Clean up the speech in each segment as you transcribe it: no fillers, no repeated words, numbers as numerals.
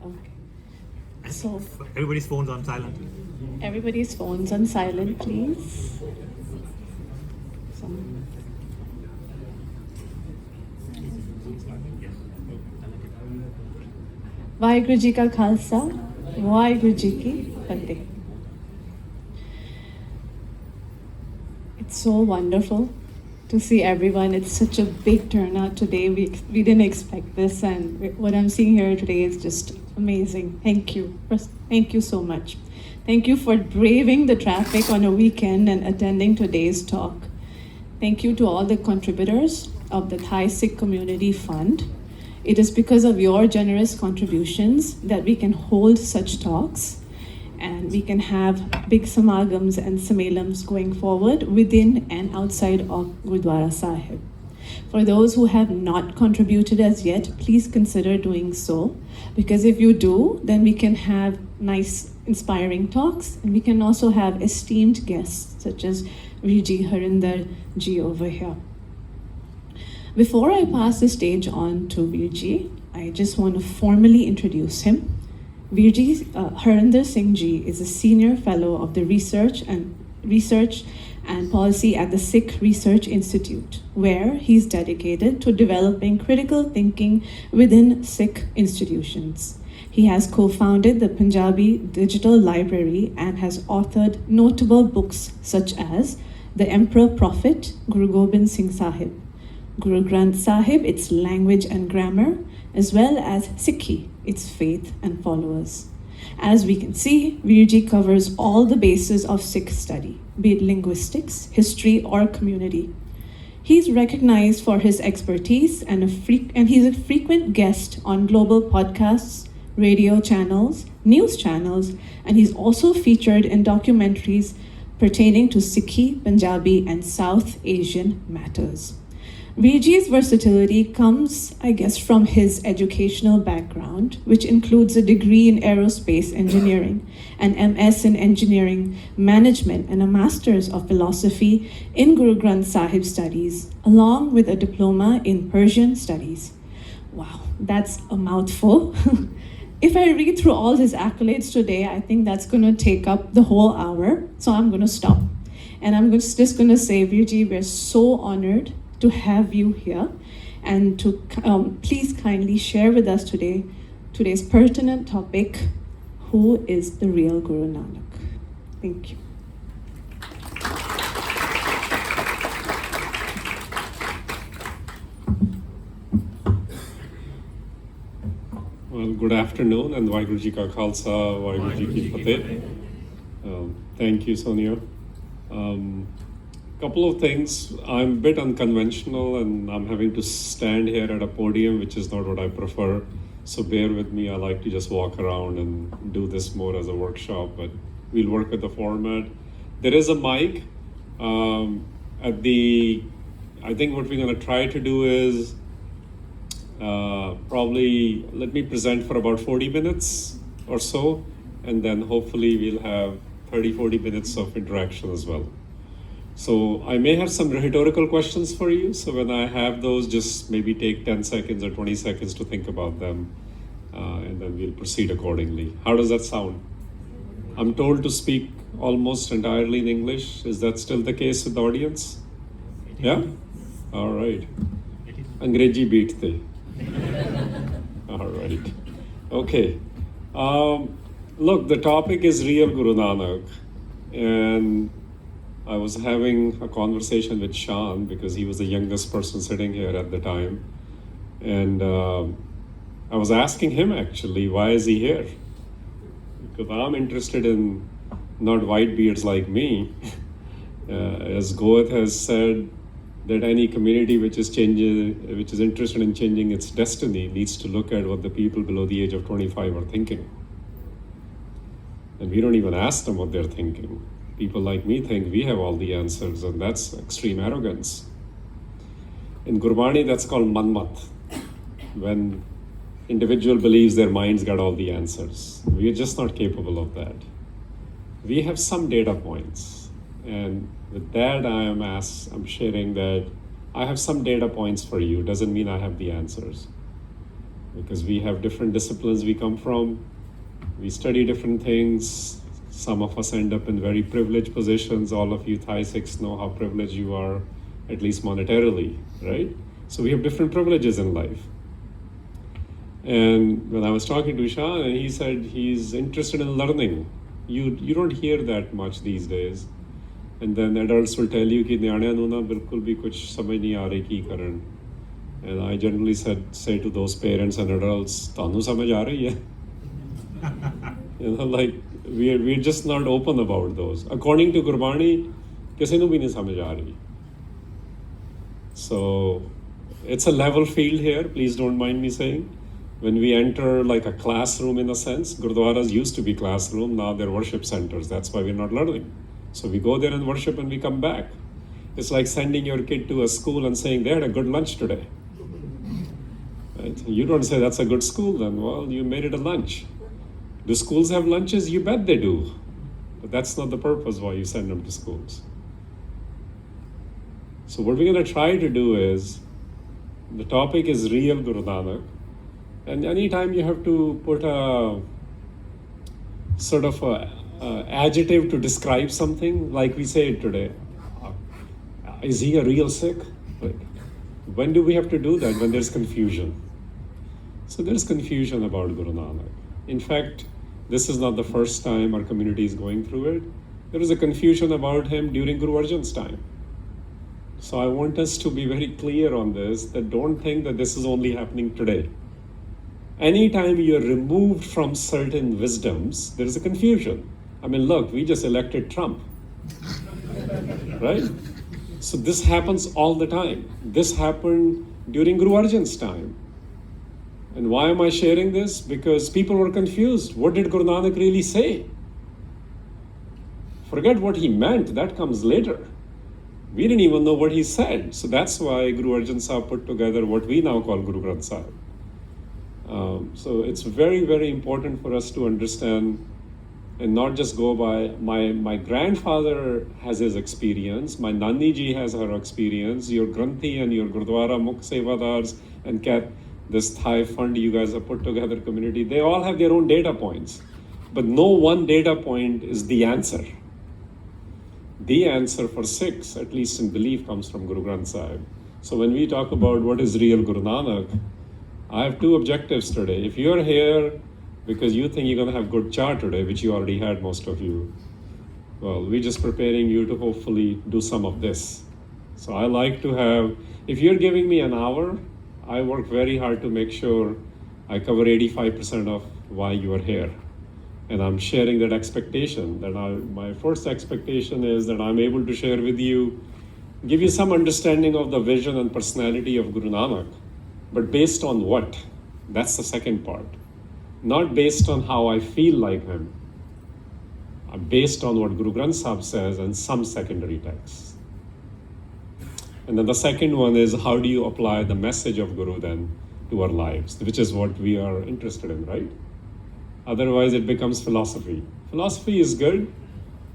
Okay. So Everybody's phones on silent. everybody's phones on silent, please. Some- Waheguru ji का खालसा, वाहिगुरु जी की फतेह. It's so wonderful to see everyone. It's such a big turnout today. We didn't expect this, and what I'm seeing here today is just amazing. Thank you. Thank you so much. Thank you for braving the traffic on a weekend and attending today's talk. Thank you to all the contributors of the Thai Sikh Community Fund. It is because of your generous contributions that we can hold such talks, and we can have big samagams and sammelams going forward within and outside of Gurdwara Sahib. For those who have not contributed as yet, please consider doing so, because if you do, then we can have nice, inspiring talks, and we can also have esteemed guests such as Viji Harinder Ji over here. Before I pass the stage on to Virji, I just want to formally introduce him. Virji Harinder Singh Ji is a senior fellow of the Research and Policy at the Sikh Research Institute, where he's dedicated to developing critical thinking within Sikh institutions. He has co-founded the Punjabi Digital Library and has authored notable books such as The Emperor Prophet, Guru Gobind Singh Sahib, Guru Granth Sahib, its language and grammar, as well as Sikhi, its faith and followers. As we can see, Virji covers all the bases of Sikh study, be it linguistics, history, or community. He's recognized for his expertise and he's a frequent guest on global podcasts, radio channels, news channels, and he's also featured in documentaries pertaining to Sikhi, Punjabi, and South Asian matters. Virji's versatility comes, I guess, from his educational background, which includes a degree in aerospace engineering, an MS in engineering management, and a master's of philosophy in Guru Granth Sahib studies, along with a diploma in Persian studies. Wow, that's a mouthful. If I read through all his accolades today, I think that's going to take up the whole hour, so I'm going to stop. And I'm just going to say, Virji, we're so honored to have you here, and to please kindly share with us today's pertinent topic, who is the real Guru Nanak? Thank you. Well, good afternoon, and Vaheguru Ji Ka Khalsa, Vaheguru Ji Ki Fateh. Thank you, Sonia. Couple of things. I'm a bit unconventional, and I'm having to stand here at a podium, which is not what I prefer. So bear with me. I like to just walk around and do this more as a workshop, but we'll work with the format. There is a mic. I think what we're going to try to do is probably let me present for about 40 minutes or so, and then hopefully we'll have 30-40 minutes of interaction as well. So I may have some rhetorical questions for you. So when I have those, just maybe take 10 seconds or 20 seconds to think about them, and then we'll proceed accordingly. How does that sound? I'm told to speak almost entirely in English. Is that still the case with the audience? Yeah? All right. Angreji beat the. All right. Okay. Look, the topic is Real Guru Nanak. And I was having a conversation with Shan, because he was the youngest person sitting here at the time. And I was asking him, actually, why is he here? Because I'm interested in not white beards like me. As Goethe has said, that any community which is interested in changing its destiny needs to look at what the people below the age of 25 are thinking. And we don't even ask them what they're thinking. People like me think we have all the answers, and that's extreme arrogance. In Gurbani, that's called manmat, when individual believes their mind's got all the answers. We are just not capable of that. We have some data points, and with that I'm sharing that I have some data points for you. Doesn't mean I have the answers. because we have different disciplines we come from. We study different things. Some of us end up in very privileged positions. All of you Thai Sikhs know how privileged you are, at least monetarily, right? So we have different privileges in life. And when I was talking to Shah, and he said he's interested in learning. You don't hear that much these days. And then adults will tell you कि न्याणियां नूं ना बिल्कुल भी कुछ समझ नहीं आ रही की करन. And I generally say to those parents and adults, तानू समझ आ रही है. Like we're just not open about those. According to Gurbani, किसी नूं भी नहीं समझ आ रही. So it's a level field here. Please don't mind me saying. When we enter like a classroom in a sense, Gurdwaras used to be classroom, now they're worship centers. That's why we're not learning. So we go there and worship and we come back. It's like sending your kid to a school and saying they had a good lunch today. Right? You don't say that's a good school then. Well, you made it a lunch. Do schools have lunches? You bet they do. But that's not the purpose why you send them to schools. So what we're going to try to do is, the topic is Real Guru Nanak. And anytime you have to put a sort of a adjective to describe something, like we say it today, is he a real Sikh? Like, when do we have to do that? When there's confusion. So there's confusion about Guru Nanak. In fact, this is not the first time our community is going through it. There was a confusion about him during Guru Arjan's time. So I want us to be very clear on this, that don't think that this is only happening today. Anytime you're removed from certain wisdoms, there is a confusion. I mean, look, we just elected Trump, right? So this happens all the time. This happened during Guru Arjan's time. And why am I sharing this? Because people were confused. What did Guru Nanak really say? Forget what he meant, that comes later. We didn't even know what he said. So that's why Guru Arjan Sahib put together what we now call Guru Granth Sahib. So it's very, very important for us to understand and not just go by, my grandfather has his experience, my Nani ji has her experience, your Granthi and your Gurdwara Mukh Sevadars and this Thai fund you guys have put together community, they all have their own data points. But no one data point is the answer. The answer for Sikhs, at least in belief, comes from Guru Granth Sahib. So when we talk about what is real Guru Nanak, I have two objectives today. If you're here because you think you're going to have good cha today, which you already had, most of you, well, we're just preparing you to hopefully do some of this. So I like to have, if you're giving me an hour, I work very hard to make sure I cover 85% of why you are here. And I'm sharing that expectation, that my first expectation is that I'm able to share with you, give you some understanding of the vision and personality of Guru Nanak. But based on what? That's the second part. Not based on how I feel like him. Based on what Guru Granth Sahib says and some secondary texts. And then the second one is, how do you apply the message of Guru then to our lives, which is what we are interested in, right? Otherwise it becomes philosophy. Philosophy is good,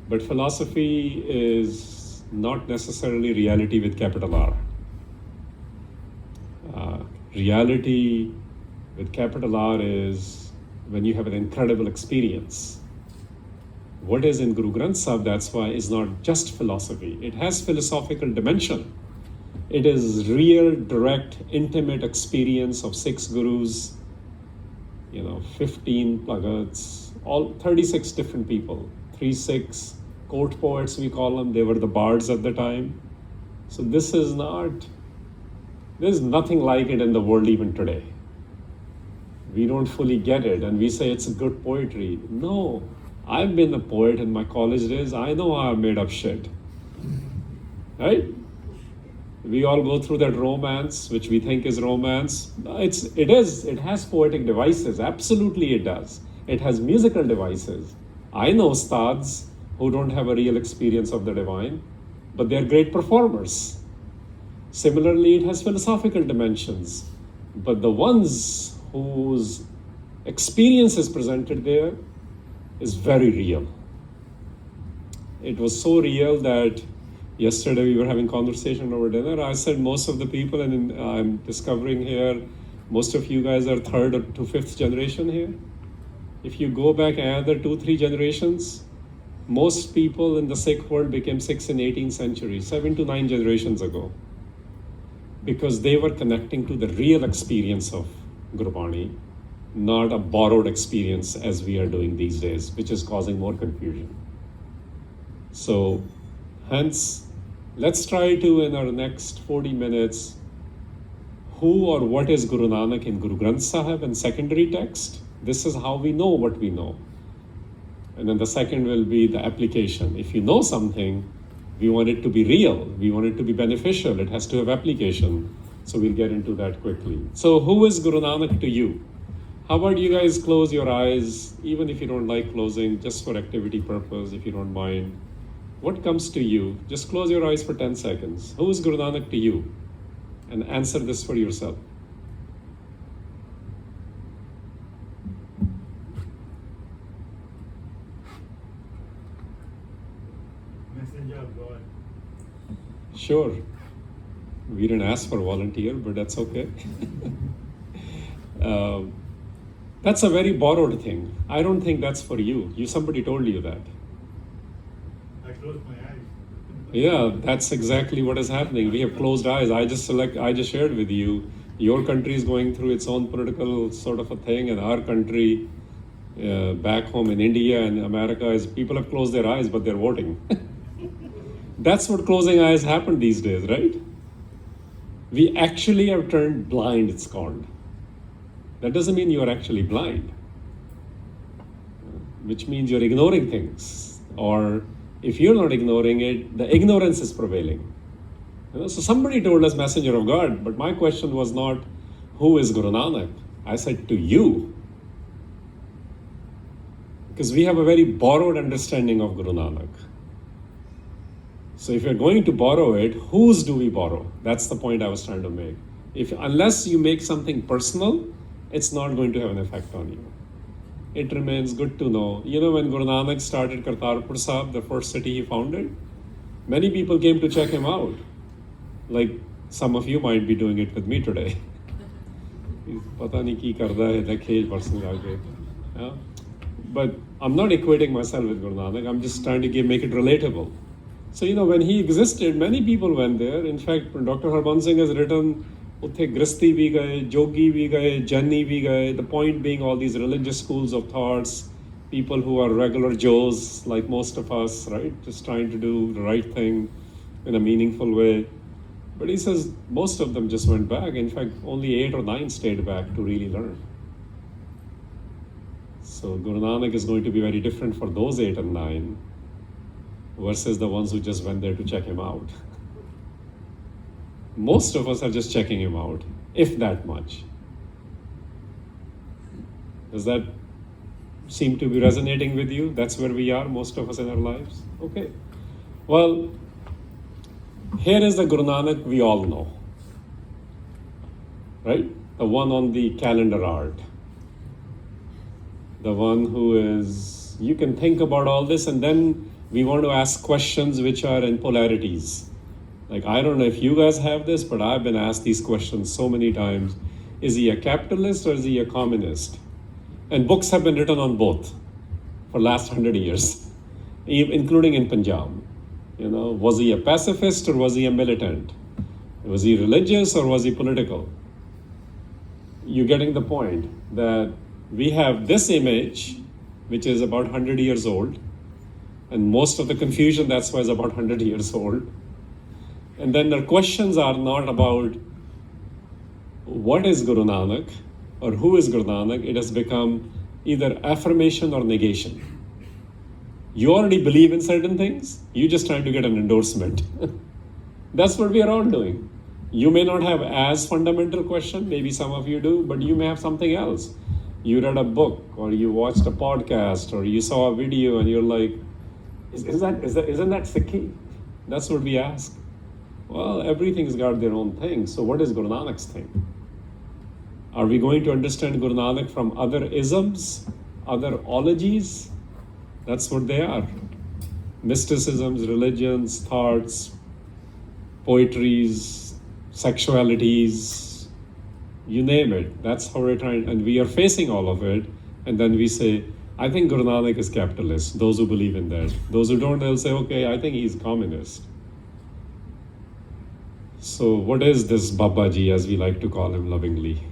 but philosophy is not necessarily reality with capital R. Reality with capital R is when you have an incredible experience. What is in Guru Granth Sahib, that's why, is not just philosophy. It has philosophical dimension. It is real, direct, intimate experience of 6 gurus, 15 plagats, all 36 different people, 3 Sikhs, court poets we call them, they were the bards at the time. So this is not, there's nothing like it in the world even today. We don't fully get it and we say it's a good poetry. No, I've been a poet in my college days, I know how I made up shit, right? We all go through that romance, which we think is romance. It has poetic devices, absolutely it does. It has musical devices. I know ustads who don't have a real experience of the divine, but they're great performers. Similarly, it has philosophical dimensions, but the ones whose experience is presented there is very real. It was so real that yesterday we were having conversation over dinner. I said most of the people, and I'm discovering here, Most of you guys are third or to fifth generation here. If you go back another 2-3 generations, most people in the Sikh world became Sikhs in 18th century, 7 to 9 generations ago, because they were connecting to the real experience of Gurbani, not a borrowed experience as we are doing these days, which is causing more confusion. So, hence, let's try to, in our next 40 minutes, who or what is Guru Nanak in Guru Granth Sahib and secondary text. This is how we know what we know. And then the second will be the application. If you know something, we want it to be real, we want it to be beneficial, it has to have application. So we'll get into that quickly. So who is Guru Nanak to you? How about you guys close your eyes, even if you don't like closing, just for activity purpose, if you don't mind. What comes to you? Just close your eyes for 10 seconds. Who is Guru Nanak to you? And answer this for yourself. Messenger of God. Sure. We didn't ask for a volunteer, but that's okay. That's a very borrowed thing. I don't think that's for you. Somebody told you that. I closed my eyes. Yeah, that's exactly what is happening. We have closed eyes. I just shared with you, your country is going through its own political sort of a thing, and our country back home in India and America is people have closed their eyes, but they're voting. That's what closing eyes happen these days, right? We actually have turned blind, it's called. That doesn't mean you are actually blind, which means you're ignoring things. Or if you're not ignoring it, the ignorance is prevailing. So somebody told us messenger of God, but my question was not who is Guru Nanak. I said to you. Because we have a very borrowed understanding of Guru Nanak. So if you're going to borrow it, whose do we borrow? That's the point I was trying to make. Unless you make something personal, it's not going to have an effect on you. It remains good to know. You know, when Guru Nanak started Kartarpur Sahib, the first city he founded, many people came to check him out. Like some of you might be doing it with me today. Pata nahi ki karda hai, dekhe person aage. Yeah? But I'm not equating myself with Guru Nanak. I'm just trying to make it relatable. So, you know, when he existed, many people went there. In fact, Dr. Harbans Singh has written, Utthe Gristi bhi gaye, Jogi bhi gaye, Jani bhi gaye. The point being all these religious schools of thoughts, people who are regular Joes, like most of us, right? Just trying to do the right thing in a meaningful way. But he says most of them just went back. In fact, only 8 or 9 stayed back to really learn. So Guru Nanak is going to be very different for those 8 and 9 versus the ones who just went there to check him out. Most of us are just checking him out, if that much. Does that seem to be resonating with you? That's where we are, most of us in our lives? Okay. Well, here is the Guru Nanak we all know. Right? The one on the calendar art. The one who is, you can think about all this and then we want to ask questions which are in polarities. Like, I don't know if you guys have this, but I've been asked these questions so many times. Is he a capitalist or is he a communist? And books have been written on both for last 100 years, including in Punjab. You know, was he a pacifist or was he a militant? Was he religious or was he political? You're getting the point that we have this image, which is about 100 years old, and most of the confusion, that's why, is about 100 years old. And then the questions are not about what is Guru Nanak or who is Guru Nanak. It has become either affirmation or negation. You already believe in certain things, you're just trying to get an endorsement. That's what we are all doing. You may not have as fundamental question, maybe some of you do, but you may have something else. You read a book or you watched a podcast or you saw a video and you're like, isn't that Sikhi? That's what we ask. Well, everything's got their own thing. So what is Guru Nanak's thing? Are we going to understand Guru Nanak from other isms, other ologies? That's what they are. Mysticisms, religions, thoughts, poetries, sexualities, You name it. That's how we're trying, and we are facing all of it. And then we say, I think Guru Nanak is capitalist. Those who believe in that. Those who don't, they'll say, okay, I think he's communist. So what is this Babaji, as we like to call him lovingly?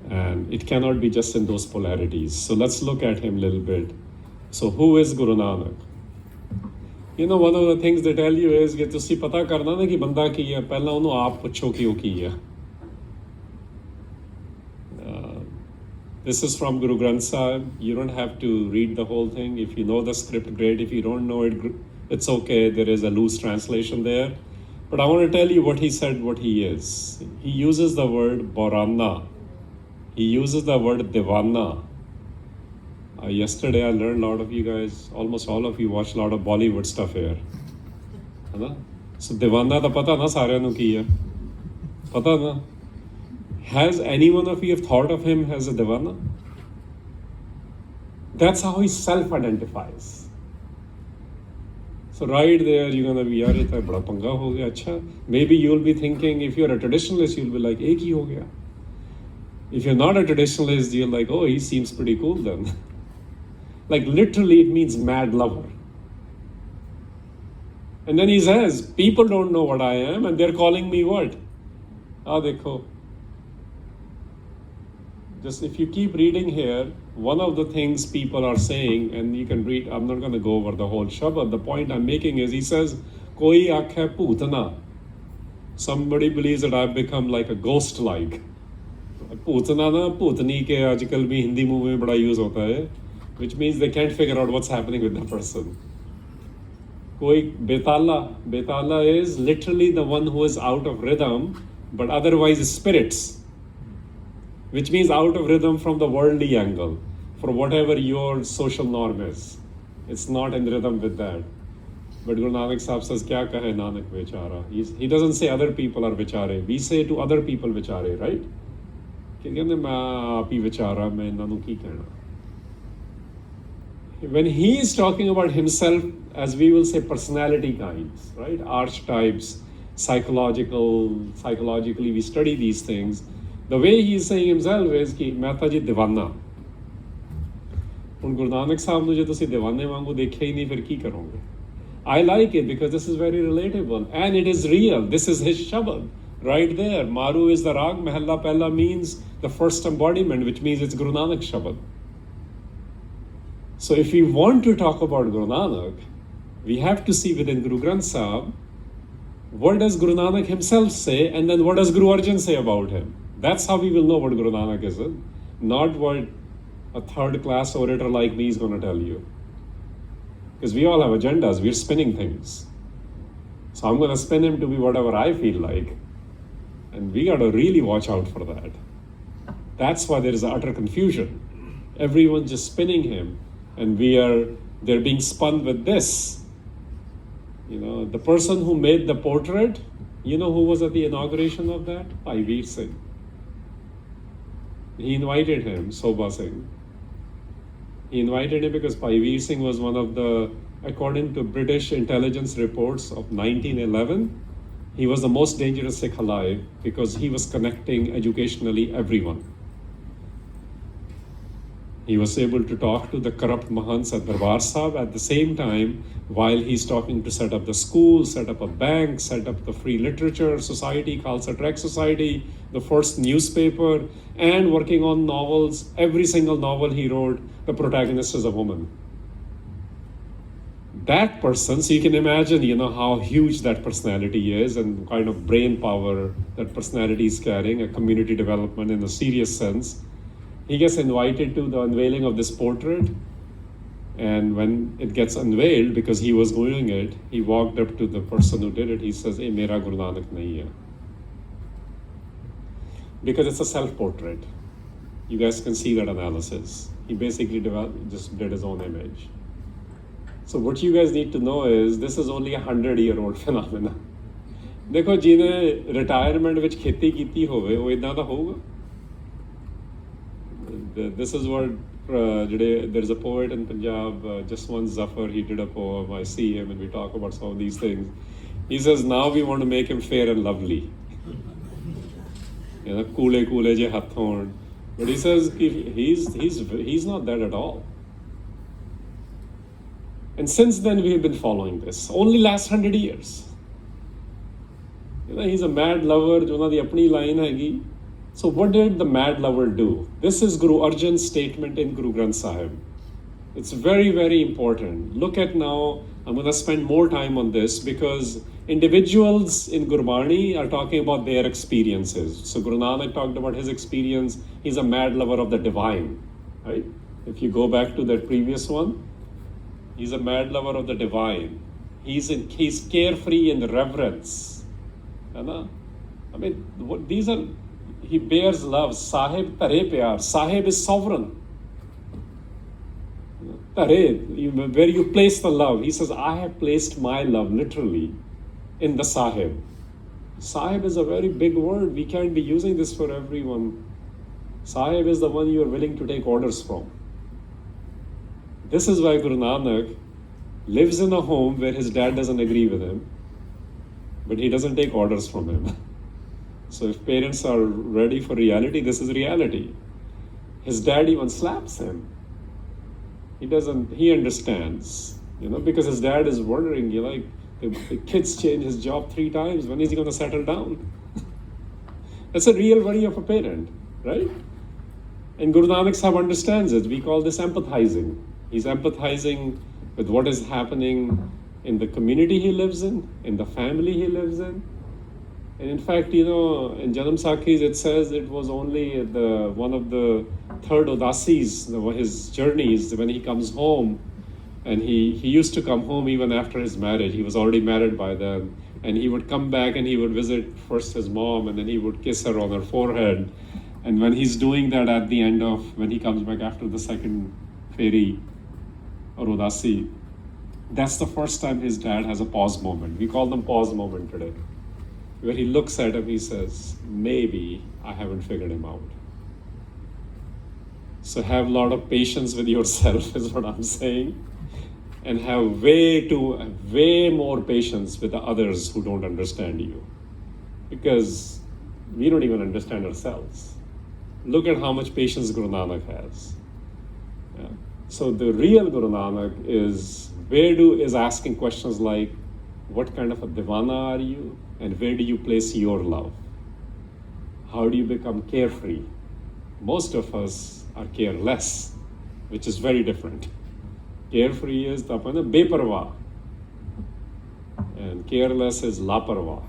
And it cannot be just in those polarities. So let's look at him a little bit. So who is Guru Nanak? You know, one of the things they tell you is कि तुसी पता करना ना कि बंदा की है, पहला उन्हों आप पुछो कि वो की है. This is from Guru Granth Sahib. You don't have to read the whole thing. If you know the script, great. If you don't know it, it's okay. There is a loose translation there. But I want to tell you what he said, what he is. He uses the word Borana. He uses the word Devana. Yesterday I learned a lot of you guys, almost all of you watch a lot of Bollywood stuff here. है So Devana तो पता ना सारे नु की है. पता ना. Has any one of you have thought of him as a Devana? That's how he self-identifies. So right there, you're gonna be, yaar, itna bada panga ho gaya, acha. Maybe you'll be thinking, if you're a traditionalist, you'll be like, ek hi ho gaya. If you're not a traditionalist, you're like, oh, he seems pretty cool then. Like literally, it means mad lover. And then he says, people don't know what I am, and they're calling me what? Dekho. Just if you keep reading here, one of the things people are saying, and you can read, I'm not going to go over the whole Shabad. The point I'm making is, he says, Koi aakhe putana. Somebody believes that I've become like a ghost-like. Putana na, putani ke aajkal bhi Hindi movie mein bada use hota hai, which means they can't figure out what's happening with the person. Koi betala. Betala is literally the one who is out of rhythm, but otherwise spirits. Which means out of rhythm from the worldly angle, for whatever your social norm is. It's not in rhythm with that. But Guru Nanak Sahib says, Kya kahe Nanak vichara? He doesn't say other people are vichare. We say to other people vichare, right? When he is talking about himself, as we will say, personality kinds, right? Archetypes, psychologically we study these things. The way he is saying himself is कि मैं था जी दीवाना. उन गुरु नानक साहब ने जो तुसी दीवाने वांगू देखे ही नहीं फिर की करोगे? I like it because this is very relatable and it is real. This is his shabad right there. Maru is the rag, Mahalla Pehla means the first embodiment, which means it's Guru Nanak shabad. So if we want to talk about Guru Nanak, we have to see within Guru Granth Sahib, what does Guru Nanak himself say, and then what does Guru Arjan say about him? That's how we will know what Guru Nanak is, not what a third-class orator like me is going to tell you. Because we all have agendas, we're spinning things. So I'm going to spin him to be whatever I feel like. And we got to really watch out for that. That's why there is utter confusion. Everyone's just spinning him, and they're being spun with this. You know, the person who made the portrait, you know who was at the inauguration of that? Bhai Singh. He invited him, Sobha Singh. He invited him because Bhai Singh was one of the, according to British intelligence reports of 1911, he was the most dangerous Sikh alive because he was connecting educationally everyone. He was able to talk to the corrupt Mahants at Darbar Sahib at the same time while he's talking to set up the school, set up a bank, set up the free literature society, Khalsa Trek Society, the first newspaper, and working on novels. Every single novel he wrote, the protagonist is a woman. That person, so you can imagine, you know, how huge that personality is and kind of brain power that personality is carrying, a community development in a serious sense. He gets invited to the unveiling of this portrait, and when it gets unveiled, because he was doing it, he walked up to the person who did it. He says, "Hey, mera Guru Nanak nahi hai." Because it's a self-portrait. You guys can see that analysis. He basically just did his own image. So what you guys need to know is, this is only 100-year-old phenomena. देखो जिन्हें retirement विच खेती कीती होवे वो इदां दा होगा. This is what there's a poet in Punjab, Jaswant Zafar, he did a poem. I see him and we talk about some of these things. He says, now we want to make him fair and lovely. Kule kule je hath horn. But he says he's not that at all. And since then we have been following this. Only last 100 years. He's a mad lover. Jona di apni line hai. So what did the mad lover do? This is Guru Arjan's statement in Guru Granth Sahib. It's very, very important. Look at now, I'm going to spend more time on this because individuals in Gurbani are talking about their experiences. So Guru Nanak talked about his experience. He's a mad lover of the divine, right? If you go back to that previous one, he's a mad lover of the divine. He's carefree in reverence. I mean, these are, he bears love. Sahib tare pyar. Sahib is sovereign. Tare, where you place the love. He says, I have placed my love literally in the Sahib. Sahib is a very big word. We can't be using this for everyone. Sahib is the one you are willing to take orders from. This is why Guru Nanak lives in a home where his dad doesn't agree with him, but he doesn't take orders from him. So if parents are ready for reality, this is reality. His dad even slaps him. He understands, because his dad is wondering, the kid's changed his job 3 times. When is he going to settle down? That's a real worry of a parent, right? And Guru Nanak Sahib understands it. We call this empathizing. He's empathizing with what is happening in the community he lives in the family he lives in. And in fact, in Janam Sakhis, it says it was only one of the third Udasis, his journeys, when he comes home. And he used to come home even after his marriage. He was already married by then. And he would come back and he would visit first his mom, and then he would kiss her on her forehead. And when he's doing that at the end of, when he comes back after the second fairy or Udasi, that's the first time his dad has a pause moment. We call them pause moment today. Where he looks at him, he says, maybe I haven't figured him out. So have a lot of patience with yourself is what I'm saying. And have way more patience with the others who don't understand you. Because we don't even understand ourselves. Look at how much patience Guru Nanak has. Yeah. So the real Guru Nanak is asking questions like, what kind of a divana are you? And where do you place your love? How do you become carefree? Most of us are careless, which is very different. Carefree is tapana beparwa, and careless is laparwa.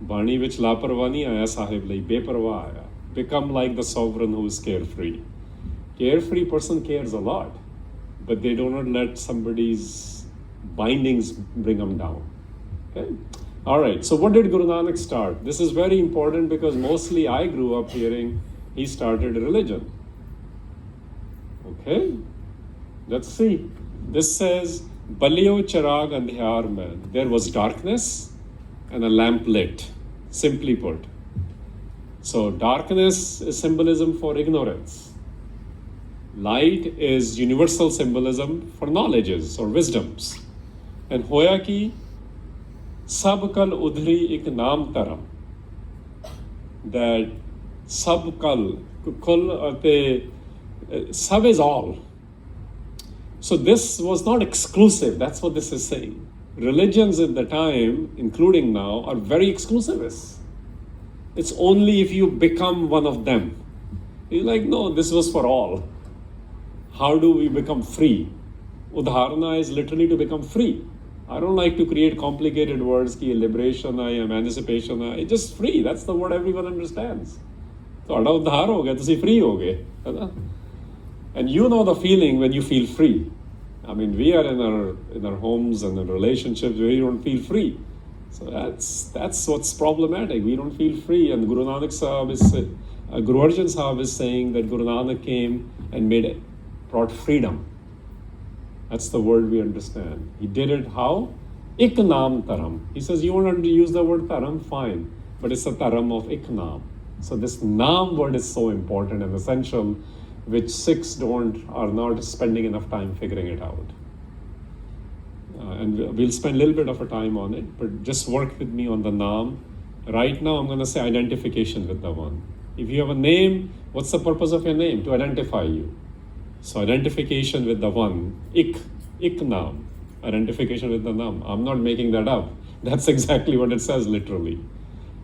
Bani vich laparwa nahi aaya sahib lai, beparwa aaya. Become like the sovereign who is carefree. Carefree person cares a lot, but they do not let somebody's bindings bring them down. Okay? All right, so what did Guru Nanak start? This is very important because mostly I grew up hearing he started a religion. Okay, let's see. This says, Baliyo charag andhyar mein. There was darkness and a lamp lit, simply put. So darkness is symbolism for ignorance. Light is universal symbolism for knowledges or wisdoms. And hoya ki sab kal udhri ik naam taram. That sab kal, sab is all. So this was not exclusive. That's what this is saying. Religions at the time, including now, are very exclusivist. It's only if you become one of them. You're like, no, this was for all. How do we become free? Udharana is literally to become free. I don't like to create complicated words, ki liberation, emancipation. It's just free. That's the word everyone understands. ਤੁਹਾਡਾ ਉਧਾਰ ਹੋ ਗਿਆ, ਤੁਸੀਂ free ਹੋ ਗਏ, ਹੈ ਨਾ? And you know the feeling when you feel free. I mean, we are in our homes and in relationships where you don't feel free. So that's what's problematic. We don't feel free. And Guru Nanak Sahib Guru Arjan Sahib is saying that Guru Nanak came and brought freedom. That's the word we understand. He did it how? Ik naam taram. He says, you want to use the word taram? Fine. But it's a taram of ik naam. So this naam word is so important and essential, which Sikhs are not spending enough time figuring it out. And we'll spend a little bit of a time on it, but just work with me on the naam Right now, I'm going to say identification with the one. If you have a name, what's the purpose of your name? To identify you. So identification with the one, ik naam, identification with the naam. I'm not making that up. That's exactly what it says literally.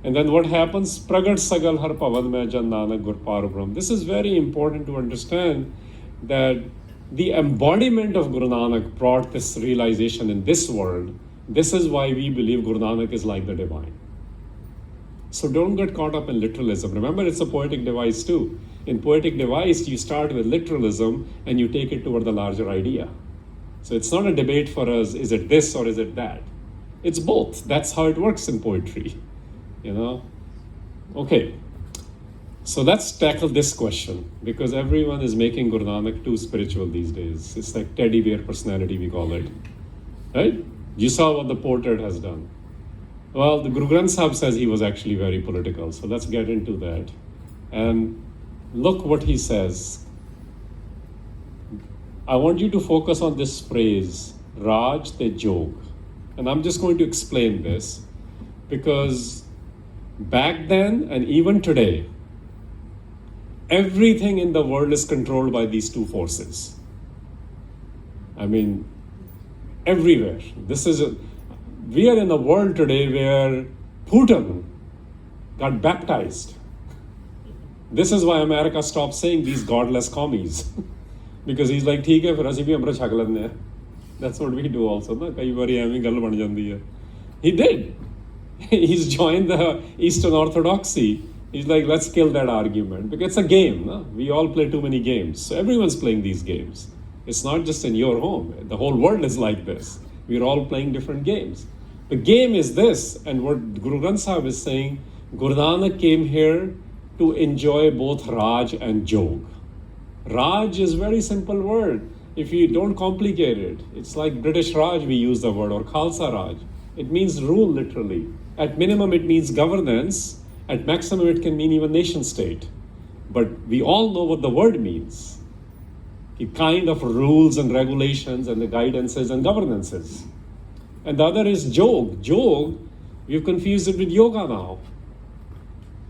And then what happens? Pragat sagal har pavad mein jan nanak gur parubram. This is very important to understand that the embodiment of Guru Nanak brought this realization in this world. This is why we believe Guru Nanak is like the divine. So don't get caught up in literalism. Remember, it's a poetic device too. In poetic device, you start with literalism and you take it toward the larger idea. So it's not a debate for us, is it this or is it that? It's both. That's how it works in poetry, you know? Okay, so let's tackle this question, because everyone is making Guru Nanak too spiritual these days. It's like teddy bear personality, we call it, right? You saw what the portrait has done. Well, the Guru Granth Sahib says he was actually very political, so let's get into that. And look what he says. I want you to focus on this phrase, Raj te Jog. And I'm just going to explain this, because back then and even today, everything in the world is controlled by these two forces. I mean, everywhere. We are in a world today where Putin got baptized. This is why America stopped saying these godless commies. Because he's like, ठीक है, फिर ਅਸੀਂ भी अमृत छक लेंगे हैं. That's what we do also. Na? कई बारी ऐਵੇਂ ਗੱਲ बन जाती है. He did. He's joined the Eastern Orthodoxy. He's like, let's kill that argument. Because it's a game. No? We all play too many games. So everyone's playing these games. It's not just in your home. The whole world is like this. We're all playing different games. The game is this, and what Guru Granth Sahib is saying, Guru Nanak came here to enjoy both Raj and Jog. Raj is a very simple word. If you don't complicate it, it's like British Raj, we use the word, or Khalsa Raj. It means rule literally. At minimum, it means governance. At maximum, it can mean even nation state. But we all know what the word means. The kind of rules and regulations and the guidances and governances. And the other is Jog. Jog, we've confused it with yoga now.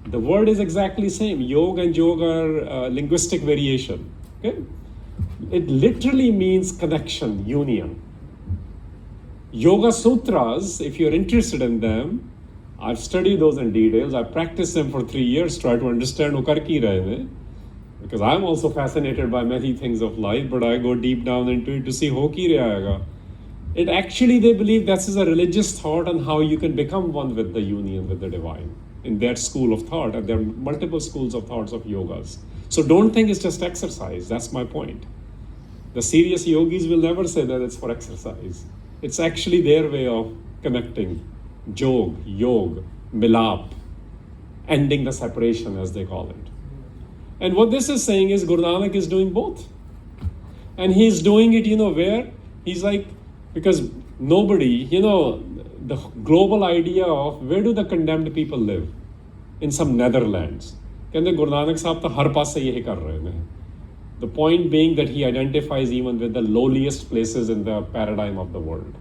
The word is exactly same. Yoga and yoga are linguistic variation. Okay? It literally means connection, union. Yoga sutras, if you're interested in them, I've studied those in details. I've practiced them for 3 years, try to understand wo kar ki rahe hain. Because I'm also fascinated by many things of life, but I go deep down into it to see ho ki raha hai. It actually, they believe this is a religious thought on how you can become one with the union, with the divine, in their school of thought. And there are multiple schools of thoughts of yogas. So don't think it's just exercise. That's my point. The serious yogis will never say that it's for exercise. It's actually their way of connecting. Jog, yog, milap, ending the separation, as they call it. And what this is saying is Guru Nanak is doing both. And he's doing it, where? He's like, because nobody, the global idea of where do the condemned people live? In some Netherlands. Kehte Guru Nanak Sahib to har paase yehi kar rahe hain. The point being that he identifies even with the lowliest places in the paradigm of the world.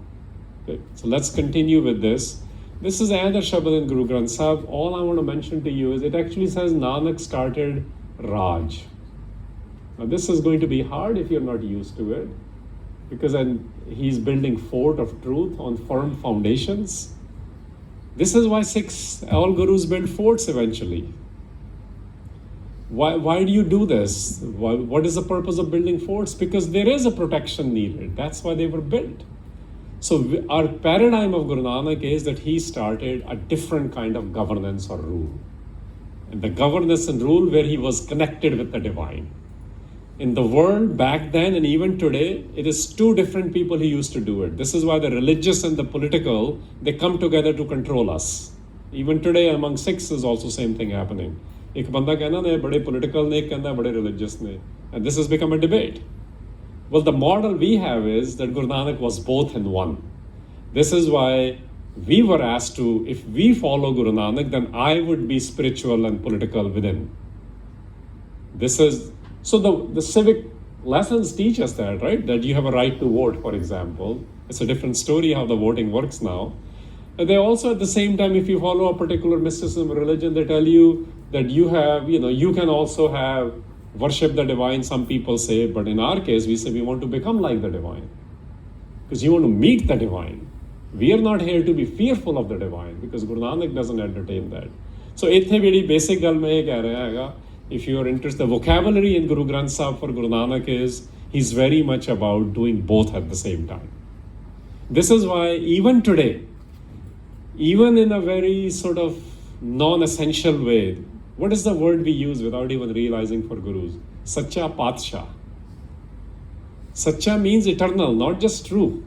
Okay, so let's continue with this. This is another Shabad in Guru Granth Sahib. All I want to mention to you is it actually says Nanak started Raj. Now this is going to be hard if you're not used to it, because he's building fort of truth on firm foundations. This is why all gurus build forts eventually. Why do you do this? What is the purpose of building forts? Because there is a protection needed. That's why they were built. So our paradigm of Guru Nanak is that he started a different kind of governance or rule. And the governance and rule where he was connected with the divine. In the world back then and even today, it is two different people who used to do it. This is why the religious and the political, they come together to control us. Even today among Sikhs is also same thing happening. एक बंदा कहना ने बड़े political ने एक कहना बड़े religious ने. And this has become a debate. Well, the model we have is that Guru Nanak was both in one. This is why we were asked to, if we follow Guru Nanak, then I would be spiritual and political within. So the civic lessons teach us that, right? That you have a right to vote, for example. It's a different story how the voting works now. And they also, at the same time, if you follow a particular mysticism religion, they tell you that you have, you can also have worship the divine, some people say, but in our case, we say we want to become like the divine. Because you want to meet the divine. We are not here to be fearful of the divine, because Guru Nanak doesn't entertain that. So, ithe bedi basic gal mein keh raha hai, if you are interested, the vocabulary in Guru Granth Sahib for Guru Nanak is, he's very much about doing both at the same time. This is why even today, even in a very sort of non-essential way, what is the word we use without even realizing for gurus? Sacha Patsha. Sacha means eternal, not just true.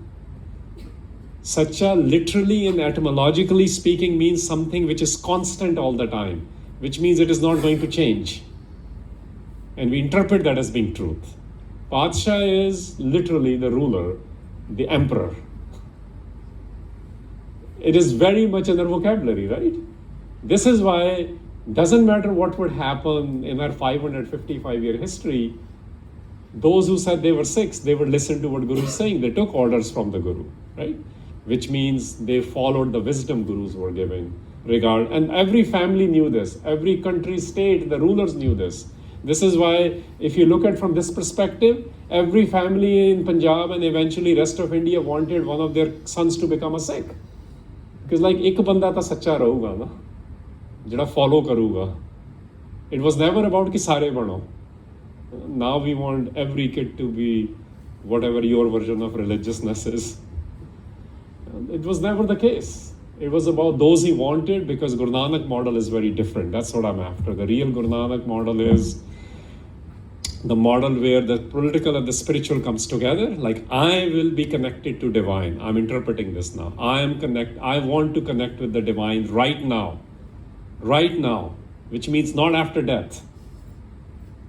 Sacha literally and etymologically speaking means something which is constant all the time, which means it is not going to change. And we interpret that as being truth. Patsha is literally the ruler, the emperor. It is very much in their vocabulary, right? This is why doesn't matter what would happen in our 555-year history, those who said they were Sikhs, they would listen to what Guru is saying. They took orders from the Guru, right? Which means they followed the wisdom Gurus were giving. And every family knew this. Every country, state, the rulers knew this. This is why, if you look at from this perspective, every family in Punjab and eventually rest of India wanted one of their sons to become a Sikh. Because like ek banda ta sacha rahuga na, jada follow karuga. It was never about ki sare bano. Now we want every kid to be whatever your version of religiousness is. It was never the case. It was about those he wanted, because Guru Nanak model is very different. That's what I'm after. The real Guru Nanak model is the model where the political and the spiritual comes together. Like, I will be connected to divine. I'm interpreting this now. I want to connect with the divine right now, which means not after death.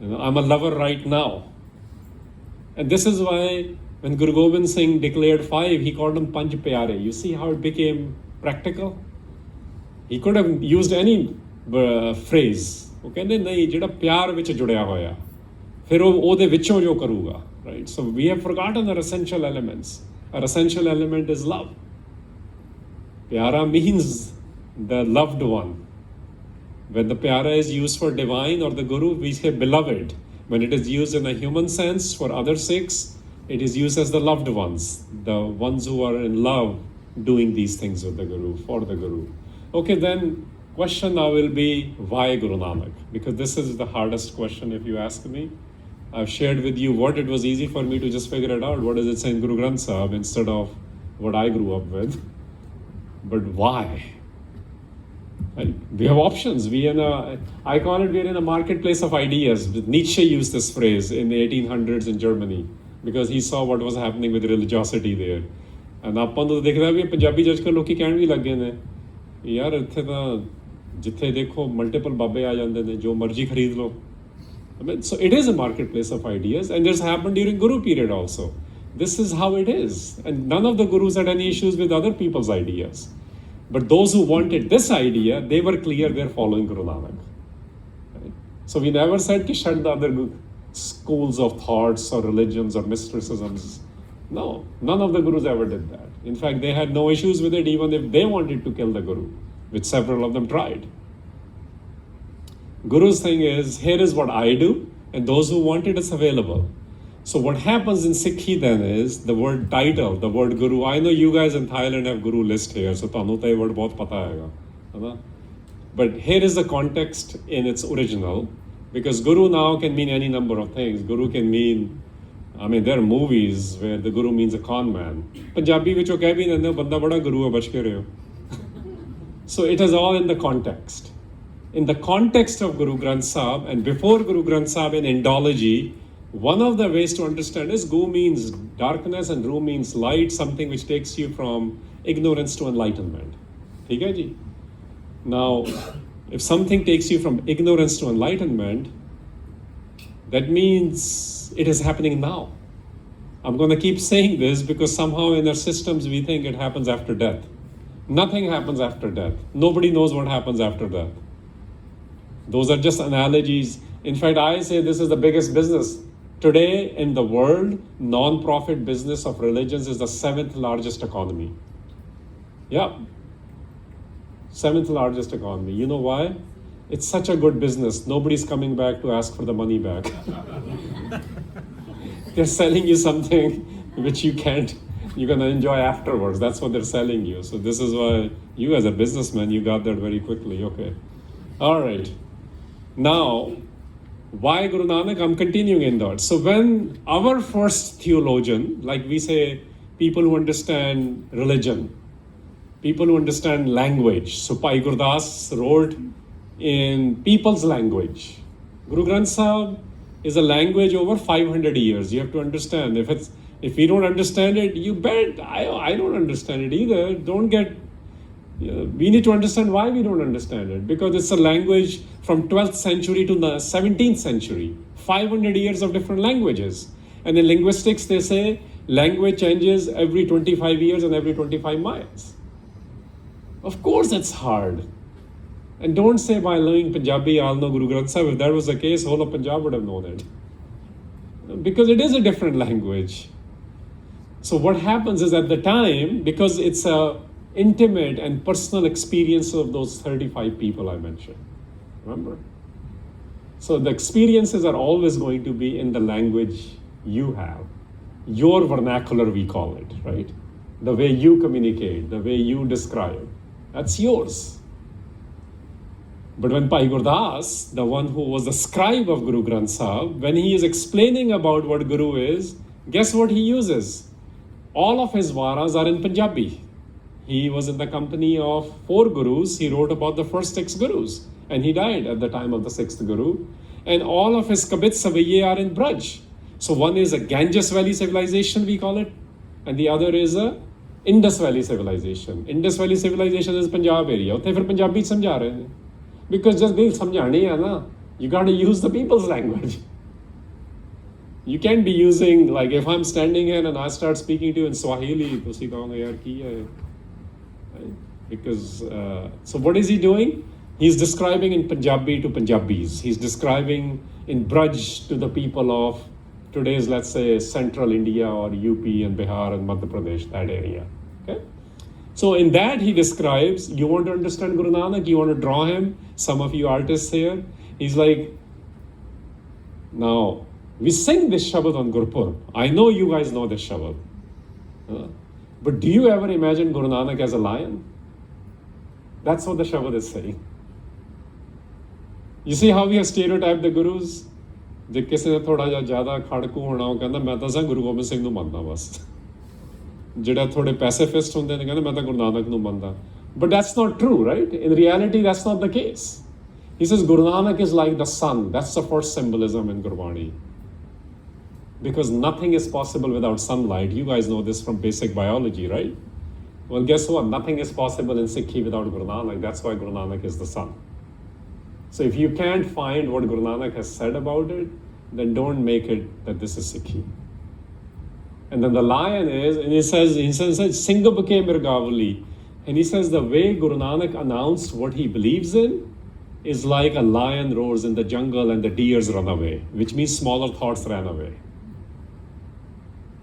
I'm a lover right now. And this is why when Guru Gobind Singh declared 5, he called them Panj Pyare. You see how it became practical? He could have used any phrase. Okay, nahi, jada pyar vich judya hoya. Fir ode vichon jo karuga, right? So we have forgotten our essential elements. Our essential element is love. Pyara means the loved one. When the pyara is used for divine or the Guru, we say beloved. When it is used in a human sense for other Sikhs, it is used as the loved ones, the ones who are in love doing these things with the Guru, for the Guru. Okay, then question now will be, why Guru Nanak? Because this is the hardest question if you ask me. I've shared with you what it was easy for me to just figure it out. What does it say in Guru Granth Sahib instead of what I grew up with? But why? We have options. I call it we're in a marketplace of ideas. Nietzsche used this phrase in the 1800s in Germany because he saw what was happening with religiosity there. And ਆਪਾਂ ਨੂੰ ਦੇਖਦਾ ਵੀ ਪੰਜਾਬੀ ਜੱਜ ਕੋ ਲੋਕੀ ਕਹਿਣ ਵੀ ਲੱਗੇ ਨੇ ਯਾਰ ਇੱਥੇ ਤਾਂ ਜਿੱਥੇ ਦੇਖੋ ਮਲਟੀਪਲ ਬਾਬੇ ਆ ਜਾਂਦੇ ਨੇ ਜੋ ਮਰਜ਼ੀ ਖਰੀਦ ਲਓ. I mean, so it is a marketplace of ideas, and this happened during Guru period also. This is how it is, and none of the Gurus had any issues with other people's ideas. But those who wanted this idea, they were clear they're following Guru Nanak. Right? So we never said ki shut the other schools of thoughts or religions or mysticisms. No, none of the Gurus ever did that. In fact, they had no issues with it even if they wanted to kill the Guru, which several of them tried. Guru's thing is, here is what I do, and those who want it, it's available. So what happens in Sikhi then is, the word title, the word Guru, I know you guys in Thailand have Guru list here, so tanu ta ye word bahut pata hai. But here is the context in its original, because Guru now can mean any number of things. Guru can mean, there are movies where the Guru means a con man. Punjabi vichon keh bhi dende banda bada Guru hai, bach ke rahe ho. So it is all in the context. In the context of Guru Granth Sahib and before Guru Granth Sahib in Indology, one of the ways to understand is Gu means darkness and Ru means light, something which takes you from ignorance to enlightenment. Okay, ji? Now, if something takes you from ignorance to enlightenment, that means it is happening now. I'm going to keep saying this because somehow in our systems we think it happens after death. Nothing happens after death. Nobody knows what happens after death. Those are just analogies. In fact, I say this is the biggest business. Today in the world, non-profit business of religions is the 7th largest economy. Yeah. 7th largest economy. You know why? It's such a good business. Nobody's coming back to ask for the money back. They're selling you something which you're gonna enjoy afterwards. That's what they're selling you. So this is why you as a businessman, you got that very quickly. Okay. All right. Now, why Guru Nanak? I'm continuing in that. So when our first theologian, like we say, people who understand religion, people who understand language. So Bhai Gurdas wrote in people's language. Guru Granth Sahib is a language over 500 years. You have to understand. If we don't understand it, you bet I don't understand it either. We need to understand why we don't understand it. Because it's a language from 12th century to the 17th century. 500 years of different languages. And in linguistics, they say language changes every 25 years and every 25 miles. Of course it's hard. And don't say by learning Punjabi, I'll know Guru Granth Sahib. If that was the case, whole of Punjab would have known it. Because it is a different language. So what happens is at the time, because it's a intimate and personal experience of those 35 people I mentioned. Remember? So the experiences are always going to be in the language you have. Your vernacular, we call it, right? The way you communicate, the way you describe. That's yours. But when Bhai Gurdas, the one who was the scribe of Guru Granth Sahib, when he is explaining about what Guru is, guess what he uses? All of his varas are in Punjabi. He was in the company of 4 gurus. He wrote about the first 6 gurus. And he died at the time of the 6th guru. And all of his Kabit Savaiye are in Braj. So one is a Ganges Valley civilization, we call it. And the other is a Indus Valley civilization. Indus Valley civilization is Punjab area. Utte fir Punjabi samjha rahe hain. Because just being samjhani hai na, you got to use the people's language. You can't be using, like if I'm standing here and I start speaking to you in Swahili, tusi kahoge yaar ki hai. Because, so what is he doing? He's describing in Punjabi to Punjabis. He's describing in Braj to the people of today's, let's say, central India or UP and Bihar and Madhya Pradesh, that area. Okay? So in that he describes, you want to understand Guru Nanak, you want to draw him, some of you artists here, he's like, now, we sing this Shabad on Gurpurab. I know you guys know this Shabad. But do you ever imagine Guru Nanak as a lion? That's what the Shabad is saying. You see how we have stereotyped the Gurus? ਜੇ ਕਿਸੇ ਨੇ ਥੋੜਾ ਜਿਹਾ ਜ਼ਿਆਦਾ ਖੜਕੂ ਹੋਣਾ ਉਹ ਕਹਿੰਦਾ ਮੈਂ ਤਾਂ ਸਾਂ ਗੁਰੂ ਗੋਬਿੰਦ ਸਿੰਘ ਨੂੰ ਮੰਨਦਾ ਬਸ ਜਿਹੜਾ ਥੋੜੇ ਪੈਸੀਫਿਸਟ ਹੁੰਦੇ ਨੇ ਕਹਿੰਦੇ ਮੈਂ ਤਾਂ ਗੁਰੂ ਨਾਨਕ ਨੂੰ ਮੰਨਦਾ but that's not true, right? In reality, that's not the case. He says Guru Nanak is like the sun. That's the first symbolism in Gurbani. Because nothing is possible without sunlight. You guys know this from basic biology, right? Well, guess what? Nothing is possible in Sikhi without Guru Nanak. That's why Guru Nanak is the sun. So if you can't find what Guru Nanak has said about it, then don't make it that this is Sikhi. And then the lion is, and he says, Singha became Mirgavali. And he says the way Guru Nanak announced what he believes in is like a lion roars in the jungle and the deers run away, which means smaller thoughts ran away.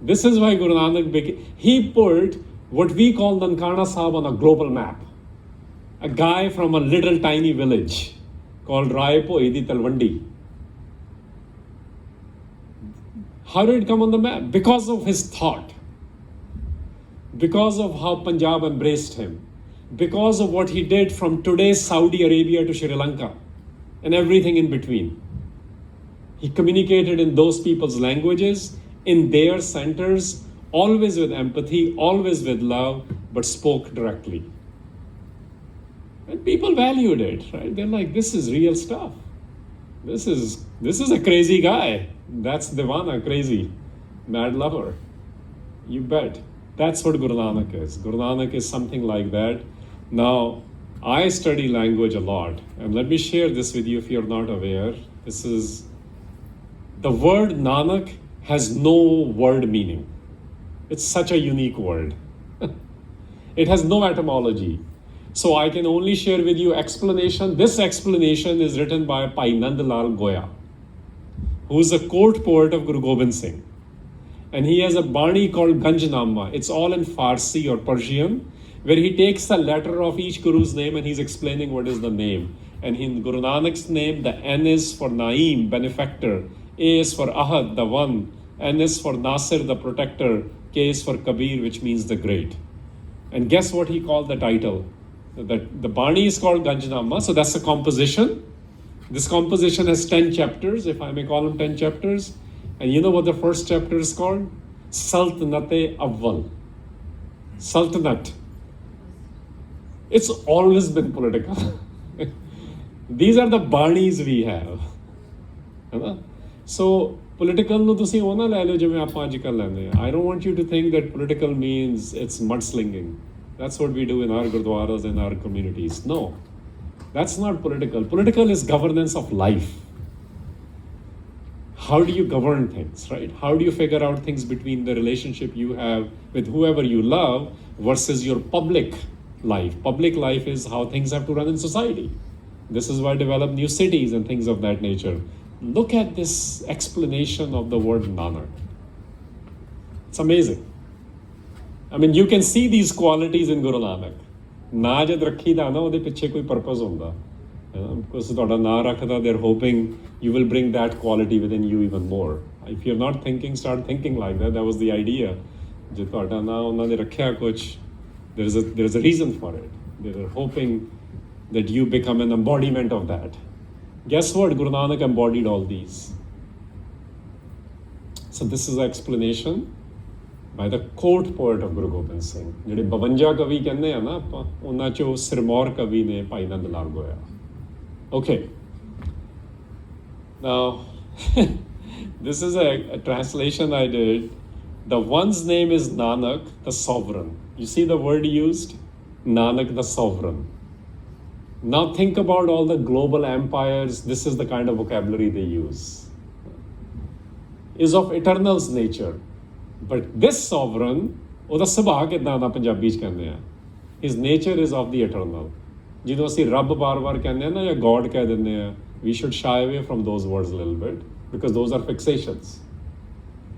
This is why Guru Nanak he put what we call Nankana Sahib on a global map. A guy from a little tiny village called Raipoi di Talwandi. How did it come on the map? Because of his thought. Because of how Punjab embraced him. Because of what he did from today's Saudi Arabia to Sri Lanka and everything in between. He communicated in those people's languages, in their centers, always with empathy, always with love, but spoke directly. And people valued it, right? They're like, this is real stuff. This is a crazy guy. That's Devana, crazy, mad lover. You bet. That's what Guru Nanak is. Guru Nanak is something like that. Now, I study language a lot. And let me share this with you if you're not aware. This is, the word Nanak has no word meaning. It's such a unique word. It has no etymology. So I can only share with you explanation. This explanation is written by Bhai Nand Lal Goya, who is a court poet of Guru Gobind Singh. And he has a Bani called Ganjnama. It's all in Farsi or Persian. where he takes the letter of each Guru's name and he's explaining what is the name. And in Guru Nanak's name, the N is for Naeem, benefactor, A is for Ahad, the one, N is for Nasir, the protector, K is for Kabir, which means the great. And guess what he called the title? The Bani is called Ganjnama, so that's the composition. This composition has 10 chapters, if I may call them 10 chapters. And you know what the first chapter is called? Sultanate Awwal. Sultanate. It's always been political. These are the Banis we have. So, political nu tusi ona le lo jiਵੇਂ ਆਪਾਂ ਅੱਜ ਕੱਲ ਲੈਂਦੇ ਆ. I don't want you to think that political means it's mudslinging. That's what we do in our gurdwaras and our communities. No, that's not political. Political is governance of life. How do you govern things, right? How do you figure out things between the relationship you have with whoever you love versus your public life? Public life is how things have to run in society. This is why I develop new cities and things of that nature. Look at this explanation of the word Nanak. It's amazing. I mean, you can see these qualities in Guru Nanak. Na jad rakhi da na, ਉਹਦੇ ਪਿੱਛੇ ਕੋਈ purpose ਹੁੰਦਾ. Because ਤੁਹਾਡਾ ਨਾਂ ਰੱਖਦਾ, they're hoping you will bring that quality within you even more. If you're not thinking, start thinking like that. That was the idea. ਜੇ ਤੁਹਾਡਾ ਨਾਂ ਉਹਨਾਂ ਨੇ ਰੱਖਿਆ ਕੁਝ, there's a reason for it. They're hoping that you become an embodiment of that. Guess what? Guru Nanak embodied all these. So this is the explanation by the court poet of Guru Gobind Singh. ਜਿਹੜੇ 52 ਕਵੀ ਕਹਿੰਦੇ ਆ ਨਾ ਆਪਾਂ, ਉਹਨਾਂ ਚੋਂ ਸਿਰਮੌਰ ਕਵੀ ਨੇ Bhai Nand Lal ਗੋਇਆ. Okay. Now, this is a translation I did. The one's name is Nanak, the sovereign. You see the word used? Nanak, the sovereign. Now think about all the global empires. This is the kind of vocabulary they use. Is of eternal's nature. But this sovereign, ਉਹਦਾ ਸੁਭਾਅ ਕਿੱਦਾਂ ਦਾ ਪੰਜਾਬੀ 'ਚ ਕਹਿੰਦੇ ਆ? His nature is of the eternal. ਜਿਹਨੂੰ ਅਸੀਂ ਰੱਬ ਬਾਰ-ਬਾਰ ਕਹਿੰਦੇ ਆ ਨਾ ਜਾਂ God ਕਹਿ ਦਿੰਦੇ ਆ, we should shy away from those words a little bit because those are fixations.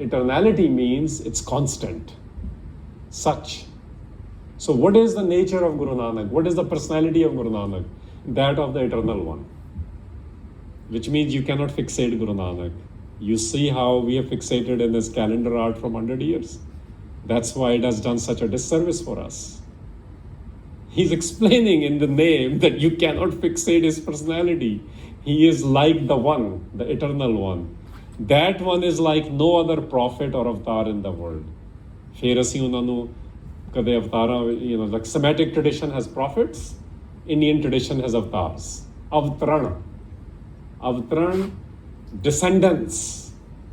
Eternality means it's constant, such. So what is the nature of Guru Nanak? What is the personality of Guru Nanak? That of the eternal one. Which means you cannot fixate Guru Nanak. You see how we have fixated in this calendar art from 100 years. That's why it has done such a disservice for us. He's explaining in the name that you cannot fixate his personality. He is like the one, the eternal one. That one is like no other prophet or avatar in the world. ਫਿਰ ਅਸੀਂ ਉਹਨਾਂ ਨੂੰ ਕਦੇ ਅਵਤਾਰਾਂ, like Semitic tradition has prophets, Indian tradition has avatars. Avtaran, descendants.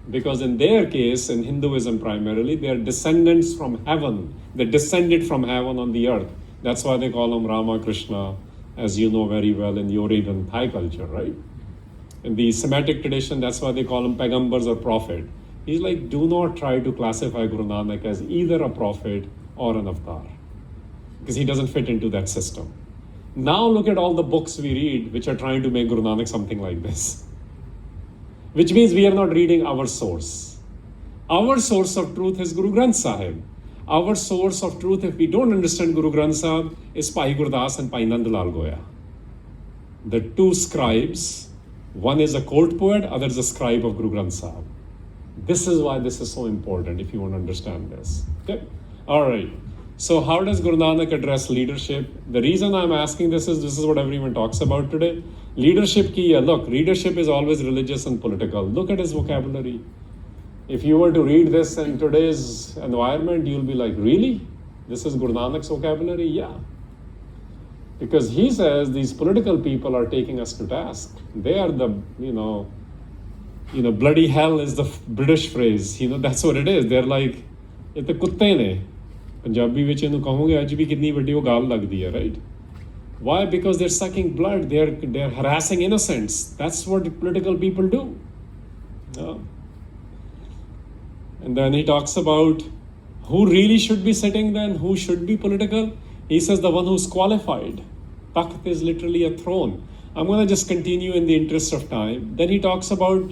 Because in their case, in Hinduism primarily, they are descendants from heaven. They descended from heaven on the earth. That's why they call them Rama, Krishna, as you know very well in your even Thai culture, right? In the Semitic tradition, that's why they call them Pegambars or prophet. He's like, do not try to classify Guru Nanak as either a prophet or an avatar, because he doesn't fit into that system. Now look at all the books we read which are trying to make Guru Nanak something like this. Which means we are not reading our source. Our source of truth is Guru Granth Sahib. Our source of truth, if we don't understand Guru Granth Sahib, is Bhai Gurdas and Bhai Nand Lal Goya. The two scribes, one is a court poet, other is a scribe of Guru Granth Sahib. This is why this is so important if you want to understand this. Okay? All right. So how does Guru Nanak address leadership? The reason I'm asking this is what everyone talks about today. Leadership ki, look, leadership is always religious and political. Look at his vocabulary. If you were to read this in today's environment, you'll be like, really? This is Guru Nanak's vocabulary? Yeah. Because he says these political people are taking us to task. They are the, bloody hell is the British phrase. That's what it is. They're like, ਇਹ ਤਾਂ ਕੁੱਤੇ ਨੇ. ਪੰਜਾਬੀ ਵਿੱਚ ਇਹਨੂੰ ਕਹੋਗੇ ਅੱਜ ਵੀ ਕਿੰਨੀ ਵੱਡੀ ਉਹ ਗਾਲ ਲੱਗਦੀ ਹੈ, right? Why? Because they're sucking blood. They're harassing innocents. That's what political people do. And then he talks about who really should be sitting then, who should be political. He says the one who's qualified. Takht is literally a throne. I'm going to just continue in the interest of time. Then he talks about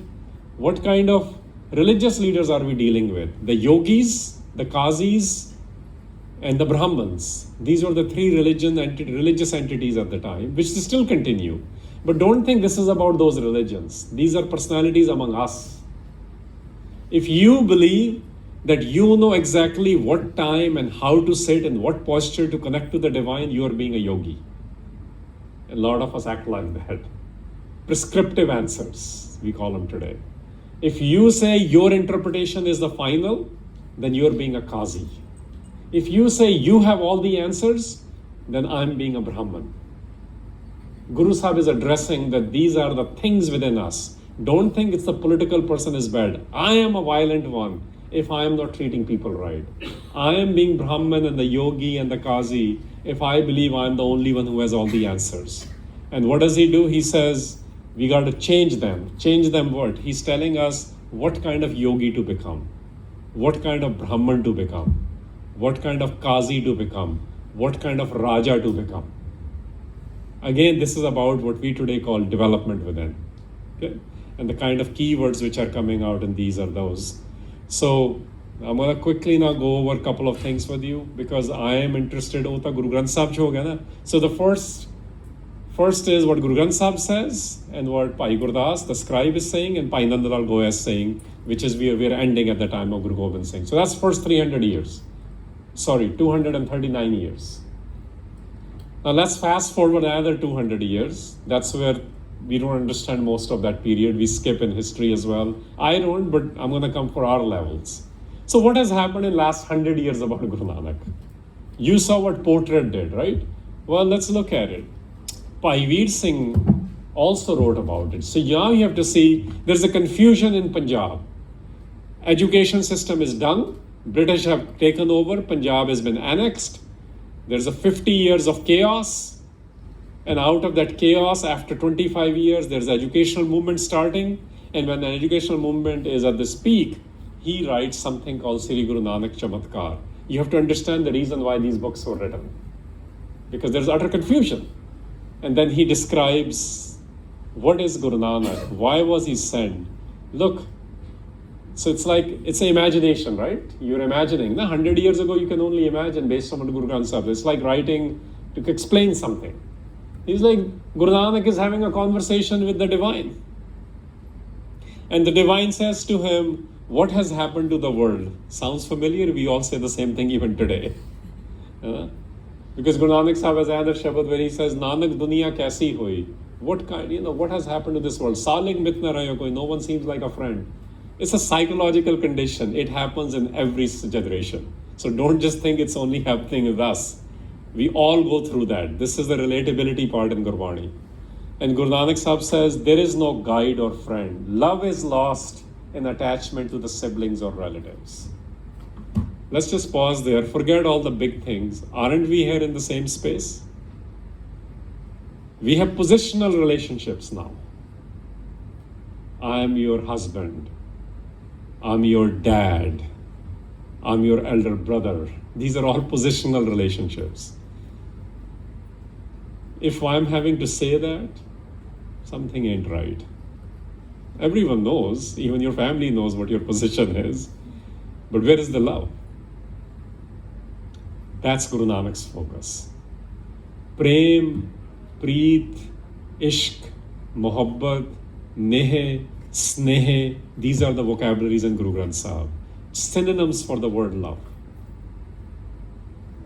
what kind of religious leaders are we dealing with. The yogis, the qazis, and the Brahmins. These were the three religious entities at the time, which still continue. But don't think this is about those religions. These are personalities among us. If you believe that you know exactly what time and how to sit and what posture to connect to the divine, you are being a yogi. A lot of us act like that. Prescriptive answers, we call them today. If you say your interpretation is the final, then you are being a Qazi. If you say you have all the answers, then I'm being a Brahman. Guru Sahib is addressing that these are the things within us. Don't think it's the political person is bad. I am a violent one if I am not treating people right. I am being Brahman and the yogi and the Qazi if I believe I'm the only one who has all the answers. And what does he do? He says, we got to change them. Change them what? He's telling us what kind of yogi to become, what kind of Brahman to become, what kind of Qazi to become, what kind of Raja to become. Again, this is about what we today call development within. Okay? And the kind of keywords which are coming out, and these are those. So I'm going to quickly now go over a couple of things with you because I am interested in Guru Granth Sahib jo ho gaya na. So the first is what Guru Granth Sahib says and what Bhai Gurdas, the scribe, is saying, and Bhai Nand Lal Goya is saying, which is we are ending at the time of Guru Gobind Singh. So that's first 300 years. Sorry, 239 years. Now let's fast forward another 200 years. That's where we don't understand most of that period. We skip in history as well. I don't, but I'm going to come for our levels. So what has happened in last 100 years about Guru Nanak? You saw what Portrait did, right? Well, let's look at it. Bhai Singh also wrote about it. So now you have to see, there's a confusion in Punjab. Education system is done. British have taken over. Punjab has been annexed. There's a 50 years of chaos. And out of that chaos, after 25 years, there's educational movement starting. And when the educational movement is at this peak, he writes something called Sri Guru Nanak Chamatkar. You have to understand the reason why these books were written. Because there's utter confusion. And then he describes what is Guru Nanak, why was he sent. Look, so it's like, it's an imagination, right? You're imagining. 100 years ago, you can only imagine based on what Guru Granth Sahib. It's like writing to explain something. He's like, Guru Nanak is having a conversation with the divine. And the divine says to him, what has happened to the world? Sounds familiar? We all say the same thing even today. Because Guru Nanak Sahib has another Shabad where he says, Nanak duniya kaisi hui? What kind, what has happened to this world? Salig mit na rahe koi, no one seems like a friend. It's a psychological condition. It happens in every generation. So don't just think it's only happening with us. We all go through that. This is the relatability part in Gurbani. And Guru Nanak Sahib says, there is no guide or friend. Love is lost in attachment to the siblings or relatives. Let's just pause there. Forget all the big things. Aren't we here in the same space? We have positional relationships now. I am your husband. I'm your dad. I'm your elder brother. These are all positional relationships. If I'm having to say that, something ain't right. Everyone knows, even your family knows what your position is. But where is the love? That's Guru Nanak's focus. Prem, Preet, Ishq, Mohabbat, Neh, Sneh, these are the vocabularies in Guru Granth Sahib. Synonyms for the word love.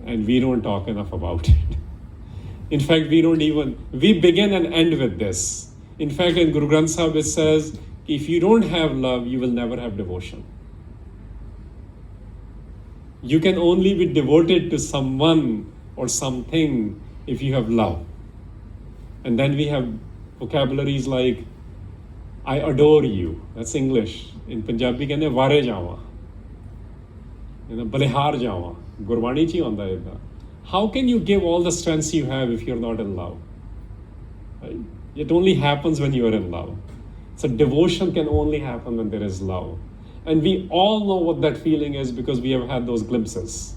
And we don't talk enough about it. In fact, we begin and end with this. In fact, in Guru Granth Sahib it says, if you don't have love, you will never have devotion. You can only be devoted to someone or something if you have love. And then we have vocabularies like, I adore you. That's English. In Punjabi, kehne ware jawa. Balihar jawa. Gurbani chi honda eda. How can you give all the strengths you have if you're not in love? Right? It only happens when you are in love. So devotion can only happen when there is love. And we all know what that feeling is because we have had those glimpses.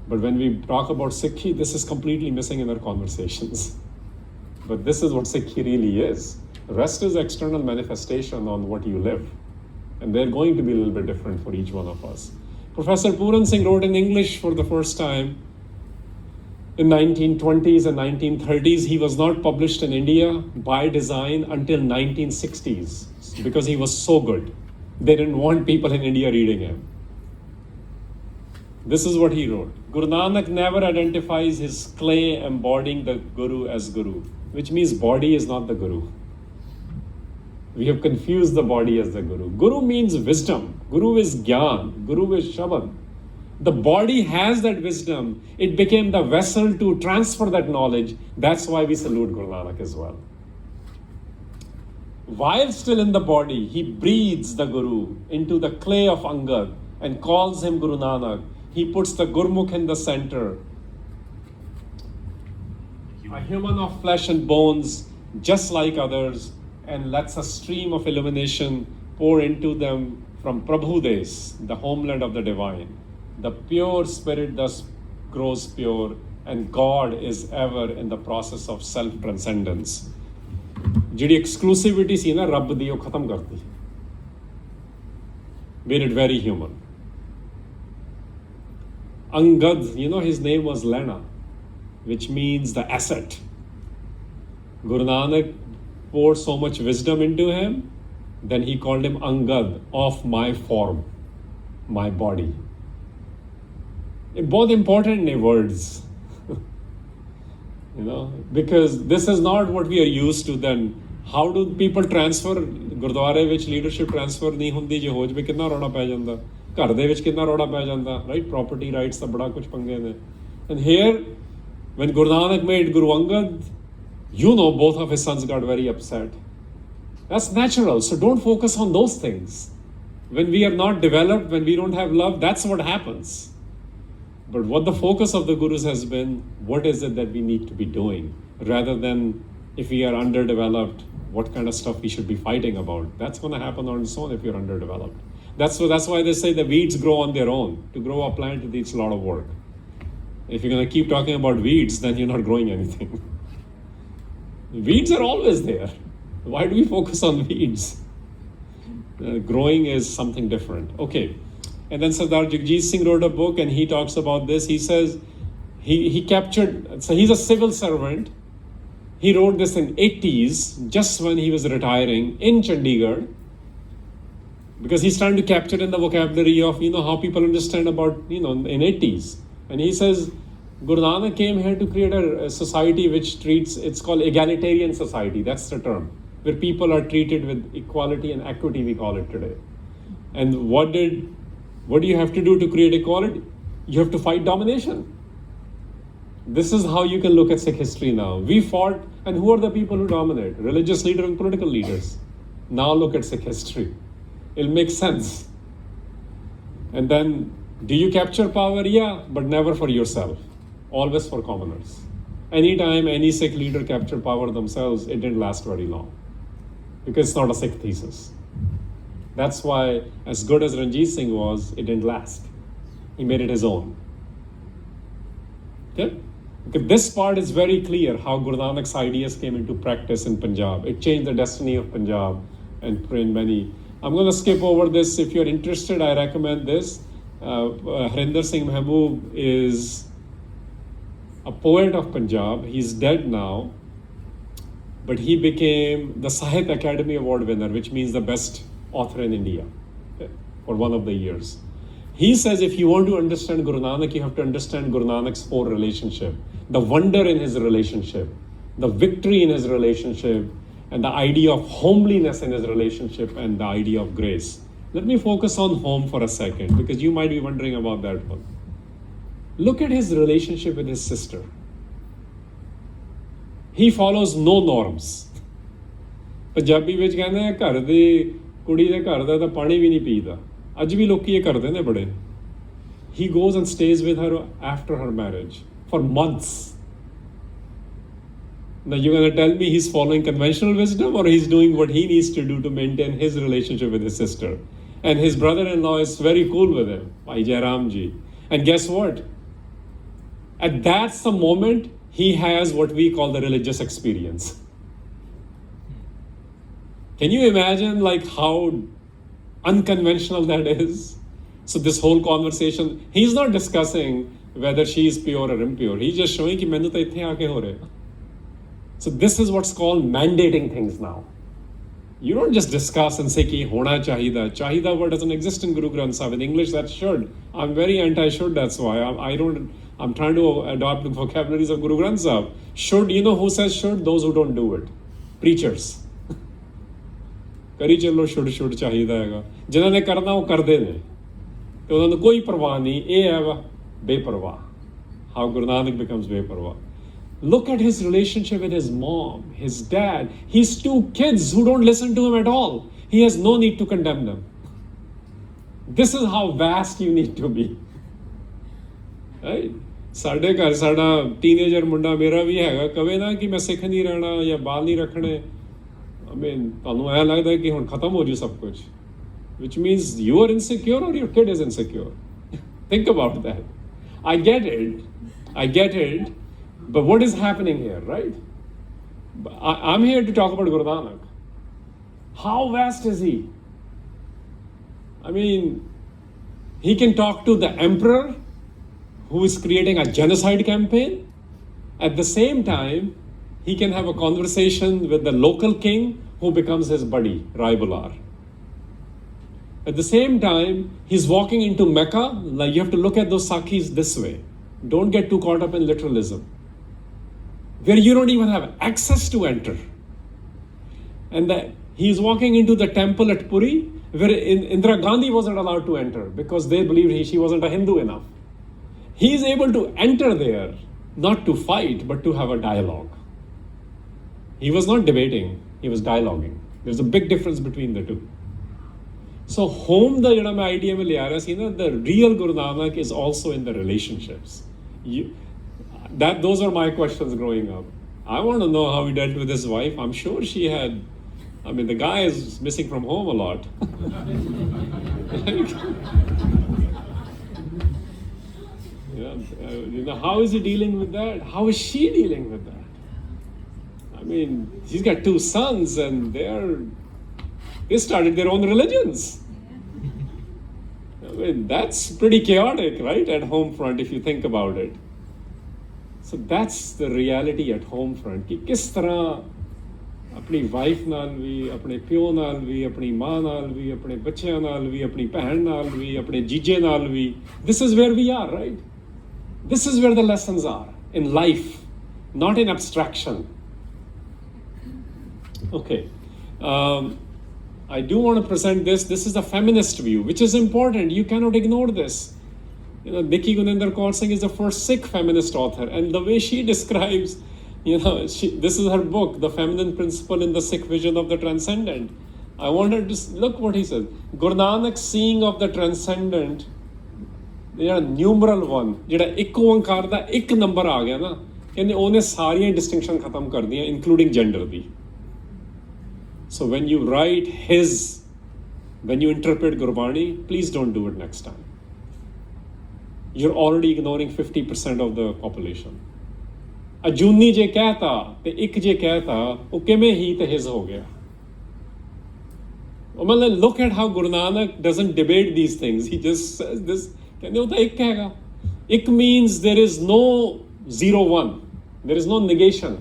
But when we talk about Sikhi, this is completely missing in our conversations. But this is what Sikhi really is. The rest is external manifestation on what you live. And they're going to be a little bit different for each one of us. Professor Puran Singh wrote in English for the first time in 1920s and 1930s. He was not published in India by design until 1960s because he was so good. They didn't want people in India reading him. This is what he wrote. Guru Nanak never identifies his clay embodying the Guru as Guru, which means body is not the Guru. We have confused the body as the Guru. Guru means wisdom. Guru is Gyan. Guru is Shabad. The body has that wisdom. It became the vessel to transfer that knowledge. That's why we salute Guru Nanak as well. While still in the body, he breathes the Guru into the clay of Angad and calls him Guru Nanak. He puts the Gurmukh in the center. A human of flesh and bones, just like others, and lets a stream of illumination pour into them from Prabhudes, the homeland of the divine. The pure spirit thus grows pure, and God is ever in the process of self-transcendence. ਜਿਹੜੀ exclusivity ਸੀ ਨਾ ਰੱਬ ਦੀ ਉਹ ਖਤਮ ਕਰਤੀ. Made it very human. Angad, his name was Lena, which means the asset. Guru Nanak poured so much wisdom into him, then he called him Angad, of my form, my body. Both important words, because this is not what we are used to. Then how do people transfer? Gurdware which leadership transfer नहीं हुंदी जे हो जवे कितना रोड़ा पै जांदा, घर दे विच कितना रोड़ा पै जांदा, right? Property rights दा बड़ा कुछ पंगे ने. And here, when Guru Nanak made Guru Angad, both of his sons got very upset. That's natural. So don't focus on those things. When we are not developed, when we don't have love, that's what happens. But what the focus of the Gurus has been, what is it that we need to be doing? Rather than if we are underdeveloped, what kind of stuff we should be fighting about. That's going to happen on its own if you're underdeveloped. That's why they say the weeds grow on their own. To grow a plant, it needs a lot of work. If you're going to keep talking about weeds, then you're not growing anything. Weeds are always there. Why do we focus on weeds? Growing is something different. Okay. And then Sardar Jagjit Singh wrote a book and he talks about this. He says he captured, so he's a civil servant. He wrote this in 80s, just when he was retiring in Chandigarh, because he's trying to capture in the vocabulary of, how people understand about, in 80s. And he says, Guru Nanak came here to create a society which treats, it's called egalitarian society, that's the term, where people are treated with equality and equity, we call it today. And what do you have to do to create equality? You have to fight domination. This is how you can look at Sikh history now. We fought, and who are the people who dominate? Religious leaders and political leaders. Now look at Sikh history. It'll make sense. And then, do you capture power? Yeah, but never for yourself. Always for commoners. Anytime any Sikh leader captured power themselves, it didn't last very long. Because it's not a Sikh thesis. That's why, as good as Ranjit Singh was, it didn't last. He made it his own. Okay? Because this part is very clear how Guru Nanak's ideas came into practice in Punjab. It changed the destiny of Punjab and in many. I'm going to skip over this. If you're interested, I recommend this. Harinder Singh Mahboob is a poet of Punjab. He's dead now. But he became the Sahitya Academy Award winner, which means the best author in India for one of the years. He says if you want to understand Guru Nanak, you have to understand Guru Nanak's four relationship, the wonder in his relationship, the victory in his relationship, and the idea of homeliness in his relationship, and the idea of grace. Let me focus on home for a second, because you might be wondering about that one. Look at his relationship with his sister. He follows no norms. Punjabi ਵਿੱਚ ਕਹਿੰਦੇ ਆ ਘਰ ਦੀ ਕੁੜੀ ਦੇ ਘਰ ਦਾ ਤਾਂ ਪਾਣੀ ਵੀ ਨਹੀਂ ਪੀਦਾ. ਅੱਜ ਵੀ ਲੋਕੀ ਇਹ ਕਰਦੇ ਨੇ ਬੜੇ. He goes and stays with her after her marriage for months. Now you're going to tell me he's following conventional wisdom, or he's doing what he needs to do to maintain his relationship with his sister. And his brother-in-law is very cool with him, Bhai Jairam ji. And guess what? That's the moment he has what we call the religious experience. Can you imagine like how unconventional that is? So this whole conversation, he's not discussing whether she is pure or impure. He's just showing कि मैंने तो इत्थे आके हो रहा. So this is what's called mandating things now. You don't just discuss and say कि होना चाहिए. चाहिए word doesn't exist in Guru Granth Sahib. In English, that's should. I'm very anti-should. That's why I'm trying to adopt the vocabularies of Guru Granth Sahib. Should, you know who says should? Those who don't do it. Preachers. करी चलो should चाहिए हैगा. जिन्होंने करना वो कर देने. तो उन्होंने कोई परवाह नहीं. ये है वह बेपरवाह. How Guru Nanak becomes बेपरवाह. Look at his relationship with his mom, his dad, his two kids who don't listen to him at all. He has no need to condemn them. This is how vast you need to be. Right? ਸਾਡੇ ਘਰ ਸਾਡਾ teenager ਮੁੰਡਾ ਮੇਰਾ ਵੀ ਹੈਗਾ, ਕਵੇ ਨਾ ਕਿ ਮੈਂ ਸਿੱਖ ਨਹੀਂ ਰਹਿਣਾ ਜਾਂ ਬਾਲ ਨਹੀਂ ਰੱਖਣੇ. I mean, ਤੁਹਾਨੂੰ ਐਂ ਲੱਗਦਾ ਕਿ ਹੁਣ ਖਤਮ ਹੋ ਜੂ ਸਭ ਕੁਝ. Which means you are insecure or your kid is insecure. Think about that. I get it. But what is happening here, right? I'm here to talk about Guru Nanak. How vast is he? I mean, he can talk to the emperor who is creating a genocide campaign. At the same time, he can have a conversation with the local king who becomes his buddy, Rai Bular. At the same time, he's walking into Mecca. Like, you have to look at those Sakhis this way. Don't get too caught up in literalism, where you don't even have access to enter. And he's walking into the temple at Puri, where Indira Gandhi wasn't allowed to enter because they believed she wasn't a Hindu enough. He's able to enter there, not to fight, but to have a dialogue. He was not debating, he was dialoguing. There's a big difference between the two. So home the idea mein le aa raha si na, the real Guru Nanak is also in the relationships. Those are my questions growing up. I want to know how he dealt with his wife. I'm sure she had, I mean, the guy is missing from home a lot. How is he dealing with that? How is she dealing with that? I mean, he's got two sons and they started their own religions. I mean, that's pretty chaotic, right? At home front, if you think about it. So that's the reality at home front. कि किस तरह अपनी wife नाल भी, अपने प्यो नाल भी, अपनी माँ नाल भी, अपने बच्चों नाल भी, अपनी बहन नाल भी, अपने जीजे नाल भी. This is where we are, right? This is where the lessons are in life, not in abstraction. Okay. I do want to present this. This is the feminist view, which is important. You cannot ignore this. Nikki Guninder Kaur Singh is the first Sikh feminist author, and the way she describes, this is her book, The Feminine Principle in the Sikh Vision of the Transcendent. I wanted to look what he says. Guru Nanak's seeing of the transcendent, numeral one, ਜਿਹੜਾ ਇੱਕ ਓਂਕਾਰ ਦਾ ਇੱਕ number ਆ ਗਿਆ ਨਾ, ਕਹਿੰਦੇ ਉਹਨੇ ਸਾਰੀਆਂ distinction ਖਤਮ ਕਰ ਦੀਆਂ, including gender the. So when you write when you interpret Gurbani, please don't do it next time. You're already ignoring 50% of the population. ਅਜੂਨੀ ਜੇ ਕਹਿਤਾ ਤੇ ਇੱਕ ਜੇ ਕਹਿਤਾ, ਉਹ ਕਿਵੇਂ ਹੀ ਤੇ ਹਿਜ਼ ਹੋ ਗਿਆ. Look at how Guru Nanak doesn't debate these things. He just says this. ਕਹਿੰਦੇ ਉਹ ਤਾਂ ਇੱਕ ਹੈਗਾ. Ik means there is no 0-1. There is no negation.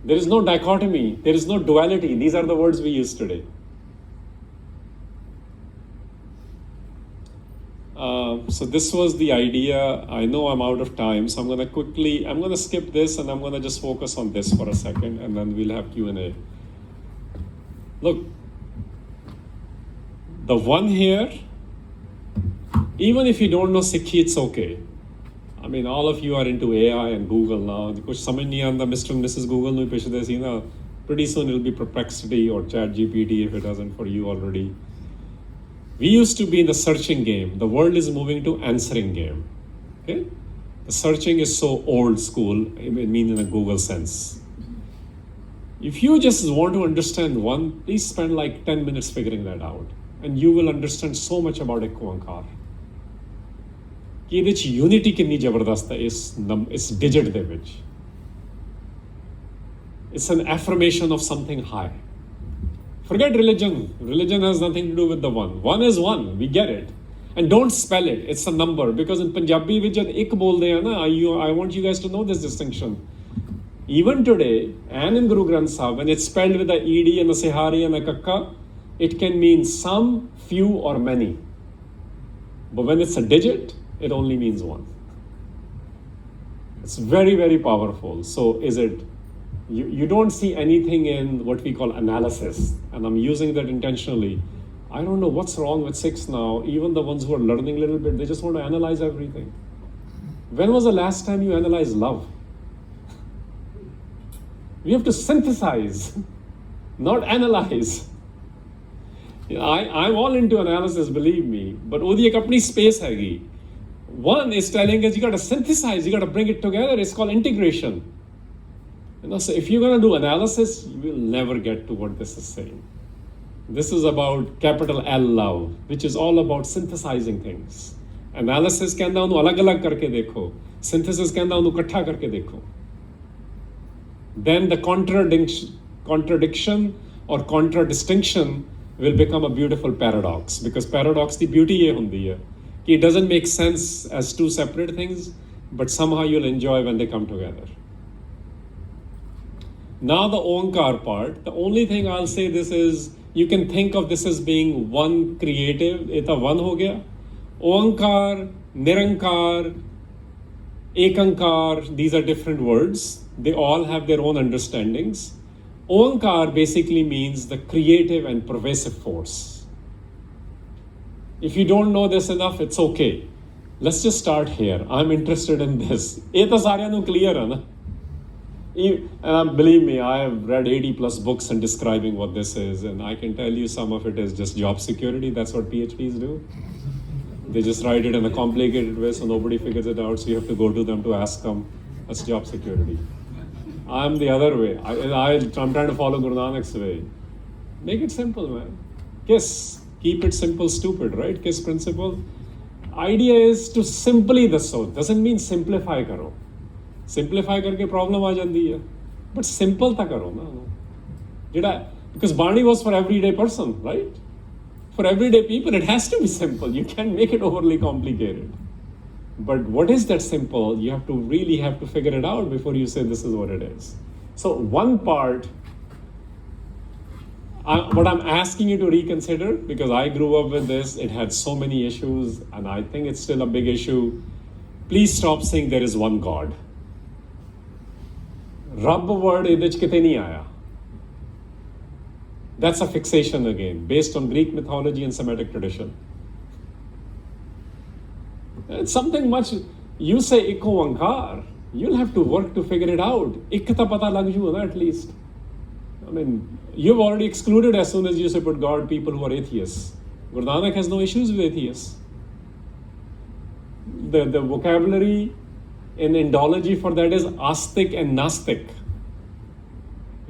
There is no dichotomy. There is no duality. These are the words we use today. So this was the idea. I know I'm out of time, so I'm going to skip this and I'm going to just focus on this for a second, and then we'll have Q&A. Look, the one here, even if you don't know Sikhi, it's okay. I mean, all of you are into AI and Google now. Kuch samajh nahi aanda, Mr. and Mrs. Google nu pichde si na. Pretty soon it'll be Perplexity or ChatGPT if it doesn't for you already. We used to be in the searching game. The world is moving to answering game. Okay? The searching is so old school, I mean in a Google sense. If you just want to understand one, please spend like 10 minutes figuring that out. And you will understand so much about Ek Oankar. ਕਿ ਇਹਦੇ 'ਚ unity ਕਿੰਨੀ ਜ਼ਬਰਦਸਤ ਹੈ ਇਸ digit ਦੇ ਵਿੱਚ. It's an affirmation of something high. Forget religion. Religion has nothing to do with the one. One is one. We get it. And don't spell it. It's a number. Because in Punjabi, we just ik bolde hai na. I want you guys to know this distinction. Even today, and in Guru Granth Sahib, when it's spelled with a ed and a sihari and a kakka, it can mean some, few, or many. But when it's a digit, it only means one. It's very, very powerful. So is it, you don't see anything in what we call analysis, and I'm using that intentionally. I don't know what's wrong with Sikhs now. Even the ones who are learning a little bit, they just want to analyze everything. When was the last time you analyzed love? We have to synthesize, not analyze. I'm all into analysis, believe me, but odi ek apni space hai. One is telling us you got to synthesize, you got to bring it together. It's called integration. So if you're going to do analysis, you will never get to what this is saying. This is about capital L love, which is all about synthesizing things. Analysis कहता है उन्हें अलग अलग करके देखो. Synthesis कहता है उन्हें इकट्ठा करके देखो. Then the contradiction or contradistinction will become a beautiful paradox, because paradox the beauty ye hundi hai ki it doesn't make sense as two separate things, but somehow you'll enjoy when they come together. Now the Onkar part, the only thing I'll say this is, you can think of this as being one creative, eta one ho gaya. Onkar, Nirankar, Ekankar, these are different words. They all have their own understandings. Onkar basically means the creative and pervasive force. If you don't know this enough, it's okay. Let's just start here. I'm interested in this. Ye to saaryan nu clear hai na? And believe me, I have read 80 plus books on describing what this is, and I can tell you some of it is just job security. That's what PhDs do. They just write it in a complicated way so nobody figures it out, so you have to go to them to ask them. That's job security. I'm the other way. I'm trying to follow Guru Nanak's way. Make it simple, man. KISS. Keep it simple, stupid, right? KISS principle. Idea is to simply the soul. Doesn't mean simplify karo. Simplify karke problem aa jandi hai. But simple ta karo na. Because Bani was for everyday person, right? For everyday people, it has to be simple. You can't make it overly complicated. But what is that simple? You have to really figure it out before you say this is what it is. So one part, what I'm asking you to reconsider, because I grew up with this, it had so many issues, and I think it's still a big issue. Please stop saying there is one God. Rabb word ਇਹਦੇ ਚ ਕਿਤੇ ਨਹੀਂ ਆਇਆ. That's a fixation again, based on Greek mythology and Semitic tradition. It's something much, you say Ikko Ankar, you'll have to work to figure it out. Ik ta pata lag ju na at least. I mean, you've already excluded as soon as you say put God people who are atheists. Guru Nanak has no issues with atheists. The vocabulary in Indology for that is Astik and Nastik.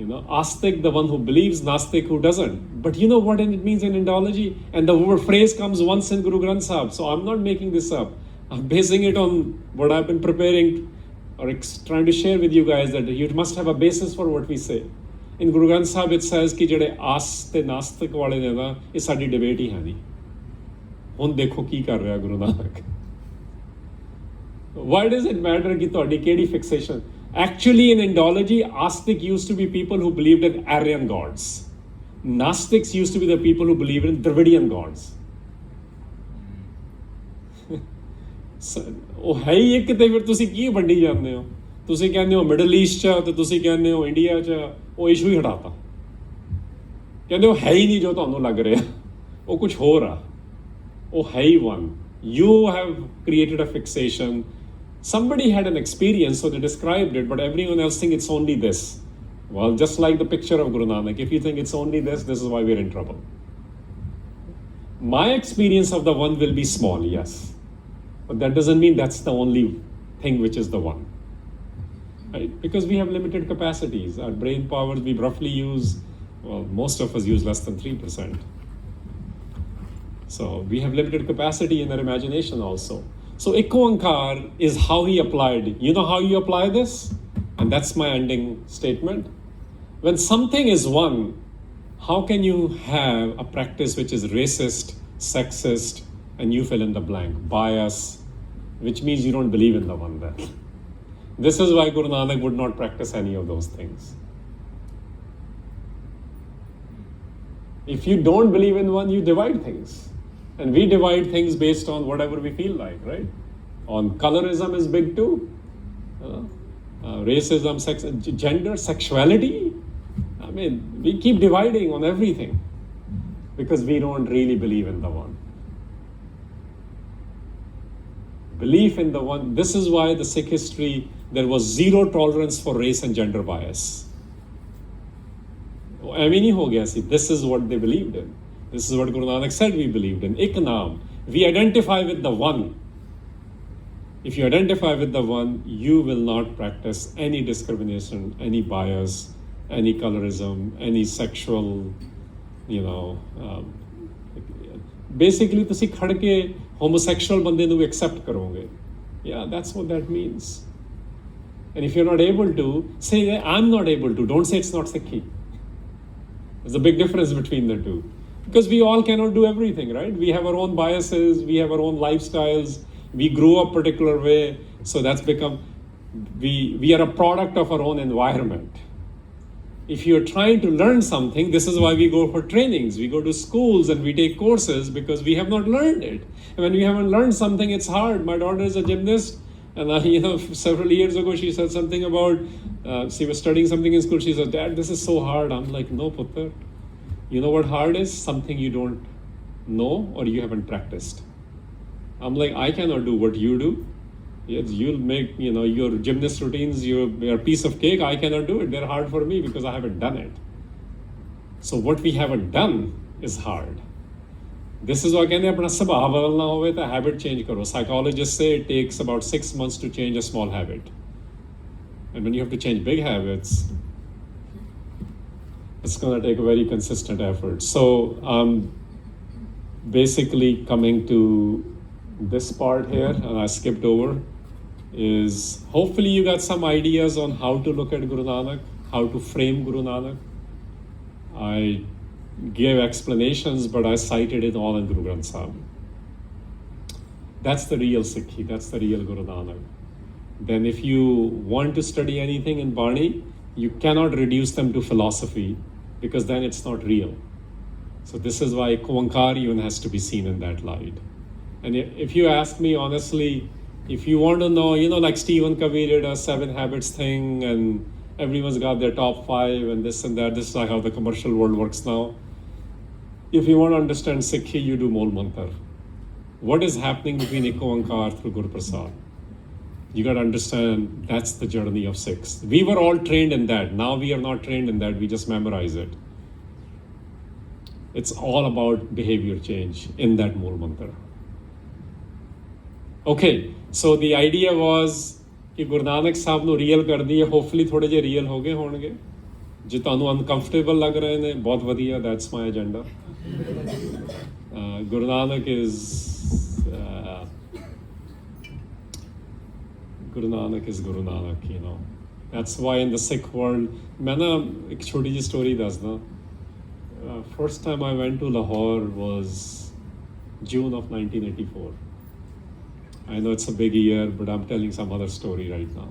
Astik, the one who believes, Nastik, who doesn't. But you know what it means in Indology? And the word phrase comes once in Guru Granth Sahib. So I'm not making this up. I'm basing it on what I've been preparing or trying to share with you guys, that you must have a basis for what we say. In Guru Granth Sahib it says ki jehde As te Nastik wale ne na, ye saadi debate hi hai nahi. Hun dekho ki kar raha Guru Nanak. Why does it matter ki ਤੁਹਾਡੀ ਕਿਹੜੀ fixation? Actually, in Indology, Astik used to be people who believed in Aryan gods. Nastics used to be the people who believed in Dravidian gods. ਉਹ ਹੈ ਹੀ ਇੱਕ, ਤੇ ਫਿਰ ਤੁਸੀਂ ਕੀ ਵੰਡੀ ਜਾਂਦੇ ਹੋ? ਤੁਸੀਂ ਕਹਿੰਦੇ ਹੋ ਮਿਡਲ ਈਸਟ ਚ, ਤੇ ਤੁਸੀਂ ਕਹਿੰਦੇ ਹੋ ਇੰਡੀਆ ਚ, ਉਹ ਇਸ਼ੂ ਹੀ ਹਟਾਤਾ. ਕਹਿੰਦੇ ਉਹ ਹੈ ਹੀ ਨਹੀਂ ਜੋ ਤੁਹਾਨੂੰ ਲੱਗ ਰਿਹਾ, ਉਹ ਕੁਝ ਹੋਰ ਆ. ਉਹ ਹੈ ਹੀ one. You have created a fixation. Somebody had an experience, so they described it, but everyone else thinks it's only this. Well, just like the picture of Guru Nanak, if you think it's only this is why we're in trouble. My experience of the one will be small, yes. But that doesn't mean that's the only thing which is the one. Right? Because we have limited capacities. Our brain powers, we roughly use, well, most of us use less than 3%. So we have limited capacity in our imagination also. So Ikko Ankar is how he applied. You know how you apply this? And that's my ending statement. When something is one, how can you have a practice which is racist, sexist, and you fill in the blank, bias, which means you don't believe in the one there. This is why Guru Nanak would not practice any of those things. If you don't believe in one, you divide things. And we divide things based on whatever we feel like, right? On colorism is big too. Racism, sex, gender, sexuality. I mean, we keep dividing on everything because we don't really believe in the one. Belief in the one. This is why the Sikh history, there was zero tolerance for race and gender bias. I mean, this is what they believed in. This is what Guru Nanak said we believed in. Ik naam. We identify with the one. If you identify with the one, you will not practice any discrimination, any bias, any colorism, any sexual, basically ਤੁਸੀਂ ਖੜ ਕੇ homosexual ਬੰਦੇ ਨੂੰ accept ਕਰੋਗੇ. Yeah, that's what that means. And if you're not able to, say I'm not able to. Don't say it's not Sikhi. There's a big difference between the two. Because we all cannot do everything, right? We have our own biases, we have our own lifestyles, we grew up a particular way, so that's become, we are a product of our own environment. If you're trying to learn something, this is why we go for trainings, we go to schools and we take courses because we have not learned it. And when we haven't learned something, it's hard. My daughter is a gymnast, and several years ago she said something about, she was studying something in school, she said, Dad, this is so hard. I'm like, no, Putter. You know what hard is? Something you don't know or you haven't practiced. I'm like, I cannot do what you do. Yes, you'll make, your gymnast routines, your piece of cake. I cannot do it. They're hard for me because I haven't done it. So what we haven't done is hard. This is why कहते हैं अपना स्वभाव बदलना होवे तो habit change करो. Psychologists say it takes about 6 months to change a small habit. And when you have to change big habits, it's going to take a very consistent effort. So basically coming to this part here, and I skipped over, is hopefully you got some ideas on how to look at Guru Nanak, how to frame Guru Nanak. I gave explanations, but I cited it all in Guru Granth Sahib. That's the real Sikhi, that's the real Guru Nanak. Then if you want to study anything in Bani, you cannot reduce them to philosophy because then it's not real. So this is why Kuankar even has to be seen in that light. And if you ask me honestly, if you want to know, like Stephen Covey did a 7 habits thing and everyone's got their top 5 and this and that, this is how the commercial world works now. If you want to understand Sikhi, you do Mol Mantar. What is happening between Ik Oankar through Guru Prasad? You got to understand that's the journey of Sikhs. We were all trained in that. Now we are not trained in that. We just memorize it. It's all about behavior change in that Mol Mantra. Okay, so the idea was कि Guru Nanak साहब ਨੂੰ real कर दिए. Hopefully थोड़े जे real हो गए होंगे. जो ਤੁਹਾਨੂੰ uncomfortable ਲੱਗ ਰਹੇ ਨੇ बहुत ਵਧੀਆ. That's my agenda. Guru Nanak is Guru Nanak is Guru Nanak, That's why in the Sikh world, मैं ना एक छोटी सी story ਦੱਸਦਾ. First time I went to Lahore was June of 1984. I know it's a big year, but I'm telling some other story right now.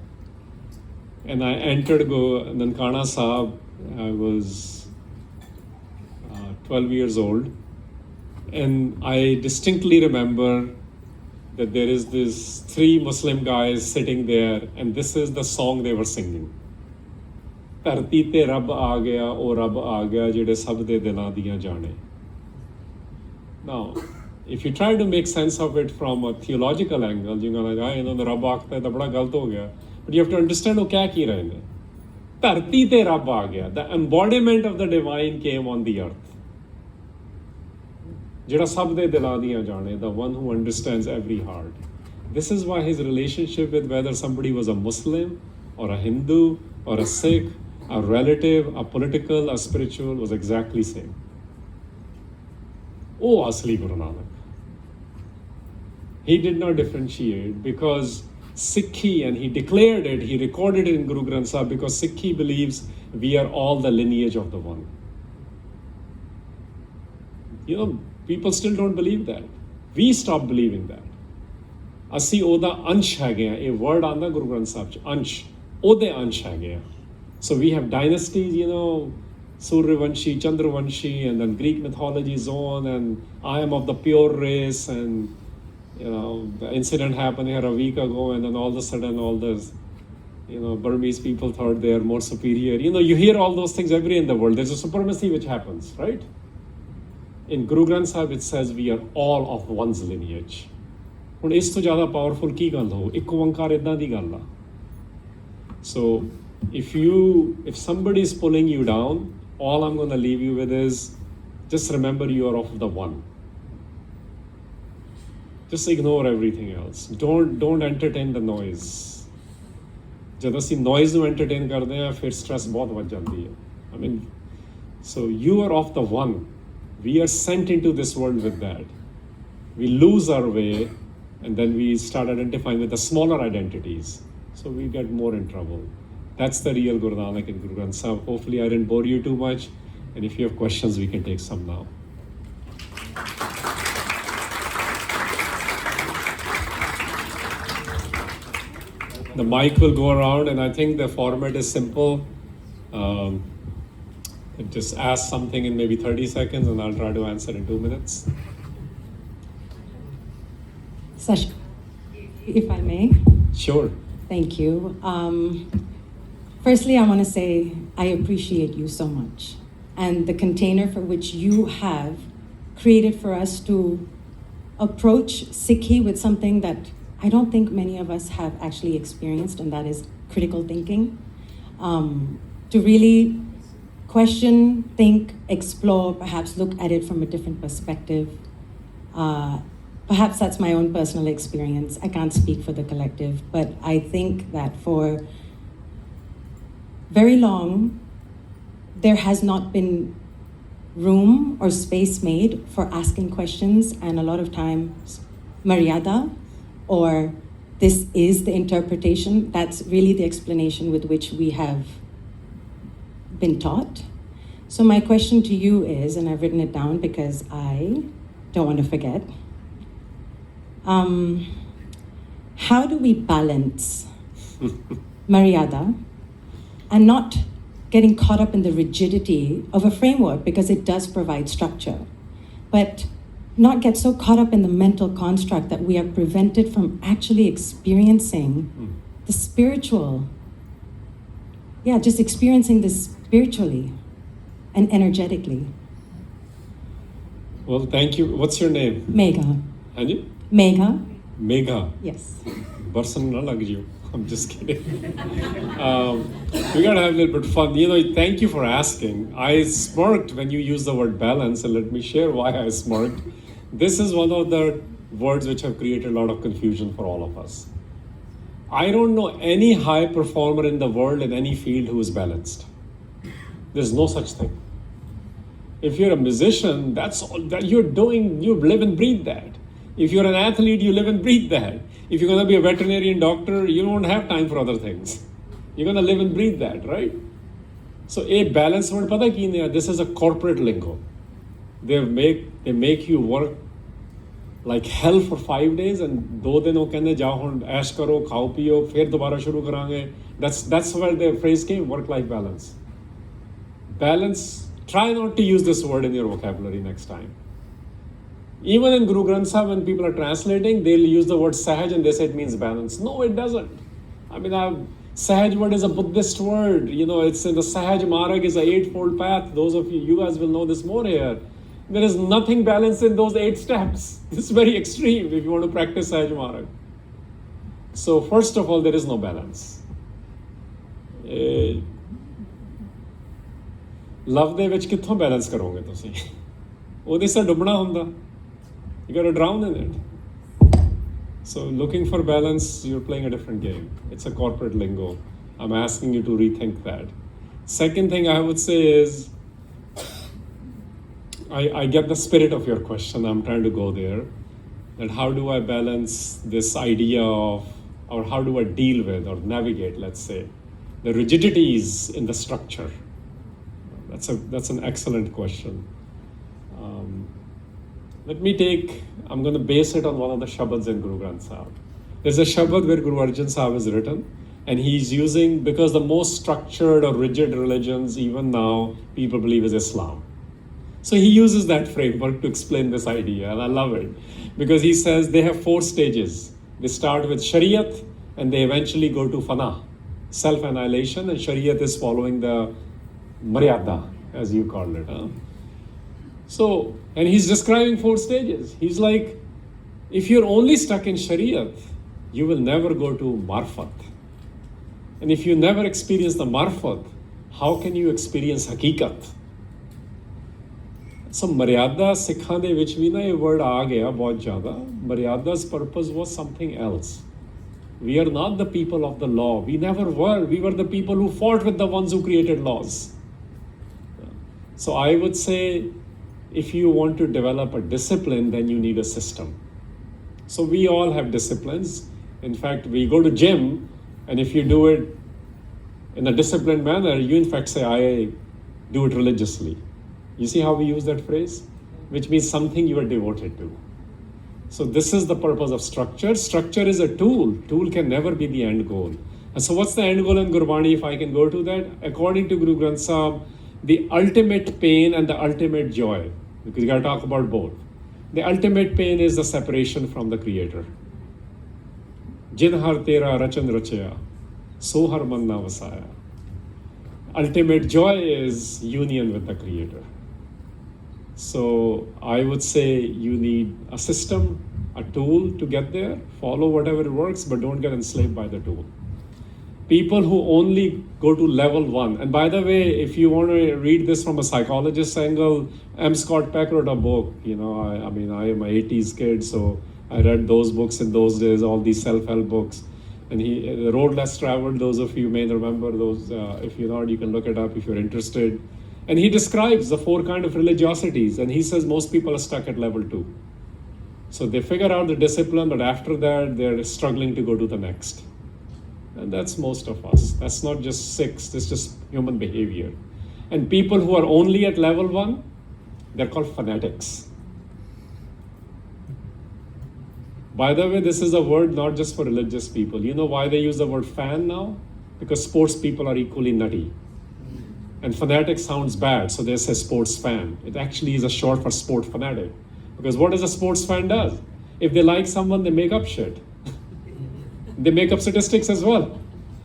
And I entered Nankana Sahib. I was 12 years old. And I distinctly remember that there is these 3 Muslim guys sitting there, and this is the song they were singing. ਧਰਤੀ ਤੇ ਰੱਬ ਆ ਗਿਆ ਉਹ ਰੱਬ ਆ ਗਿਆ ਜਿਹੜੇ ਸਭ ਦੇ ਦਿਲਾਂ ਦੀਆਂ ਜਾਣੇ. Now, if you try to make sense of it from a theological angle, you're going to the ਰੱਬ ਆਖਦਾ ਤਾਂ ਬੜਾ ਗਲਤ ਹੋ ਗਿਆ. But you have to understand ਉਹ ਕਹਿ ਕੀ ਰਹੇ ਨੇ. ਧਰਤੀ ਤੇ ਰੱਬ ਆ ਗਿਆ. The embodiment of the divine came on the earth. ਜਿਹੜਾ ਸਭ ਦੇ ਦਿਲਾਂ ਦੀਆਂ ਜਾਣੇ, the one who understands every heart. This is why his relationship with whether somebody was a Muslim or a Hindu or a Sikh, a relative, a political, a spiritual, was exactly same. Oh, Asli Guru Nanak. He did not differentiate because Sikhi, and he declared it, he recorded it in Guru Granth Sahib, because Sikhi believes we are all the lineage of the one. People still don't believe that. We stop believing that. ਅਸੀਂ ਉਹਦਾ ਅੰਸ਼ ਹੈਗੇ ਆ ਇਹ word ਆਉਂਦਾ ਗੁਰੂ ਗ੍ਰੰਥ ਸਾਹਿਬ 'ਚ ਅੰਸ਼ ਉਹਦੇ ਅੰਸ਼ ਹੈਗੇ ਆ so we have dynasties Suryavanshi, Chandravanshi, and then Greek mythology is on, and I am of the pure race, and the incident happened here a week ago, and then all of a sudden all this Burmese people thought they are more superior. You hear all those things everywhere in the world. There's a supremacy which happens, right? In Guru Granth Sahib it says we are all of one's lineage. ਹੁਣ ਇਸ ਤੋਂ ਜ਼ਿਆਦਾ powerful ਕੀ ਗੱਲ ਹੋ ਇੱਕ ਓੰਕਾਰ ਇਦਾਂ ਦੀ ਗੱਲ ਆ so if somebody is pulling you down, all I'm going to leave you with is just remember you are of the one. Just ignore everything else. Don't entertain the noise. जब ਅਸੀਂ noise ਨੂੰ entertain ਕਰਦੇ ਹਾਂ ਫਿਰ stress ਬਹੁਤ ਵੱਧ ਜਾਂਦੀ ਹੈ I mean so you are of the one. We are sent into this world with that. We lose our way and then we start identifying with the smaller identities. So we get more in trouble. That's the real Guru Nanak and Guru Granth Sahib. Hopefully I didn't bore you too much. And if you have questions, we can take some now. The mic will go around and I think the format is simple. Just ask something in maybe 30 seconds and I'll try to answer in 2 minutes. Sash, if I may. Sure. Thank you. Firstly, I want to say I appreciate you so much and the container for which you have created for us to approach Sikhi with something that I don't think many of us have actually experienced, and that is critical thinking. To really question, think, explore, perhaps look at it from a different perspective. Perhaps that's my own personal experience. I can't speak for the collective, but I think that for very long, there has not been room or space made for asking questions, and a lot of times, Maryada, or this is the interpretation, that's really the explanation with which we have been taught. So my question to you is, and I've written it down because I don't want to forget, how do we balance Maryada and not getting caught up in the rigidity of a framework, because it does provide structure, but not get so caught up in the mental construct that we are prevented from actually experiencing the spiritual, just experiencing this spiritually and energetically. Well, thank you. What's your name? Megha. And you? Megha. Megha. Yes. Person not like you. I'm just kidding. We gotta have a little bit of fun. Thank you for asking. I smirked when you used the word balance, and let me share why I smirked. This is one of the words which have created a lot of confusion for all of us. I don't know any high performer in the world in any field who is balanced. There's no such thing. If you're a musician, that's all that you're doing. You live and breathe that. If you're an athlete, you live and breathe that. If you're going to be a veterinarian doctor, you don't have time for other things. You're going to live and breathe that, right? So a balance word, pata ki nahi, this is a corporate lingo. They make you work like hell for 5 days, and 2 दिन वो कहने जाओ हुन ऐश करो खाओ पियो फिर दोबारा शुरू करांगे. That's where the phrase came, work-life balance. Balance. Try not to use this word in your vocabulary next time. Even in Guru Granth Sahib, when people are translating, they'll use the word Sahaj and they say it means balance. No, it doesn't. I mean, Sahaj word is a Buddhist word. It's in the Sahaj Marg is a 8-fold path. Those of you guys will know this more here. There is nothing balanced in those 8 steps. It's very extreme if you want to practice Sahaj Marg. So first of all, there is no balance. Love ਦੇ ਵਿੱਚ ਕਿੱਥੋਂ balance ਕਰੋਗੇ ਤੁਸੀਂ ਉਹਦੇ ਸੇ ਡੁੱਬਣਾ ਹੁੰਦਾ. You got to drown in it. So looking for balance, you're playing a different game. It's a corporate lingo. I'm asking you to rethink that. Second thing I would say is, I get the spirit of your question. I'm trying to go there. That how do I balance this idea of, or how do I deal with or navigate, let's say, the rigidities in the structure? That's an excellent question. I'm going to base it on one of the Shabads in Guru Granth Sahib. There's a Shabad where Guru Arjan Sahib is written, and he's using, because the most structured or rigid religions, even now, people believe is Islam. So he uses that framework to explain this idea, and I love it. Because he says they have 4 stages. They start with Shariat, and they eventually go to Fana, self-annihilation, and Shariat is following the Maryada, as you call it. So, and he's describing 4 stages. He's like, if you're only stuck in Shariat, you will never go to Marfat. And if you never experience the Marfat, how can you experience Hakikat? So Maryada Sikhan de vich bhi na ye word aa gaya bahut zyada. Maryada's purpose was something else. We are not the people of the law. We never were. We were the people who fought with the ones who created laws. So I would say, if you want to develop a discipline, then you need a system. So we all have disciplines. In fact, we go to gym, and if you do it in a disciplined manner, you in fact say, I do it religiously. You see how we use that phrase? Which means something you are devoted to. So this is the purpose of structure. Structure is a tool. Tool can never be the end goal. And so what's the end goal in Gurbani, if I can go to that? According to Guru Granth Sahib, the ultimate pain and the ultimate joy, because you got to talk about both. The ultimate pain is the separation from the Creator. Jin har tera rachan rachaya, so har manna vasaya. Ultimate joy is union with the Creator. So I would say you need a system, a tool to get there. Follow whatever works, but don't get enslaved by the tool. People who only go to level 1, and by the way, if you want to read this from a psychologist's angle, M. Scott Peck wrote a book. I am an 80s kid, so I read those books in those days, all these self-help books. And The Road Less Traveled, those of you may remember those. If you're not, you can look it up if you're interested. And he describes the 4 kinds of religiosities, and he says most people are stuck at level 2. So they figure out the discipline, but after that, they're struggling to go to the next. And that's most of us. That's not just 6, that's just human behavior. And people who are only at level 1, they're called fanatics. By the way, this is a word not just for religious people. You know why they use the word fan now? Because sports people are equally nutty. And fanatic sounds bad, so they say sports fan. It actually is a short for sport fanatic. Because what does a sports fan does? If they like someone, they make up shit. They make up statistics as well.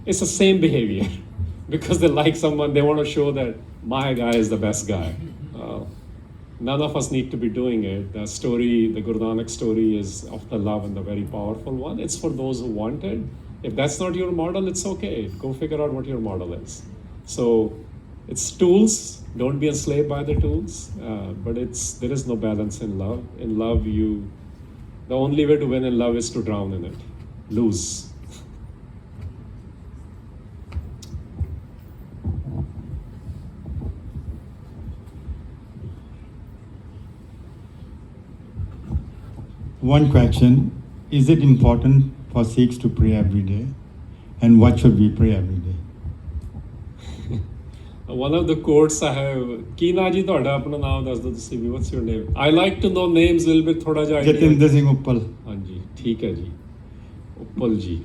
It's the same behavior. Because they like someone, they want to show that my guy is the best guy. None of us need to be doing it. The story, the Guru Nanak story is of the love and the very powerful one. It's for those who want it. If that's not your model, it's okay. Go figure out what your model is. So it's tools. Don't be enslaved by the tools. But there is no balance in love. In love, the only way to win in love is to drown in it. Lose. One question, is it important for Sikhs to pray every day? And what should we pray every day? One of the quotes I have, Kina ji tohada apna naam das do tusi bhi, what's your name? I like to know names a little bit, thoda ja idea. Jatinder Singh Uppal. हाँ जी, ठीक है जी. Uppal ji.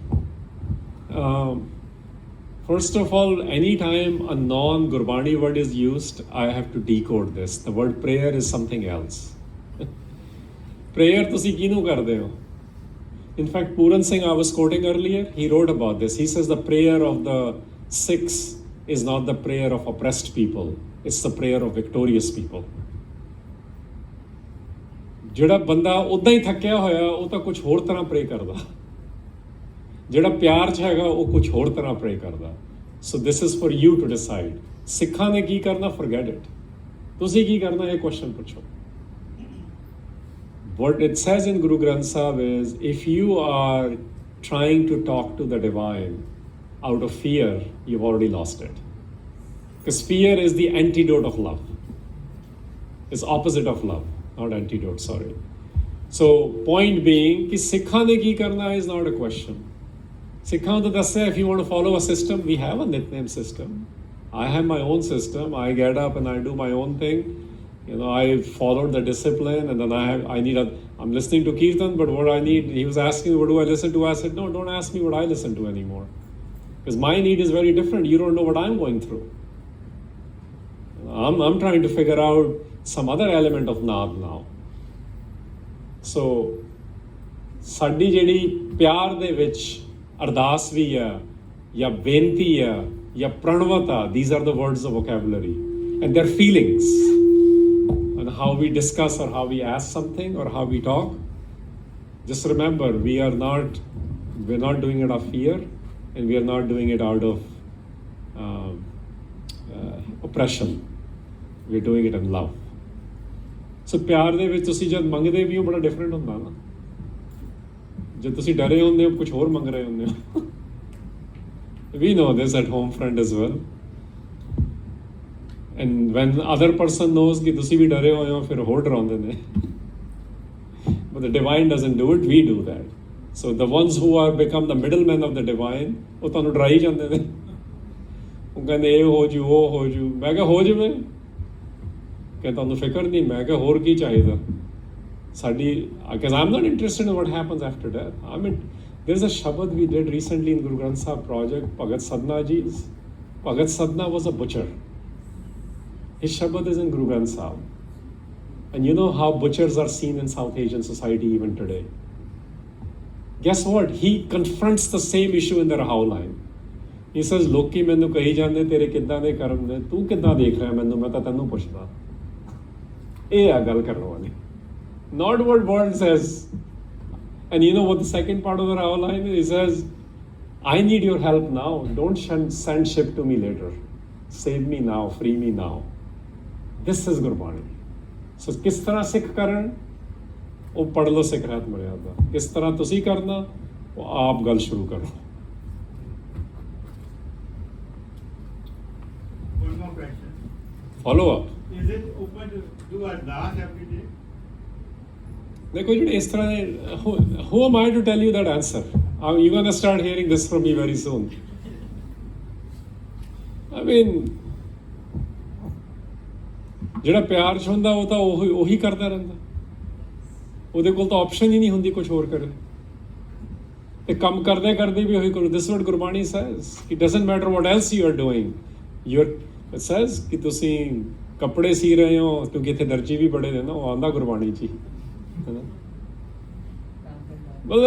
First of all, anytime a non-Gurbani word is used, I have to decode this. The word prayer is something else. Prayer ਤੁਸੀਂ ਕਿਹਨੂੰ ਕਰਦੇ ਹੋ? In fact, Puran Singh I was quoting earlier, he wrote about this. He says the prayer of the Sikhs is not the prayer of oppressed people. It's the prayer of victorious people. ਜਿਹੜਾ ਬੰਦਾ ਉਦਾਂ ਹੀ ਥੱਕਿਆ ਹੋਇਆ ਉਹ ਤਾਂ ਕੁਝ ਹੋਰ ਤਰ੍ਹਾਂ ਪ੍ਰੇ ਕਰਦਾ. ਜਿਹੜਾ ਪਿਆਰ 'ਚ ਹੈਗਾ ਉਹ ਕੁਝ ਹੋਰ ਤਰ੍ਹਾਂ ਪ੍ਰੇ ਕਰਦਾ. So this is for you to decide. ਸਿੱਖਾਂ ਨੇ ਕੀ ਕਰਨਾ, forget it. ਤੁਸੀਂ ਕੀ ਕਰਨਾ, ਇਹ question ਪੁੱਛੋ. What it says in Guru Granth Sahib is, if you are trying to talk to the divine out of fear, you've already lost it. Because fear is the antidote of love. It's opposite of love, not antidote, sorry. So point being, ki Sikha ne ki karna is not a question. Sikha to dasse, if you want to follow a system, we have a Nitnem system. I have my own system. I get up and I do my own thing. I followed the discipline, and then I'm listening to Kirtan, but what I need, he was asking, what do I listen to? I said, no, don't ask me what I listen to anymore. Because my need is very different. You don't know what I'm going through. I'm trying to figure out some other element of Naad now. So, ਸਾਡੀ ਜਿਹੜੀ ਪਿਆਰ ਦੇ ਵਿੱਚ ਅਰਦਾਸ ਵੀ ਆ ਜਾਂ ਬੇਨਤੀ ਆ ਜਾਂ ਪ੍ਰਣਵਤ ਆ, these are the words of vocabulary, and their feelings, and how we discuss or how we ask something or how we talk. Just remember, we're not doing it out of fear, and we are not doing it out of oppression. We're doing it in love. So ਪਿਆਰ ਦੇ ਵਿੱਚ ਤੁਸੀਂ ਜਦ ਮੰਗਦੇ ਵੀ ਹੋ ਬੜਾ different ਹੁੰਦਾ ਨਾ, ਜਦ ਤੁਸੀਂ ਡਰੇ ਹੁੰਦੇ ਹੋ ਕੁਝ ਹੋਰ ਮੰਗ ਰਹੇ ਹੁੰਦੇ ਹੋ. We know this at home front as well. And when the other person knows ਕਿ ਤੁਸੀਂ ਵੀ ਡਰੇ ਹੋਏ ਹੋ, ਫਿਰ ਹੋਰ ਡਰਾਉਂਦੇ ਨੇ. But the divine doesn't do it, we do that. So the ones who are become the middlemen of the divine, ਉਹ ਤੁਹਾਨੂੰ ਡਰਾਈ ਜਾਂਦੇ ਨੇ. ਉਹ ਕਹਿੰਦੇ ਇਹ ਹੋ ਜੂ, ਉਹ ਹੋ ਜੂ. ਮੈਂ ਕਿਹਾ ਹੋ ਜਾਵੇ, ਕਿ ਤੁਹਾਨੂੰ ਫਿਕਰ ਨਹੀਂ. ਮੈਂ ਕਿਹਾ ਹੋਰ ਕੀ ਚਾਹੀਦਾ ਸਾਡੀ, because I'm not interested in what happens after death. I mean, there's a shabad we did recently in Guru Granth Sahib project, Bhagat Sadhna ji's. Bhagat Sadhna was a butcher. His shabad is in Guru Granth Sahib. And you know how butchers are seen in South Asian society even today. Guess what? He confronts the same issue in the Rahau line. He says, ਲੋਕੀ ਮੈਨੂੰ ਕਹੀ ਜਾਂਦੇ ਤੇਰੇ ਕਿੱਦਾਂ ਦੇ ਕਰਮ ਨੇ, ਤੂੰ ਕਿੱਦਾਂ ਦੇਖ ਰਿਹਾ ਮੈਨੂੰ, ਮੈਂ ਤਾਂ ਤੈਨੂੰ ਪੁੱਛਦਾ. ਇਹ ਆ ਗੱਲ ਕਰਨ ਵਾਲੀ. Not what world says. And you know what the second part of the Rahul line is? He says, I need your help now. Don't send ship to me later. Save me now, free me now. This is Gurbani. So ਕਿਸ ਤਰ੍ਹਾਂ ਸਿੱਖ ਕਰਨ, ਉਹ ਪੜ੍ਹ ਲਓ ਸਿੱਖ ਰਹਿਤ ਮਰਿਆਦਾ. ਕਿਸ ਤਰ੍ਹਾਂ ਤੁਸੀਂ ਕਰਨਾ, ਉਹ ਆਪ ਗੱਲ ਸ਼ੁਰੂ ਕਰੋ. One more question. Follow up. Is it open to do ardas every day? देखो जी इस तरह who am I to tell you that answer? You're going to start hearing this from me very soon. I mean, ਜਿਹੜਾ ਪਿਆਰ ਚ ਹੁੰਦਾ ਉਹ ਤਾਂ ਉਹੀ ਕਰਦਾ ਰਹਿੰਦਾ, ਉਹਦੇ ਕੋਲ ਤਾਂ ਆਪਸ਼ਨ ਹੀ ਨਹੀਂ ਹੁੰਦੀ ਕੁਝ ਹੋਰ ਕਰੇ, ਤੇ ਕੰਮ ਕਰਦੇ ਕਰਦੇ ਵੀ ਉਹੀ ਕਰੋ. This is what Gurbani says. It doesn't matter what else you are doing. It says ਕਿ ਤੁਸੀਂ ਕੱਪੜੇ ਸੀ ਰਹੇ ਹੋ, ਕਿਉਂਕਿ ਇੱਥੇ ਦਰਜੀ ਵੀ ਬੜੇ ਨੇ ਨਾ, ਉਹ ਆਉਂਦਾ ਗੁਰਬਾਣੀ ਚ ਹੀ. Well,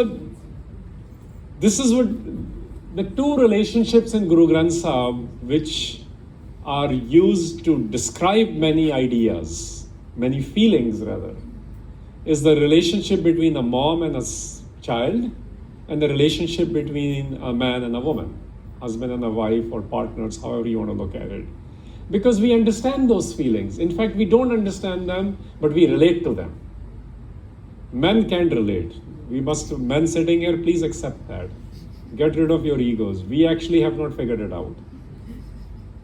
this is what the two relationships in Guru Granth Sahib which are used to describe many ideas, many feelings rather, is the relationship between a mom and a child, and the relationship between a man and a woman, husband and a wife, or partners, however you want to look at it. Because we understand those feelings. In fact, we don't understand them, but we relate to them. Men can't relate. Men sitting here, please accept that. Get rid of your egos. We actually have not figured it out.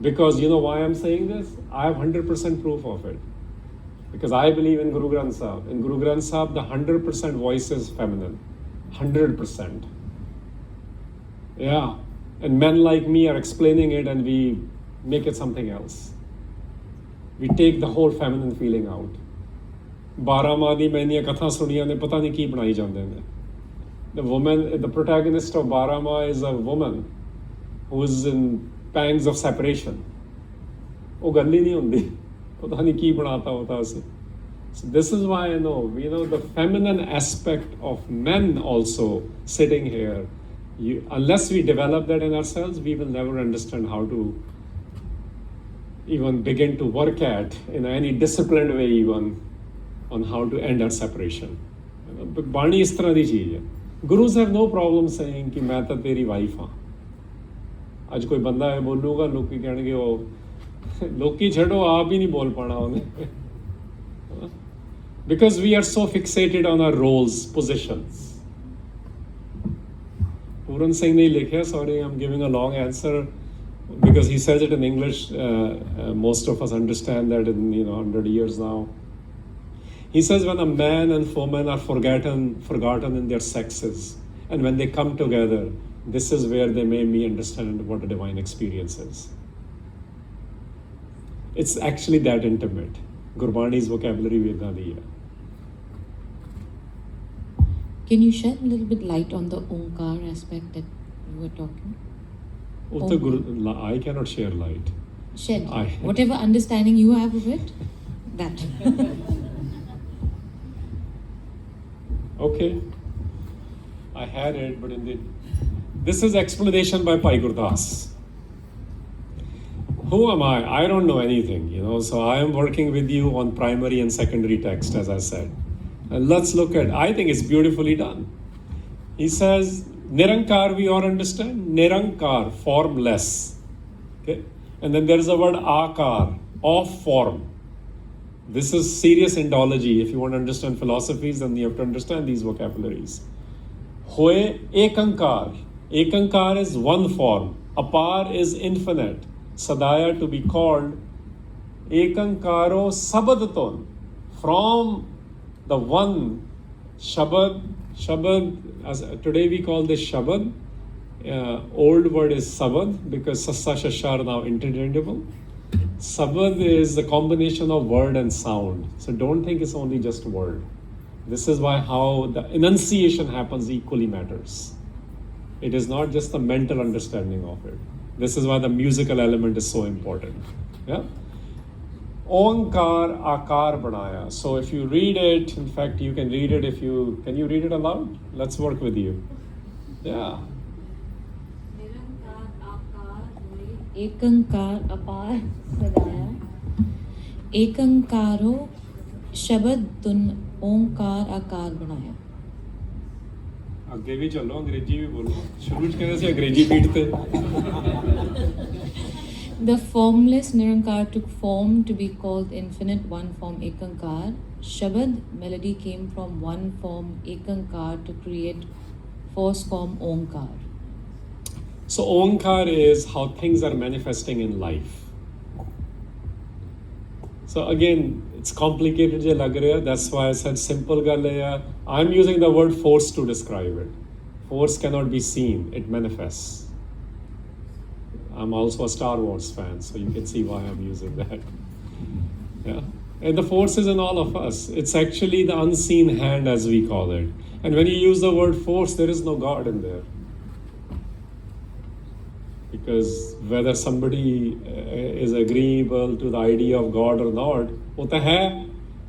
Because you know why I'm saying this? I have 100% proof of it. Because I believe in Guru Granth Sahib. In Guru Granth Sahib, the 100% voice is feminine. 100%. Yeah. And men like me are explaining it and we make it something else. We take the whole feminine feeling out. 12 ਮਾਹ ਦੀ ਮੈਂ ਇੰਨੀਆਂ ਕਥਾ ਸੁਣੀਆਂ ਨੇ, ਪਤਾ ਨਹੀਂ ਕੀ ਬਣਾਈ ਜਾਂਦੇ ਨੇ. The protagonist of 12 ਮਾਹ is a woman who is in pangs of separation. ਉਹ ਗੱਲ ਹੀ ਨਹੀਂ ਹੁੰਦੀ, ਪਤਾ ਨਹੀਂ ਕੀ ਬਣਾਤਾ ਹੋਤਾ ਅਸੀਂ. So this is why I know, the feminine aspect of men also sitting here, unless we develop that in ourselves, we will never understand how to even begin to work at, in any disciplined way even, on how to end our separation. ਬਾਣੀ ਇਸ ਤਰ੍ਹਾਂ ਦੀ ਚੀਜ਼ ਹੈ. Gurus have no problem saying ਕਿ ਮੈਂ ਤਾਂ ਤੇਰੀ wife ਹਾਂ. ਅੱਜ ਕੋਈ ਬੰਦਾ ਇਹ ਬੋਲੂਗਾ, ਲੋਕੀ ਕਹਿਣਗੇ ਉਹ ਲੋਕੀ ਛੱਡੋ, ਆਪ ਹੀ ਨਹੀਂ ਬੋਲ ਪਾਣਾ ਉਹਨੇ. Because we are so fixated on our roles, positions. Puran Singh ne likhya, sorry, I'm giving a long answer because he says it in English. Most of us understand that in 100 years now. He says when a man and woman are forgotten in their sexes, and when they come together, this is where they made me understand what a divine experience is. It's actually that intimate. Gurbani's vocabulary ਵੀ ਇਦਾਂ ਦੀ ਹੈ. Can you shed a little bit light on the Omkar aspect that you were talking? I cannot share light. Shed. I- Whatever understanding you have of it, that. Okay. I had it, but this is explanation by Bhai Gurdas. Who am I? I don't know anything, so I am working with you on primary and secondary text, as I said. And let's look at, I think it's beautifully done. He says, Nirankar, we all understand. Nirankar, formless. Okay? And then there is a word akar, of form. This is serious Indology. If you want to understand philosophies, then you have to understand these vocabularies. Hoye ekankar. Ekankar is one form. Apar is infinite. Sadaya to be called ekankaro sabadaton. From the one Shabad, as today we call this Shabad. Old word is Sabad because Sassa Shasha are now interchangeable. Sabad is a combination of word and sound. So don't think it's only just word. This is why how the enunciation happens equally matters. It is not just the mental understanding of it. This is why the musical element is so important. Yeah. Onkar akar banaya. So if you read it, in fact, you can read it can you read it aloud? Let's work with you. Yeah. Ekankar apar sadaya. Ekankaro shabad tun Omkar akar banaya. ਅੱਗੇ ਵੀ ਚੱਲੋ ਅੰਗਰੇਜ਼ੀ ਵੀ ਬੋਲੋ ਸ਼ੁਰੂ ਚ ਕਹਿੰਦੇ ਸੀ ਅੰਗਰੇਜ਼ੀ ਪੀਠ ਤੇ. The formless Nirankar took form to be called infinite, one form Ekankar. Shabad melody came from one form Ekankar to create force form Omkar. So Omkar is how things are manifesting in life. So again, it's complicated je lag raha. That's why I said simple gal hai. I'm using the word force to describe it. Force cannot be seen, it manifests. I'm also a Star Wars fan, so you can see why I'm using that. Yeah. And the force is in all of us. It's actually the unseen hand, as we call it. And when you use the word force, there is no God in there. Because whether somebody is agreeable to the idea of God or not, वो तो है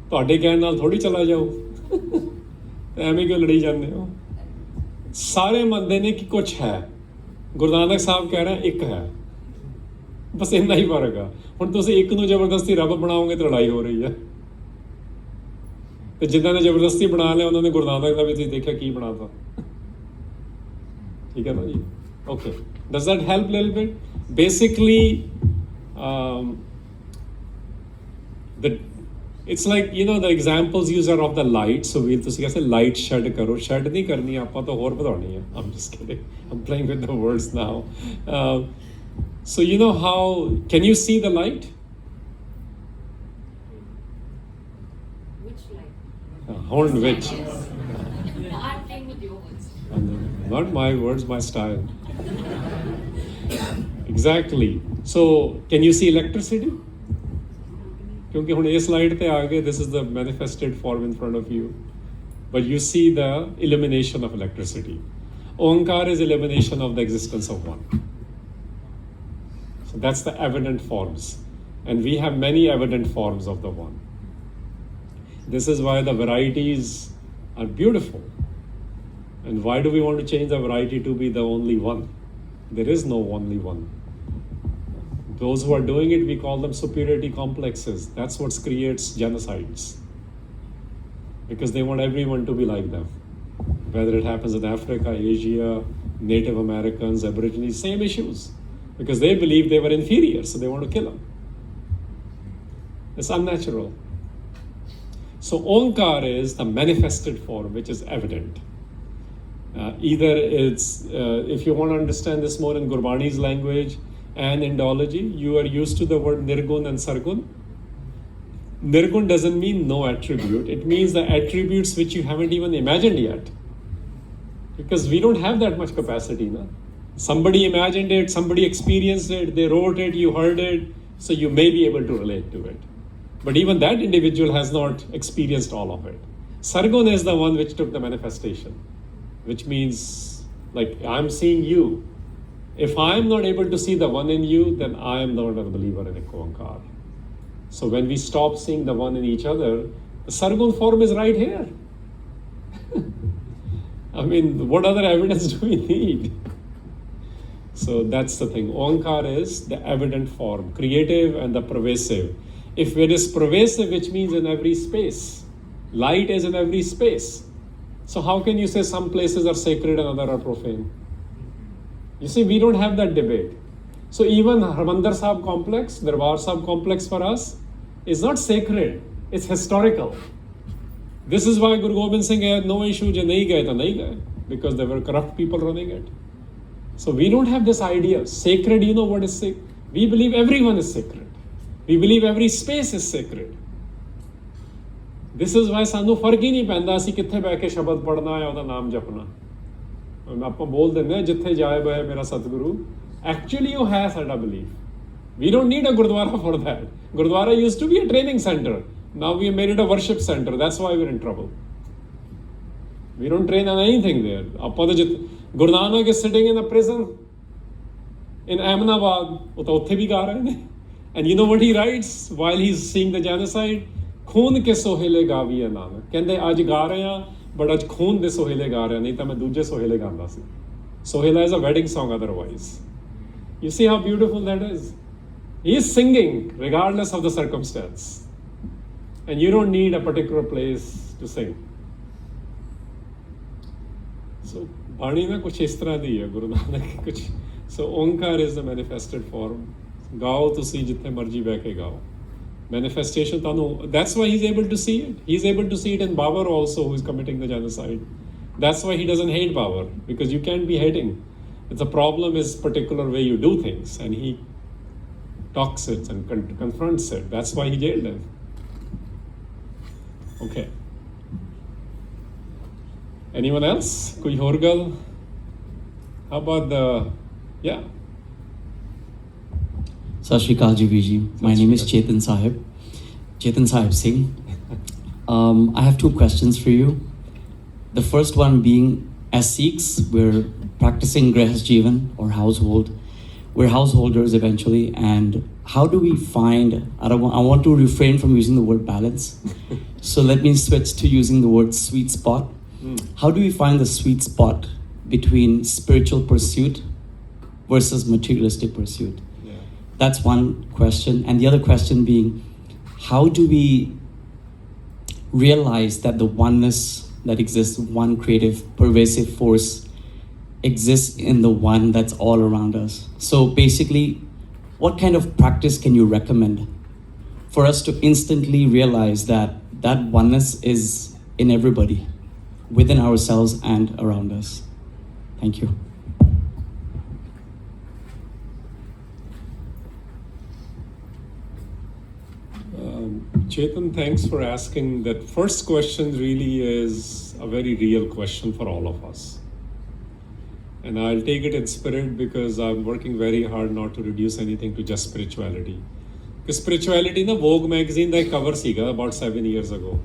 ਤੁਹਾਡੇ ਕਹਿਣ ਨਾਲ ਥੋੜੀ ਚਲਾ ਜਾਓ ਐਵੇਂ ਕਿਉਂ ਲੜੀ ਜਾਂਦੇ ਹੋ ਸਾਰੇ ਮੰਨਦੇ ਨੇ ਕਿ ਕੁਝ ਹੈ ਗੁਰੂ ਨਾਨਕ ਸਾਹਿਬ ਕਹਿ ਰਹੇ ਇੱਕ ਹੈ ਬਸ ਇੰਨਾ ਹੀ ਫਰਕ ਆ ਹੁਣ ਤੁਸੀਂ ਇੱਕ ਨੂੰ ਜ਼ਬਰਦਸਤੀ ਰੱਬ ਬਣਾਓਗੇ ਤਾਂ ਲੜਾਈ ਹੋ ਰਹੀ ਹੈ ਤੇ ਜਿੱਦਾਂ ਨੇ ਜ਼ਬਰਦਸਤੀ ਬਣਾ ਲਿਆ ਉਹਨਾਂ ਨੇ ਗੁਰੂ ਨਾਨਕ ਦਾ ਵੀ ਤੁਸੀਂ ਦੇਖਿਆ ਕੀ ਬਣਾਤਾ ਠੀਕ ਹੈ ਨਾ ਜੀ okay does that help a little bit basically it's like the examples user of the light so we'll ਤੁਸੀਂ ਕਹਿੰਦੇ light shed ਕਰੋ shed ਨਹੀਂ ਕਰਨੀ ਆਪਾਂ ਤਾਂ ਹੋਰ ਵਧਾਉਣੀ ਹੈ I'm just kidding I'm playing with the words now so you know how can you see the light Which light? horn which I'm playing with your words. not my words my style exactly so can you see electricity क्योंकि हुण इस slide पे आ गए this is the manifested form in front of you but you see the illumination of electricity Omkar is illumination of the existence of one so that's the evident forms and we have many evident forms of the one this is why the varieties are beautiful and why do we want to change the variety to be the only one there is no only one Those who are doing it, we call them superiority complexes. That's what creates genocides. Because they want everyone to be like them. Whether it happens in Africa, Asia, Native Americans, Aborigines, same issues. Because they believe they were inferior, so they want to kill them. It's unnatural. So Omkar is the manifested form, which is evident. Either it's, if you want to understand this more in Gurbani's language, and Indology, you are used to the word Nirgun and Sargun. Nirgun doesn't mean no attribute. It means the attributes which you haven't even imagined yet. Because we don't have that much capacity. No? Somebody imagined it, somebody experienced it, they wrote it, you heard it, so you may be able to relate to it. But even that individual has not experienced all of it. Sargun is the one which took the manifestation, which means, like, I'm seeing you. If I'm not able to see the one in you, then I am not a believer in Ekankar. So when we stop seeing the one in each other, the Sargun form is right here. I mean, what other evidence do we need? So that's the thing. Onkar is the evident form, creative and the pervasive. If it is pervasive, which means in every space, light is in every space. So how can you say some places are sacred and other are profane? You see, we don't have that debate. So even Harinder Sahib complex, Darbar Sahib complex for us is not sacred, it's historical. This is why Guru Gobind Singh had no issue, je nahi gaye to nahi gaye, because there were corrupt people running it. So we don't have this idea. Sacred, you know what is sacred? We believe everyone is sacred. We believe every space is sacred. This is why ਸਾਨੂੰ ਫਰਕ ਹੀ ਨਹੀਂ ਪੈਂਦਾ ਅਸੀਂ ਕਿੱਥੇ ਬੈ ਕੇ ਸ਼ਬਦ ਪੜਨਾ ਹੈ ਉਹਦਾ ਨਾਮ ਜਪਣਾ ਆਪਾਂ ਬੋਲ ਦਿੰਦੇ ਹਾਂ ਜਿੱਥੇ ਜਾਏ ਬਏ ਮੇਰਾ ਸਤਿਗੁਰੂ ਐਕਚੁਅਲੀ ਉਹ ਹੈ ਸਾਡਾ belief we don't need a gurdwara for that. Gurdwara used to be a training center. Now we made it a worship center. That's why we're in trouble. We don't train on anything there. Guru Nanak is sitting in a prison in Ahmedabad. And you know what he writes while he's seeing the genocide? Khoon ke sohele gaviye Nanak. Kende aaj ga rahe hain, but aaj khoon de sohele ga rahe hain. Nahi ta main duje sohele gaanda si. Sohela is a wedding song otherwise. You see how beautiful that is? He is singing regardless of the circumstance. And you don't need a particular place to sing. So, Bani na kuch is tarah di hai, Guru Nanak kuch. So, Onkar is the manifested form. Gao tusi jithe marji beh ke gao. Manifestation tanu. That's why he's able to see it. He's able to see it in Babar also, who is committing the genocide. That's why he doesn't hate Babar, because you can't be hating. The problem is particular way you do things, and he talks it and confronts it. That's why he jailed him. Okay. Anyone else? Koi ਹੋਰ ਗੱਲ? How about the, yeah. Sat Shri Akal ji Veer ji. My name is Chetan Sahib Singh. I have two questions for you. The first one being, as Sikhs, we're practicing Grihast Jivan or household. We're householders eventually, and how do we find, I want to refrain from using the word balance. So let me switch to using the word sweet spot. How do we find the sweet spot between spiritual pursuit versus materialistic pursuit? Yeah. That's one question. And the other question being, how do we realize that the oneness that exists, one creative, pervasive force exists in the one that's all around us? So basically, what kind of practice can you recommend for us to instantly realize that that oneness is in everybody, within ourselves and around us? Thank you. Chetan, thanks for asking. That first question really is a very real question for all of us. And I'll take it in spirit because I'm working very hard not to reduce anything to just spirituality. Because spirituality na Vogue magazine the cover ਸੀਗਾ about 7 years ago.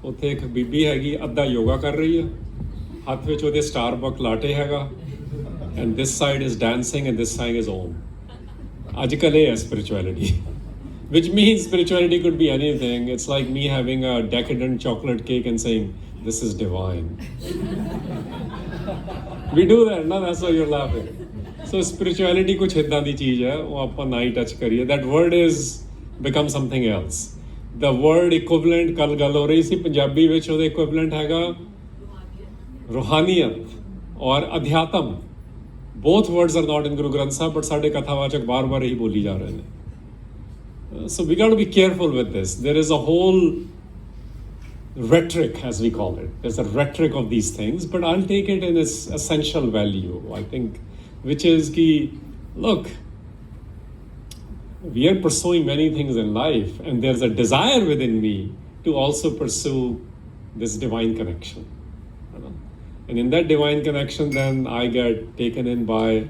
ਉੱਥੇ ਇੱਕ ਬੀਬੀ ਹੈਗੀ ਅੱਧਾ ਯੋਗਾ ਕਰ ਰਹੀ ਹੈ, ਹੱਥ ਵਿੱਚ ਉਹਦੇ ਸਟਾਰਬਕ ਲਾਟੇ ਹੈਗਾ, and this side is dancing and this side is Om. ਅੱਜ ਕੱਲ੍ਹ ਇਹ ਹੈ spirituality. Which means spirituality could be anything. It's like me having a decadent chocolate cake and saying, this is divine. We do that, no? That's why you're laughing. So spirituality kuch idda di cheez hai, wo aapa na hi touch kariye. That word is become something else. The word equivalent, kal gal ho rahi si Punjabi vich ode equivalent हैगा ruhaniyat aur adhyatam. Both words are not in Guru Granth Sahib, but sade kathawachak baar baar hi boli ja rahe hain. So we got to be careful with this. There is a whole rhetoric, as we call it. There's a rhetoric of these things, but I'll take it in its essential value, I think, which is ki, look, we are pursuing many things in life, and there's a desire within me to also pursue this divine connection. And in that divine connection, then I get taken in by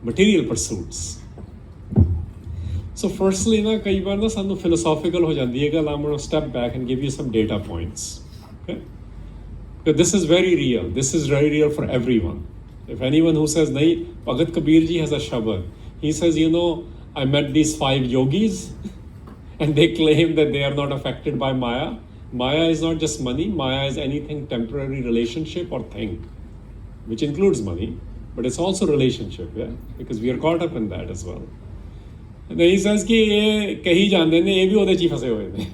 material pursuits. So firstly ना कई बार ना सानू philosophical हो जाती है कि I'm going to step back and give you some data points. Okay? Because this is very real. This is very real for everyone. If anyone who says nahi, Bhagat Kabir ji has a shabad. He says, you know, I met these 5 yogis and they claim that they are not affected by Maya. Maya is not just money. Maya is anything temporary relationship or thing, which includes money, but it's also relationship, yeah? Because we are caught up in that as well. And then he says कि ये कहीं जानते ने ये भी ओदे ची फंसे हुए ने.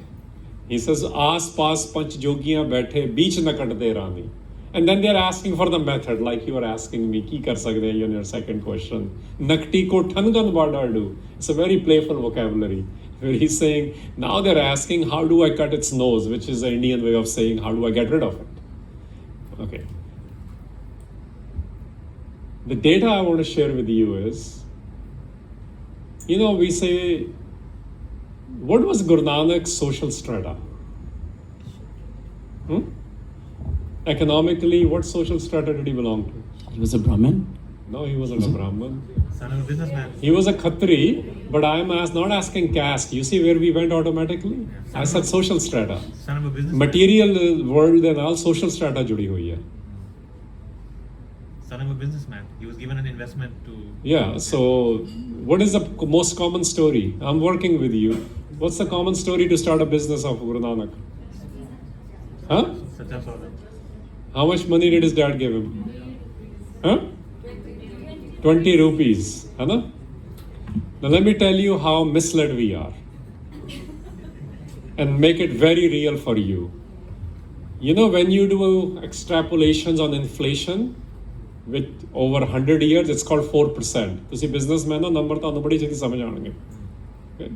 He says आस पास पंच जोगियां बैठे बीच न कटदे रानी. And then they are asking for the method, like you are asking me, की कर सकते हैं in your second question. Nakti को ठनगन बाड़ा do. It's a very playful vocabulary. Where he's saying, now they're asking, how do I cut its nose? Which is the Indian way of saying, how do I get rid of it? Okay. The data I want to share with you is, you know, we say, what was Guru Nanak's social strata? Economically, what social strata did he belong to? He was a Brahmin. No, he wasn't a Brahmin. Son of a businessman. He was a Khatri, but I am not asking caste. You see where we went automatically? I said social strata. Son of a businessman. Material world and all social strata judi hui hai. Son of a businessman. He was given an investment to. Yeah, so what is the most common story? I'm working with you. What's the common story to start a business of Guru Nanak? Huh? Such a sort of. How much money did his dad give him? Huh? 20 rupees. Hai na? Now let me tell you how misled we are. And make it very real for you. You know, when you do extrapolations on inflation, with over 100 years, it's called 4%. ਤੁਸੀਂ businessman ਹੋ number ਤੁਹਾਨੂੰ ਬੜੀ ਛੇਤੀ ਸਮਝ ਆਉਣਗੇ. Okay.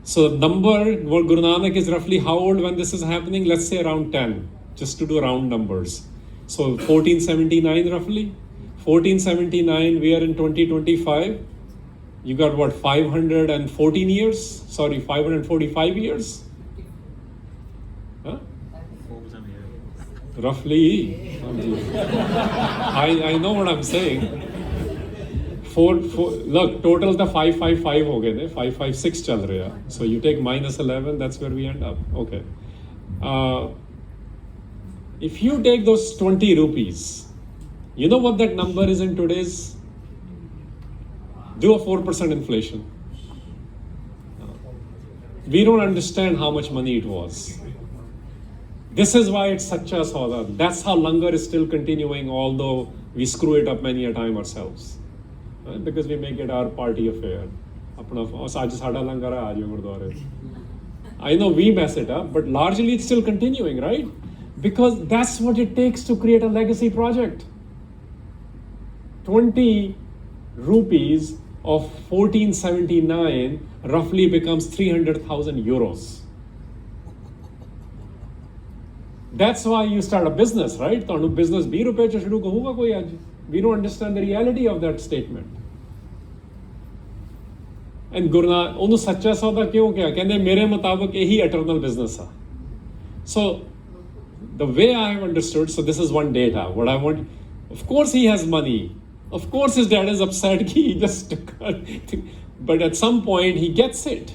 So the number, what Guru Nanak is roughly how old when this is happening? Let's say around 10, just to do round numbers. So 1479 roughly. 1479, we are in 2025. You got what, 514 years? Sorry, 545 years? Huh? 4% here. Roughly. I know what I'm saying. Look, total the 555 हो गए थे, 556 चल रहे हैं. So you take minus 11, that's where we end up. Okay. If you take those 20 rupees, you know what that number is in today's? Do a 4% inflation. We don't understand how much money it was. This is why it's such a sauda. That's how langar is still continuing, although we screw it up many a time ourselves. Right? Because we make it our party affair. I know we mess it up, but largely it's still continuing, right? Because that's what it takes to create a legacy project. 20 rupees of 1479 roughly becomes 300,000 euros. That's why you start a business, right? ਤੁਹਾਨੂੰ business 20 ਰੁਪਏ ਚ ਸ਼ੁਰੂ ਕਹੂਗਾ ਕੋਈ ਅੱਜ. We don't understand the reality of that statement. And Guru Nanak ਉਹਨੂੰ ਸੱਚਾ ਸੌਦਾ ਕਿਉਂ ਕਿਹਾ? ਕਹਿੰਦੇ ਮੇਰੇ ਮੁਤਾਬਕ ਇਹੀ eternal business ਆ. So the way I have understood, so this is one data. What I want, of course he has money. Of course his dad is upset he just, but at some point he gets it.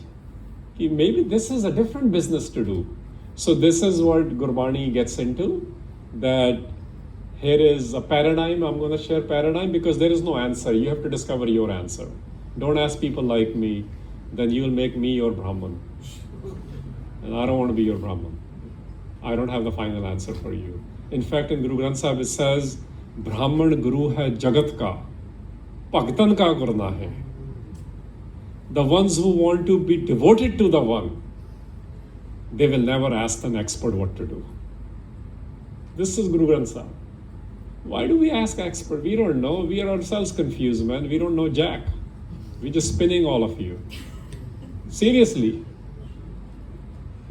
Maybe this is a different business to do. So this is what Gurbani gets into, that here is a paradigm. I'm going to share paradigm because there is no answer. You have to discover your answer. Don't ask people like me, then you will make me your Brahman. And I don't want to be your Brahman. I don't have the final answer for you. In fact, in Guru Granth Sahib it says, Brahman Guru hai Jagat ka, Bhagtan ka Gurna hai. The ones who want to be devoted to the one, they will never ask an expert what to do. This is Guru Granth Sahib. Why do we ask expert? We don't know. We are ourselves confused, man. We don't know jack. We're just spinning all of you. Seriously.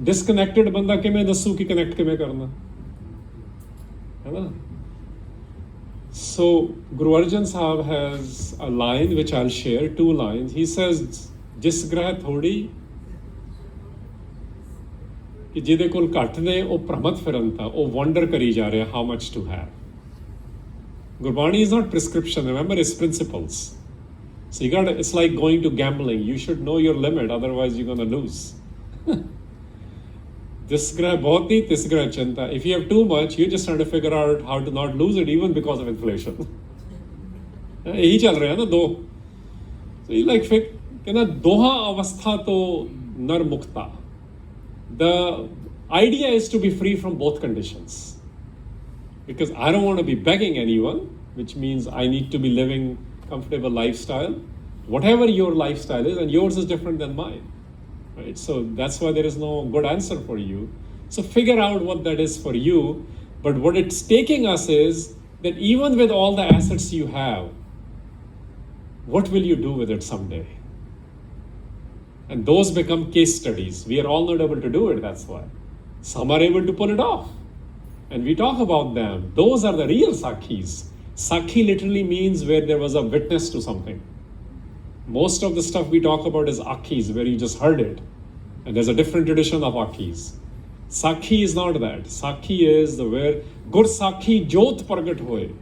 Disconnected banda किमें दसू कि connect किमें करना, है ना? So Guru Arjan Sahib has a line which I'll share, 2 lines. He says, जिस ग्रह थोड़ी कि ਜਿਹਦੇ ਕੋਲ ਘੱਟ ਨੇ ਉਹ ਭ੍ਰਮਤ ਫਿਰਨ ਤਾਂ ਉਹ ਵੰਡਰ ਕਰੀ ਜਾ ਰਿਹਾ how much to have. Gurbani is not prescription, remember, it's principles. So you got it's like going to gambling. You should know your limit, otherwise you're gonna lose. This grah bahut hi, this grah chanta. If you have too much, you're just trying to figure out how to not lose it even because of inflation. यही चल रहा है ना दो. So you like कहना दोहा अवस्था तो नर मुक्ता. The idea is to be free from both conditions. Because I don't want to be begging anyone, which means I need to be living comfortable lifestyle. Whatever your lifestyle is, and yours is different than mine. Right? So that's why there is no good answer for you. So figure out what that is for you. But what it's taking us is that even with all the assets you have, what will you do with it someday? And those become case studies. We are all not able to do it, that's why. Some are able to pull it off. And we talk about them. Those are the real Sakhis. Sakhi literally means where there was a witness to something. Most of the stuff we talk about is Akhis, where you just heard it. And there's a different tradition of Akhis. Sakhi is not that. Sakhi is the where Gur Sakhi Jot Pragat Hoye.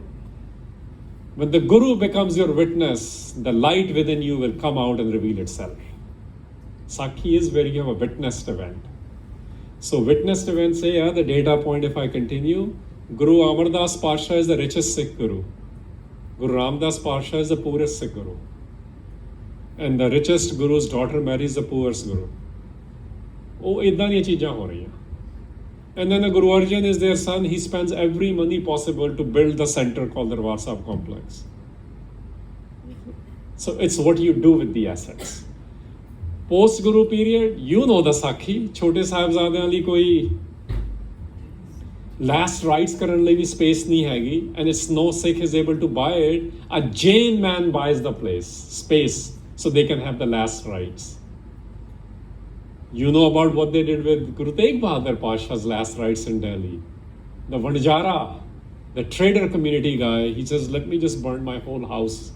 When the Guru becomes your witness, the light within you will come out and reveal itself. Sakhi is where you have a witnessed event. So witnessed event say, yeah, the data point if I continue, Guru Amardas Pasha is the richest Sikh Guru. Guru Ramdas Pasha is the poorest Sikh Guru. And the richest Guru's daughter marries the poorest Guru. Oh, idhan ye cheejan ho rahi. And then the Guru Arjan is their son. He spends every money possible to build the center called the Darbar Sahib complex. So it's what you do with the assets. Post-Guru period, you know the Sakhi. Chote Sahibzadyan li koi last rites karan li bhi space nahi hegi, and it's no Sikh is able to buy it. A Jain man buys the space, so they can have the last rites. You know about what they did with Guru Tegh Bahadur Pasha's last rites in Delhi. The Vandjara, the trader community guy, he says, let me just burn my whole house,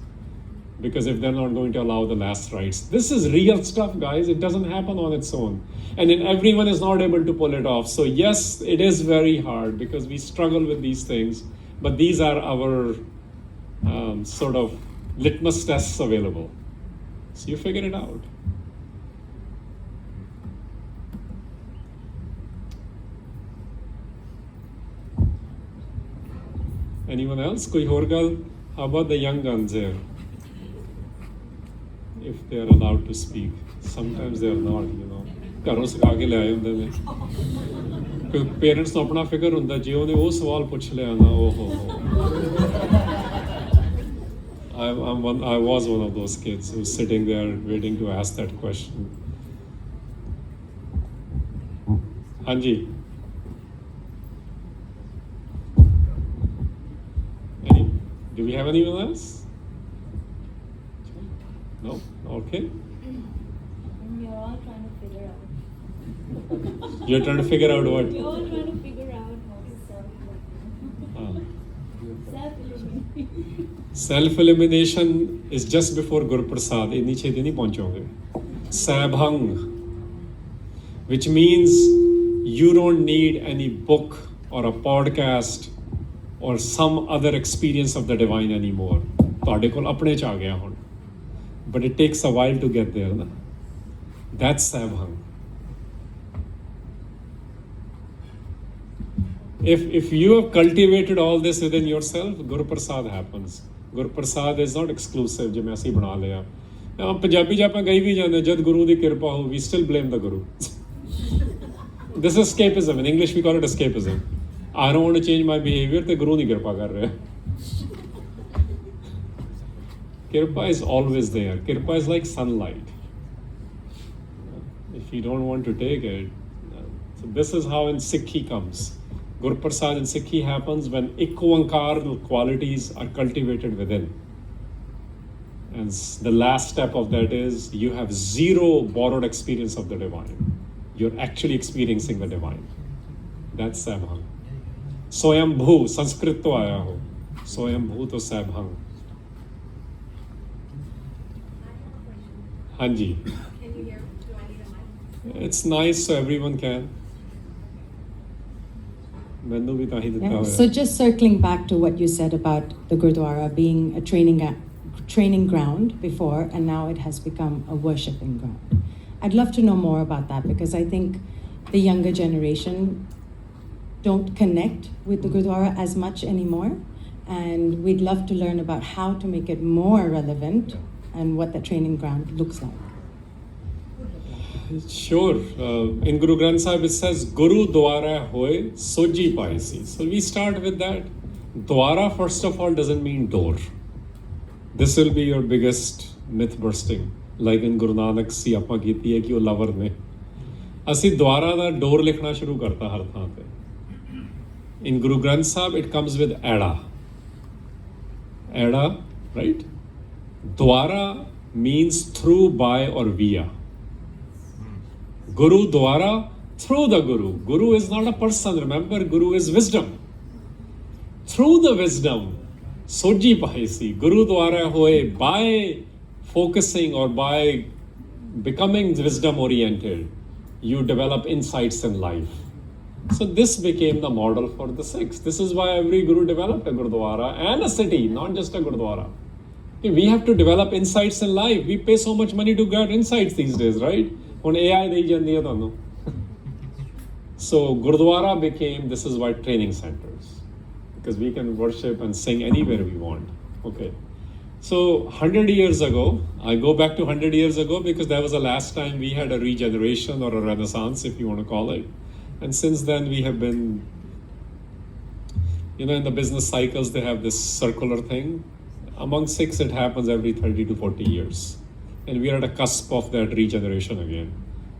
because if they're not going to allow the last rites. This is real stuff, guys. It doesn't happen on its own. And then everyone is not able to pull it off. So yes, it is very hard because we struggle with these things. But these are our sort of litmus tests available. So you figure it out. Anyone else? Koi hor gal? How about the young guns here? If they are allowed to speak. Sometimes they are not, you know. ਘਰੋਂ ਸਿਖਾ ਕੇ ਲੈ ਆਏ ਹੁੰਦੇ ਨੇ ਕੋਈ parents ਨੂੰ ਆਪਣਾ ਫਿਕਰ ਹੁੰਦਾ ਜੇ ਉਹਨੇ ਉਹ ਸਵਾਲ ਪੁੱਛ ਲਿਆ ਨਾ I was one of those kids who was sitting there waiting to ask that question. Hanji. Do we have anyone else? No? Okay. You're all trying to figure out. You're trying to figure out what? You're all trying to figure out how to self-eliminate. Self-elimination is just before Guru Prasad. Inni cheti nahi pahunchoge. Sabhang, which means you don't need any book or a podcast or some other experience of the divine anymore. ਤੁਹਾਡੇ ਕੋਲ ਆਪਣੇ ਚ ਆ ਗਿਆ ਹੁਣ. But it takes a while to get there. Na? That's Sabhang. If you have cultivated all this within yourself, Guru Prasad happens. Guru Prasad is not exclusive, ਜਿਵੇਂ ਅਸੀਂ ਬਣਾ ਲਿਆ. ਪੰਜਾਬੀ ਚ ਆਪਾਂ ਗਈ ਵੀ ਜਾਂਦੇ ਜਦ ਗੁਰੂ ਦੀ ਕਿਰਪਾ ਹੋ, we still blame the Guru. This is escapism. In English we call it escapism. I don't want to change my behavior, ਤੇ ਗੁਰੂ ਨਹੀਂ ਕਿਰਪਾ ਕਰ ਰਿਹਾ. Kirpa is always there. Kirpa is like sunlight. If you don't want to take it, so this is how in Sikhi comes. Guru Prasad in Sikhi happens when Ikwankar qualities are cultivated within. And the last step of that is you have zero borrowed experience of the divine. You're actually experiencing the divine. That's Sabhang. Swayambhu, Sanskrit to aaya ho. Swayambhu to Sabhang. Hanji. Can you hear? Do I need a mic? It's nice so everyone can. ਮੈਨੂੰ ਵੀ ਤਾਂ ਹੀ ਦਿੱਤਾ ਹੋਇਆ. So just circling back to what you said about the Gurdwara being a training ground before, and now it has become a worshipping ground. I'd love to know more about that, because I think the younger generation don't connect with the Gurdwara as much anymore, and we'd love to learn about how to make it more relevant and what the training ground looks like. Sure. In Guru Granth Sahib it says, Guru Dwara hoy soji paisi. So we start with that. Dwara, first of all, doesn't mean door. This will be your biggest myth bursting. Like in Guru Nanak si ਆਪਾਂ ਕੀਤੀ ਹੈ ਕਿ ਉਹ lover ਨੇ ਅਸੀਂ ਦੁਆਰਾ ਦਾ ਡੋਰ ਲਿਖਣਾ ਸ਼ੁਰੂ ਕਰਤਾ ਹਰ ਥਾਂ ਤੇ In Guru Granth Sahib it comes with Ada, right? Dwara means through, by or via. Guru Dwara, through the Guru. Guru is not a person, remember, Guru is wisdom. Through the wisdom, Soji Paisi, Guru Dwara hoye, by focusing or by becoming wisdom oriented, you develop insights in life. So this became the model for the Sikhs. This is why every Guru developed a Gurdwara and a city, not just a Gurdwara. We have to develop insights in life. We pay so much money to get insights these days, right? On AI ਦੇਈ ਜਾਂਦੀ ਹੈ ਤੁਹਾਨੂੰ. So Gurdwara became, this is why, training centers. Because we can worship and sing anywhere we want. Okay. So 100 years ago, I go back to 100 years ago because that was the last time we had a regeneration or a renaissance, if you want to call it. And since then we have been, in the business cycles, they have this circular thing. Among Sikhs, it happens every 30 to 40 years. And we are at a cusp of that regeneration again.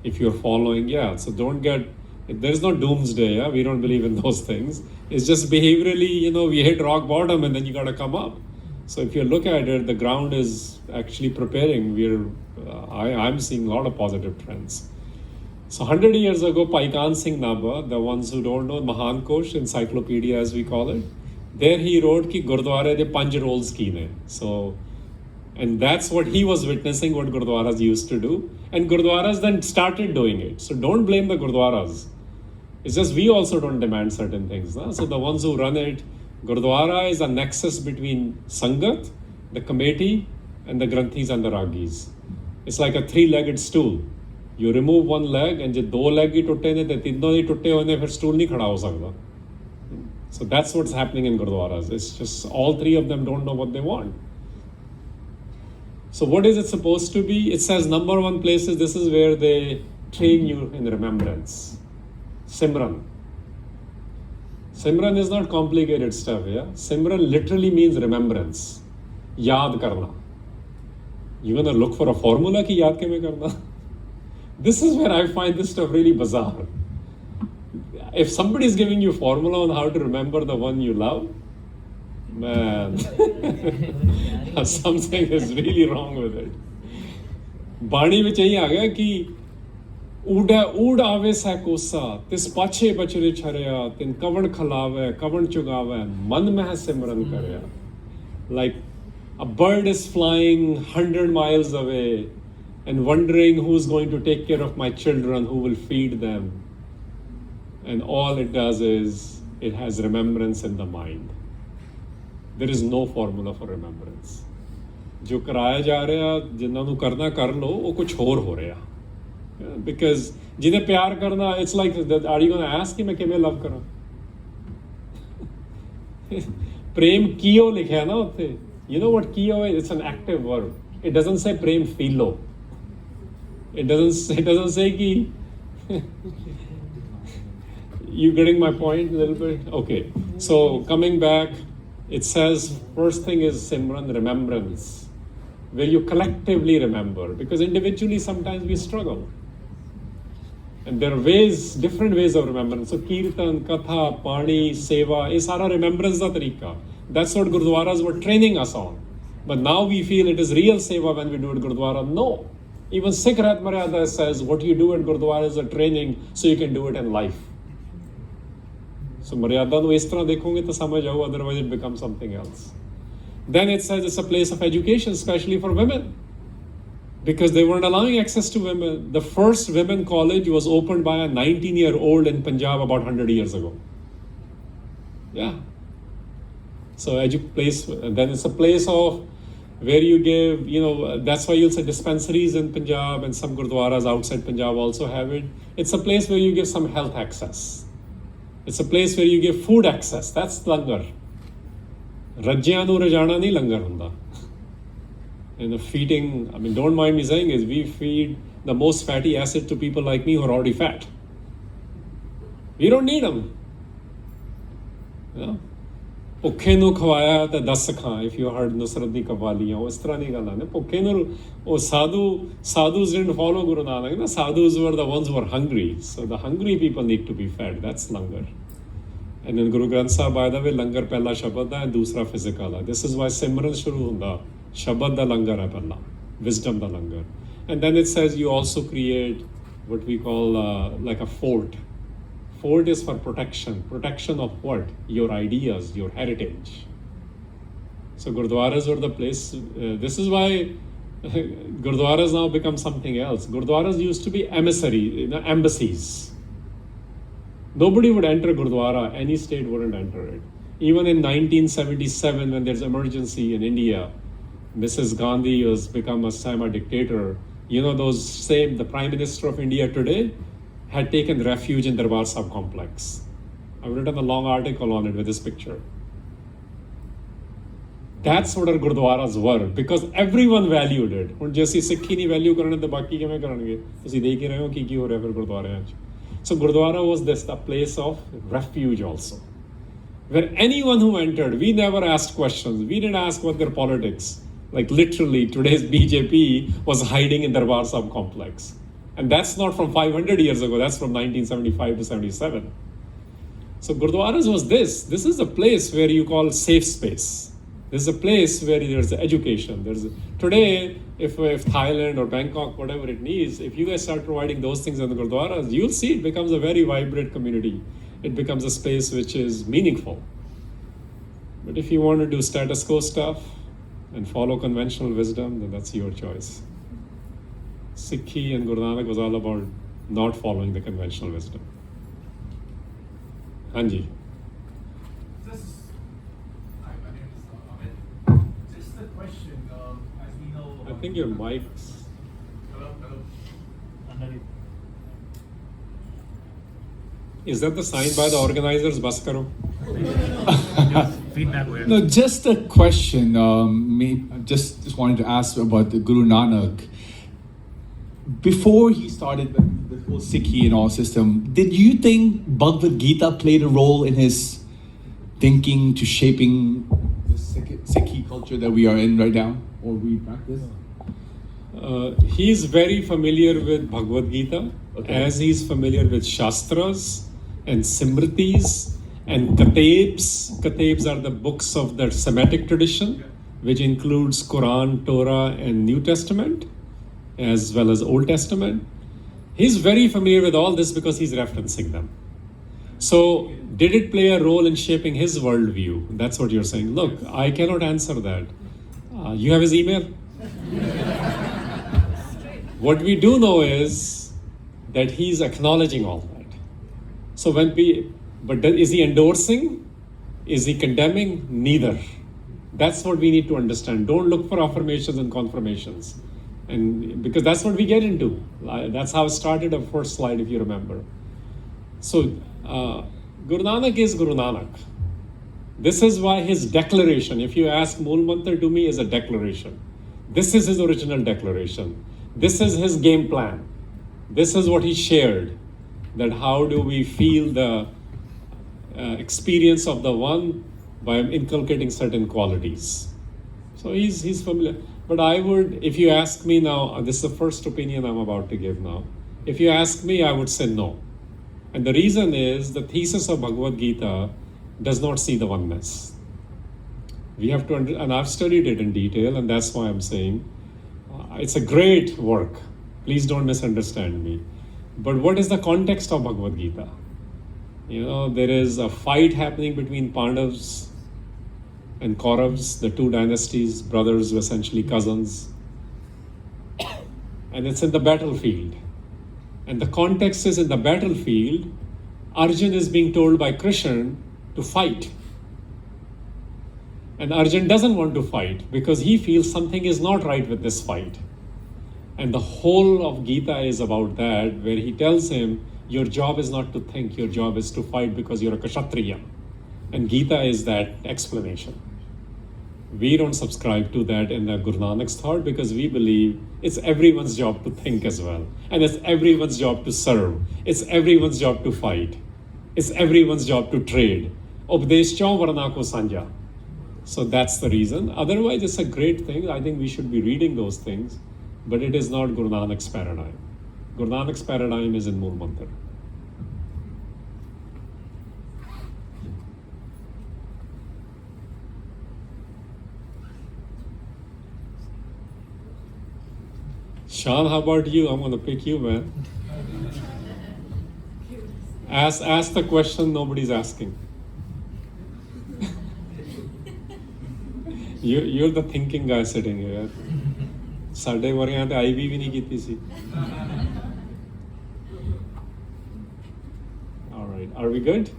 If you're following, so don't get, there's no doomsday, we don't believe in those things. It's just behaviorally, we hit rock bottom and then you got to come up. So if you look at it, the ground is actually preparing. I'm seeing a lot of positive trends. So 100 years ago, Paikan Singh Nabha, the ones who don't know, Mahan Kosh, encyclopedia as we call it, there he wrote ki Gurdwara de 5 roles ki ne. So, and that's what he was witnessing, what Gurdwaras used to do. And Gurdwaras then started doing it. So don't blame the Gurdwaras. It's just we also don't demand certain things. No? So the ones who run it, Gurdwara is a nexus between Sangat, the committee, and the Granthis and the Ragis. It's like a 3-legged stool. You remove one leg and if 2 leg ही टुटे ने ते तीनों ही टुटे होने फिर stool नहीं खड़ा हो सकता. So that's what's happening in Gurdwaras. It's just all 3 of them don't know what they want. So what is it supposed to be? It says number 1 places, this is where they train you in remembrance. Simran. Simran is not complicated stuff, Simran literally means remembrance. Yaad karna. You're gonna look for a formula ki yaad kame karna? This is where I find this stuff really bizarre. If somebody is giving you a formula on how to remember the one you love, man, something is really wrong with it. Bani ਵਿੱਚ ਇਹੀ ਆ ਗਿਆ ਕਿ ਊੜ ਆਵੇ ਸੈ ਕੋਸਾ ਤਿਸ ਪਾਛੇ ਬਚਰੇ ਛਰਿਆ ਤਿਨ ਕਵਣ ਖਲਾਵੇ ਕਵਣ ਚੁਗਾਵੇ ਮਨ ਮਹਿ ਸਿਮਰਨ ਕਰਿਆ. Like a bird is flying 100 miles away and wondering who's going to take care of my children, who will feed them. And all it does is, it has remembrance in the mind. There is no formula for remembrance. जो कराया जा रहा, जिन्हां नूं करना कर लो, वो कुछ होर हो रहा. Because जिन्हें प्यार करना, it's like, are you going to ask कि मैं किमें love करा? प्रेम कियो लिखा है ना उत्थे. You know what kiyo is? It's an active verb. It doesn't say prem filo. It doesn't say ki. You getting my point a little bit? Okay. So coming back, it says first thing is Simran, remembrance, where you collectively remember, because individually sometimes we struggle. And there are ways, different ways of remembrance. So Kirtan, Katha, Pani, Seva, is sara remembrance da tarika. That's what Gurdwaras were training us on. But now we feel it is real Seva when we do it Gurdwara. No. Even Sikh Rahat Maryada says what you do at Gurdwara is a training so you can do it in life. So Maryada nu is tarah dekhonge to samajh aao, otherwise it becomes something else. Then it says it's a place of education, especially for women, because they weren't allowing access to women. The first women college was opened by a 19-year-old in Punjab about 100 years ago. Yeah. So then it's a place of where you give, that's why you'll say dispensaries in Punjab and some gurdwaras outside Punjab also have it. It's a place where you give some health access. It's a place where you give food access. That's langar. Rajjyan nu rajana nahi langar hunda. Feeding, don't mind me saying, is we feed the most fatty acid to people like me who are already fat. We don't need them. ਭੁੱਖੇ ਨੂੰ ਖਵਾਇਆ ਤੇ 10 ਖਾਂ if you heard Nusrat ਦੀ ਕਵਾਲੀਆਂ ਉਸ ਤਰ੍ਹਾਂ ਦੀ ਗੱਲਾਂ ਨੇ ਭੁੱਖੇ ਨੂੰ ਉਹ sadhus didn't follow Guru Nanak. The sadhus were the ones who were hungry. So the hungry people need to be fed. That's langar. And then Guru Granth Sahib, by the way, langar ਪਹਿਲਾ ਸ਼ਬਦ ਦਾ ਹੈ ਦੂਸਰਾ physical ਹੈ. This is why ਸਿਮਰਨ ਸ਼ੁਰੂ ਹੁੰਦਾ ਸ਼ਬਦ ਦਾ ਲੰਗਰ ਹੈ ਪਹਿਲਾ wisdom the langar. And then it says you also create what we call like a fort. Fort is for protection. Protection of what? Your ideas, your heritage. So Gurdwaras were the place. This is why Gurdwaras now become something else. Gurdwaras used to be embassies. Nobody would enter Gurdwara. Any state wouldn't enter it. Even in 1977, when there's emergency in India, Mrs. Gandhi has become a semi-dictator. The Prime Minister of India today had taken refuge in Darbar Sahib complex. I've written a long article on it with this picture. That's what our Gurdwaras were, because everyone valued it. ਹੁਣ ਜੇ ਅਸੀਂ ਸਿੱਖੀ ਨਹੀਂ value ਕਰਨੇ ਤਾਂ ਬਾਕੀ ਕਿਵੇਂ ਕਰਨਗੇ? ਤੁਸੀਂ ਦੇਖ ਹੀ ਰਹੇ ਹੋ ਕੀ ਹੋ ਰਿਹਾ ਫਿਰ ਗੁਰਦੁਆਰਿਆਂ 'ਚ. So Gurdwara was this, the place of refuge also, where anyone who entered, we never asked questions. We didn't ask what their politics. Like literally, today's BJP was hiding in Darbar Sahib complex. And that's not from 500 years ago, that's from 1975 to 77. So Gurdwaras was this. This is a place where you call safe space. This is a place where there's education. Today, if Thailand or Bangkok, whatever it needs, if you guys start providing those things in the Gurdwaras, you'll see it becomes a very vibrant community. It becomes a space which is meaningful. But if you want to do status quo stuff and follow conventional wisdom, then that's your choice. Sikhi and Guru Nanak was all about not following the conventional wisdom. Hanji. Just a question, as we know. I think your mic's. Hello. Underneath. Is that the sign by the organizers? Bas karo. Feedback where? No, just a question. Just wanted to ask about the Guru Nanak. Before he started the whole Sikhi and all system, did you think Bhagavad Gita played a role in his thinking to shaping the Sikhi culture that we are in right now, or we practice? He's very familiar with Bhagavad Gita, as he's familiar with Shastras and Simritis and Katabs. Katabs are the books of the Semitic tradition, which includes Quran, Torah, and New Testament, as well as Old Testament. He's very familiar with all this because he's referencing them. So, did it play a role in shaping his worldview? That's what you're saying. Look, I cannot answer that. You have his email? What we do know is that he's acknowledging all that. So is he endorsing? Is he condemning? Neither. That's what we need to understand. Don't look for affirmations and confirmations. And because that's what we get into. That's how it started, the first slide, if you remember. So Guru Nanak is Guru Nanak. This is why his declaration, if you ask Mool Mantra to me, is a declaration. This is his original declaration. This is his game plan. This is what he shared. That how do we feel the experience of the one by inculcating certain qualities. So he's familiar. But I would, if you ask me now, this is the first opinion I'm about to give now. If you ask me, I would say no. And the reason is the thesis of Bhagavad Gita does not see the oneness. We have to, and I've studied it in detail, and that's why I'm saying it's a great work. Please don't misunderstand me. But what is the context of Bhagavad Gita? There is a fight happening between Pandavas and Kauravas, the two dynasties, brothers, essentially cousins. And it's in the battlefield. And the context is in the battlefield, Arjun is being told by Krishna to fight. And Arjun doesn't want to fight because he feels something is not right with this fight. And the whole of Gita is about that, where he tells him, your job is not to think, your job is to fight because you're a Kshatriya. And Gita is that explanation. We don't subscribe to that in the Guru Nanak's thought because we believe it's everyone's job to think as well. And it's everyone's job to serve. It's everyone's job to fight. It's everyone's job to trade. Updesh chaun varna ko sanja. So that's the reason. Otherwise, it's a great thing. I think we should be reading those things. But it is not Guru Nanak's paradigm. Guru Nanak's paradigm is in Mool Mantra. Sean, how about you? I'm going to pick you, man. Ask the question nobody's asking. You're the thinking guy sitting here. ਸਾਡੇ ਵਰਿਆਂ ਤੇ ਆਈ ਵੀ ਨਹੀਂ ਕੀਤੀ ਸੀ. All right, are we good?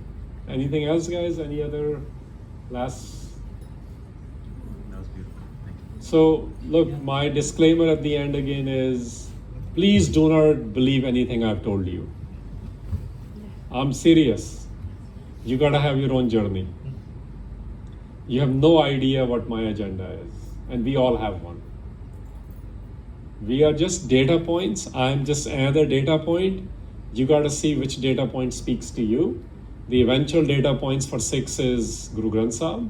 Anything else, guys? Any other last? That was beautiful. Thank you. So, look, my disclaimer at the end again is, please do not believe anything I've told you. I'm serious. You gotta have your own journey. You have no idea what my agenda is, and we all have one. We are just data points. I'm just another data point. You got to see which data point speaks to you. The eventual data points for Sikhs is Guru Granth Sahib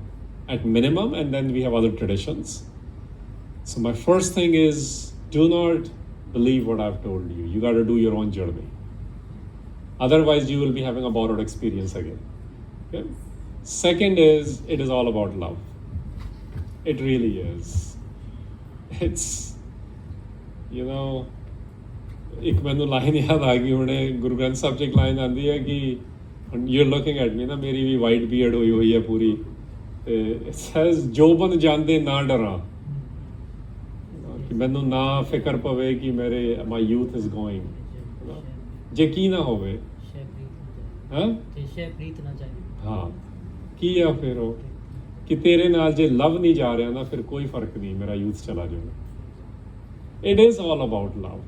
at minimum, and then we have other traditions. So my first thing is, do not believe what I've told you. You got to do your own journey. Otherwise, you will be having a borrowed experience again. Okay? Second is, it is all about love. It really is. It's, you know, ਇੱਕ ਮੈਨੂੰ line ਯਾਦ ਆ ਗਈ ਹੁਣੇ ਗੁਰੂ ਗ੍ਰੰਥ ਸਾਹਿਬ 'ਚ ਇੱਕ line ਆਉਂਦੀ ਹੈ ਕਿ ਯੂ ਆਰ ਲੁਕਿੰਗ ਐਟ ਮੀ ਨਾ, ਮੇਰੀ ਵੀ ਵਾਈਟ ਬੀਅਰਡ ਹੋਈ ਹੋਈ ਹੈ ਪੂਰੀ, ਤੇ ਇਟ ਸੇਜ਼ ਜੋਬਨ ਜਾਂਦੇ ਨਾ ਡਰਾਂ, ਕਿ ਮੈਨੂੰ ਨਾ ਫਿਕਰ ਪਵੇ ਕਿ ਮੇਰੇ ਮਾਈ ਯੂਥ ਇਜ਼ ਗੋਇੰਗ, ਜੇ ਕੀ ਨਾ ਹੋਵੇ ਹਾਂ ਹਾਂ ਕੀ ਆ ਫਿਰ ਉਹ ਕਿ ਤੇਰੇ ਨਾਲ ਜੇ ਲਵ ਨਹੀਂ ਜਾ ਰਿਹਾ ਨਾ, ਫਿਰ ਕੋਈ ਫਰਕ ਨਹੀਂ, ਮੇਰਾ ਯੂਥ ਚਲਾ ਜਾਊਗਾ. It is all about love.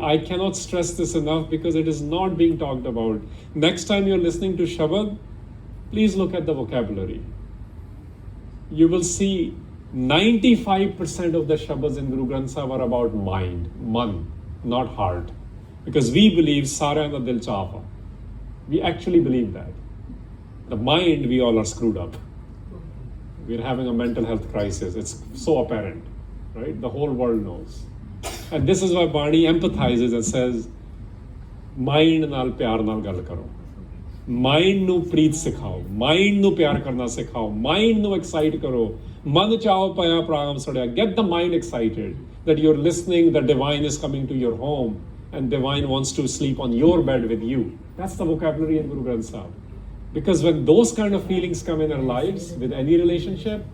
I cannot stress this enough because it is not being talked about. Next time you're listening to Shabad, please look at the vocabulary. You will see 95% of the Shabads in Guru Granth Sahib are about mind, man, not heart. Because we believe Sara na dil chafa. We actually believe that. The mind, we all are screwed up. We're having a mental health crisis. It's so apparent. Right? The whole world knows. And this is why Bani empathizes and says, mind naal pyar naal gal karo. Mind nu preet sikhao. Mind nu pyar karna sikhao. Mind nu excite karo. Man chao paya pragam sadya. Get the mind excited that you're listening, the divine is coming to your home and divine wants to sleep on your bed with you. That's the vocabulary in Guru Granth Sahib. Because when those kind of feelings come in our lives with any relationship,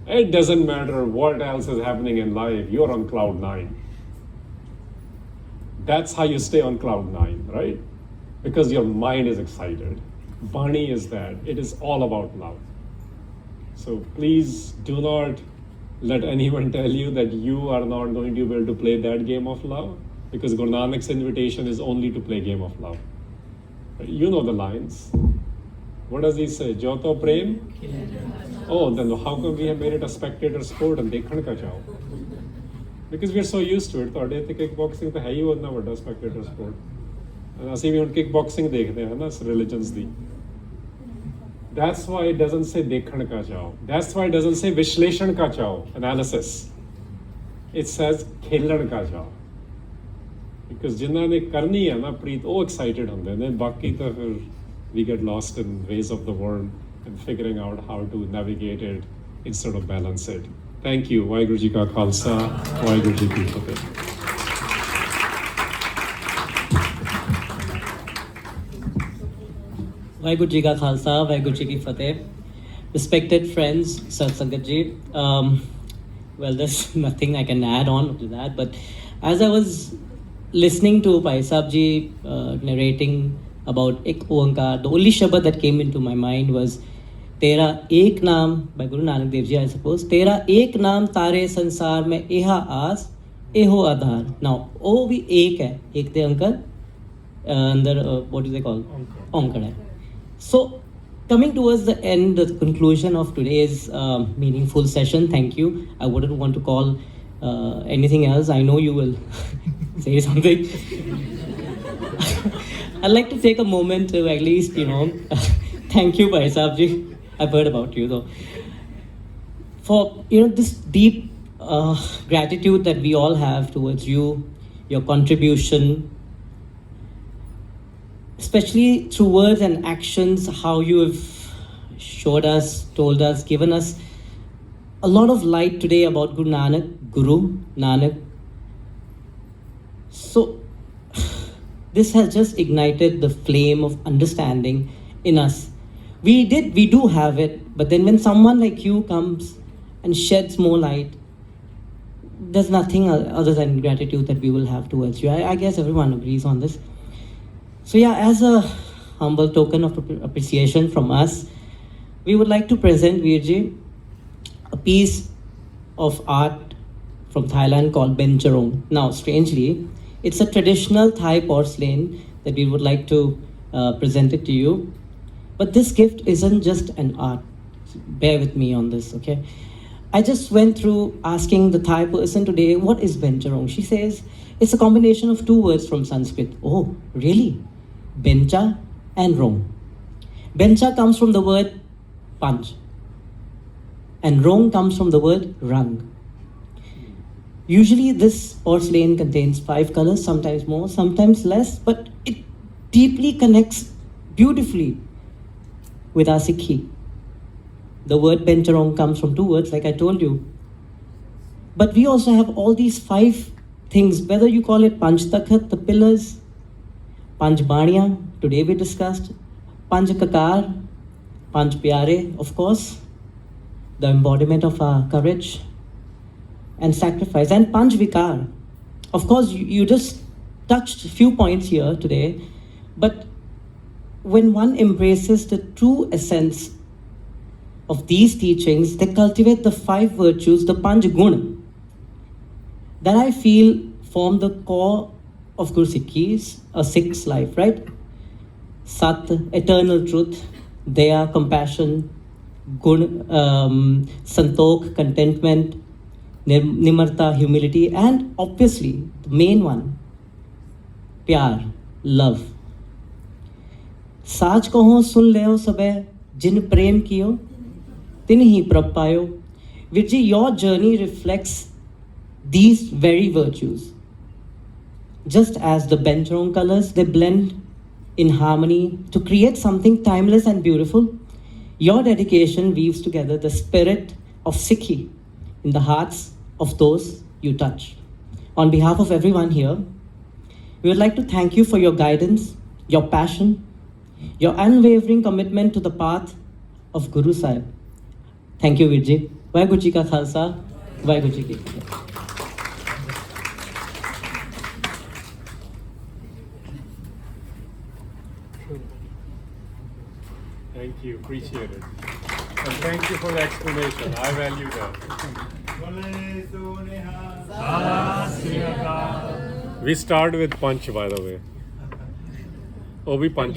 it doesn't matter what else is happening in life, you're on cloud 9. That's how you stay on cloud 9, right? Because your mind is excited. Bani is that. It is all about love. So please do not let anyone tell you that you are not going to be able to play that game of love, because Guru Nanak's invitation is only to play game of love. You know the lines. What does he say? Joto Prem? Oh, then how come we have made it a spectator sport and dekhan ka chao? Because we are so used to it. ਤੁਹਾਡੇ ਇੱਥੇ kickboxing ਤਾਂ ਹੈ ਹੀ ਉਹਨਾਂ ਵੱਡਾ spectator sport. ਅਸੀਂ ਵੀ ਹੁਣ kickboxing ਦੇਖਦੇ ਹਾਂ ਨਾ religions the. That's why it doesn't say dekhan ka chao. That's why it doesn't say vishleshan ka chao, analysis. It says khelan ka chao. Because ਜਿਨ੍ਹਾਂ ਨੇ ਕਰਨੀ ਹੈ ਨਾ ਪ੍ਰੀਤ, ਉਹ excited ਹੁੰਦੇ ਨੇ, ਬਾਕੀ ਤਾਂ ਫਿਰ we get lost in ways of the world and figuring out how to navigate it instead of balance it. Thank you. Vaheguru Ji Ka Khalsa, Vaheguru Ji Ki Fateh. Vaheguru Ji Ka Khalsa, Vaheguru Ji Ki Fateh. Respected friends, Sat Sangat Ji, well, there's nothing I can add on to that, but as I was listening to Bhai Sahib Ji narrating about Ik Oankar, the only Shabad that came into my mind was तेरा एक नाम, by Guru Nanak Dev Ji, I suppose, तेरा एक नाम तारे संसार में एहा आस एहो आधार. Now, O भी एक है, एक ते अंकर अंदर what is they call? Onkar है. So, coming towards the end, the conclusion of today's meaningful session, thank you. I wouldn't want to call anything else. I know you will say something. I'd like to take a moment to at least, thank you, Bhai Sahib Ji. I've heard about you though. For, this deep gratitude that we all have towards you, your contribution, especially through words and actions, how you have showed us, told us, given us a lot of light today about Guru Nanak. So, this has just ignited the flame of understanding in us. We do have it, but then when someone like you comes and sheds more light, there's nothing other than gratitude that we will have towards you. I guess everyone agrees on this. So yeah, as a humble token of appreciation from us, we would like to present Virji a piece of art from Thailand called Bencharong. Now, strangely, it's a traditional Thai porcelain that we would like to present it to you. But this gift isn't just an art. Bear with me on this, okay? I just went through asking the Thai person today, what is Bencharong? She says, it's a combination of two words from Sanskrit. Oh, really? Bencha and Rong. Bencha comes from the word punch. And Rong comes from the word rang. Usually this porcelain contains 5 colors, sometimes more, sometimes less, but it deeply connects beautifully with our Sikhi. The word Bencharong comes from 2 words, like I told you. But we also have all these 5 things, whether you call it Panch Takhat, the pillars, Panch Baniya, today we discussed, Panch Kakar, Panch Pyare, of course, the embodiment of our courage and sacrifice, and Panch Vikar. Of course, you just touched a few points here today, but when one embraces the true essence of these teachings, they cultivate the 5 virtues, the Panch Gun, that I feel form the core of Guru Sikhi's, a Sikh's life, right? Sat, eternal truth, Daya, compassion, Gun, Santok, contentment, Nimarta, humility, and obviously the main one, Pyar, love. साच कहो सुन ले सबे जिन प्रेम कियो तिन ही प्रभ पायो. Virji, your journey reflects these very virtues. Just as the Bencharong colors, they blend in harmony to create something timeless and beautiful. Your dedication weaves together the spirit of Sikhi in the hearts of those you touch. On behalf of everyone here, we would like to thank you for your guidance, your passion, your unwavering commitment to the path of Guru Sahib. Thank you, Virji. Vaheguru Ji Ka Khalsa, Vaheguru Ji Ki Fateh. Thank you, appreciate it. And thank you for the explanation. I value that. We start with Punch, by the way. Oh, we punch.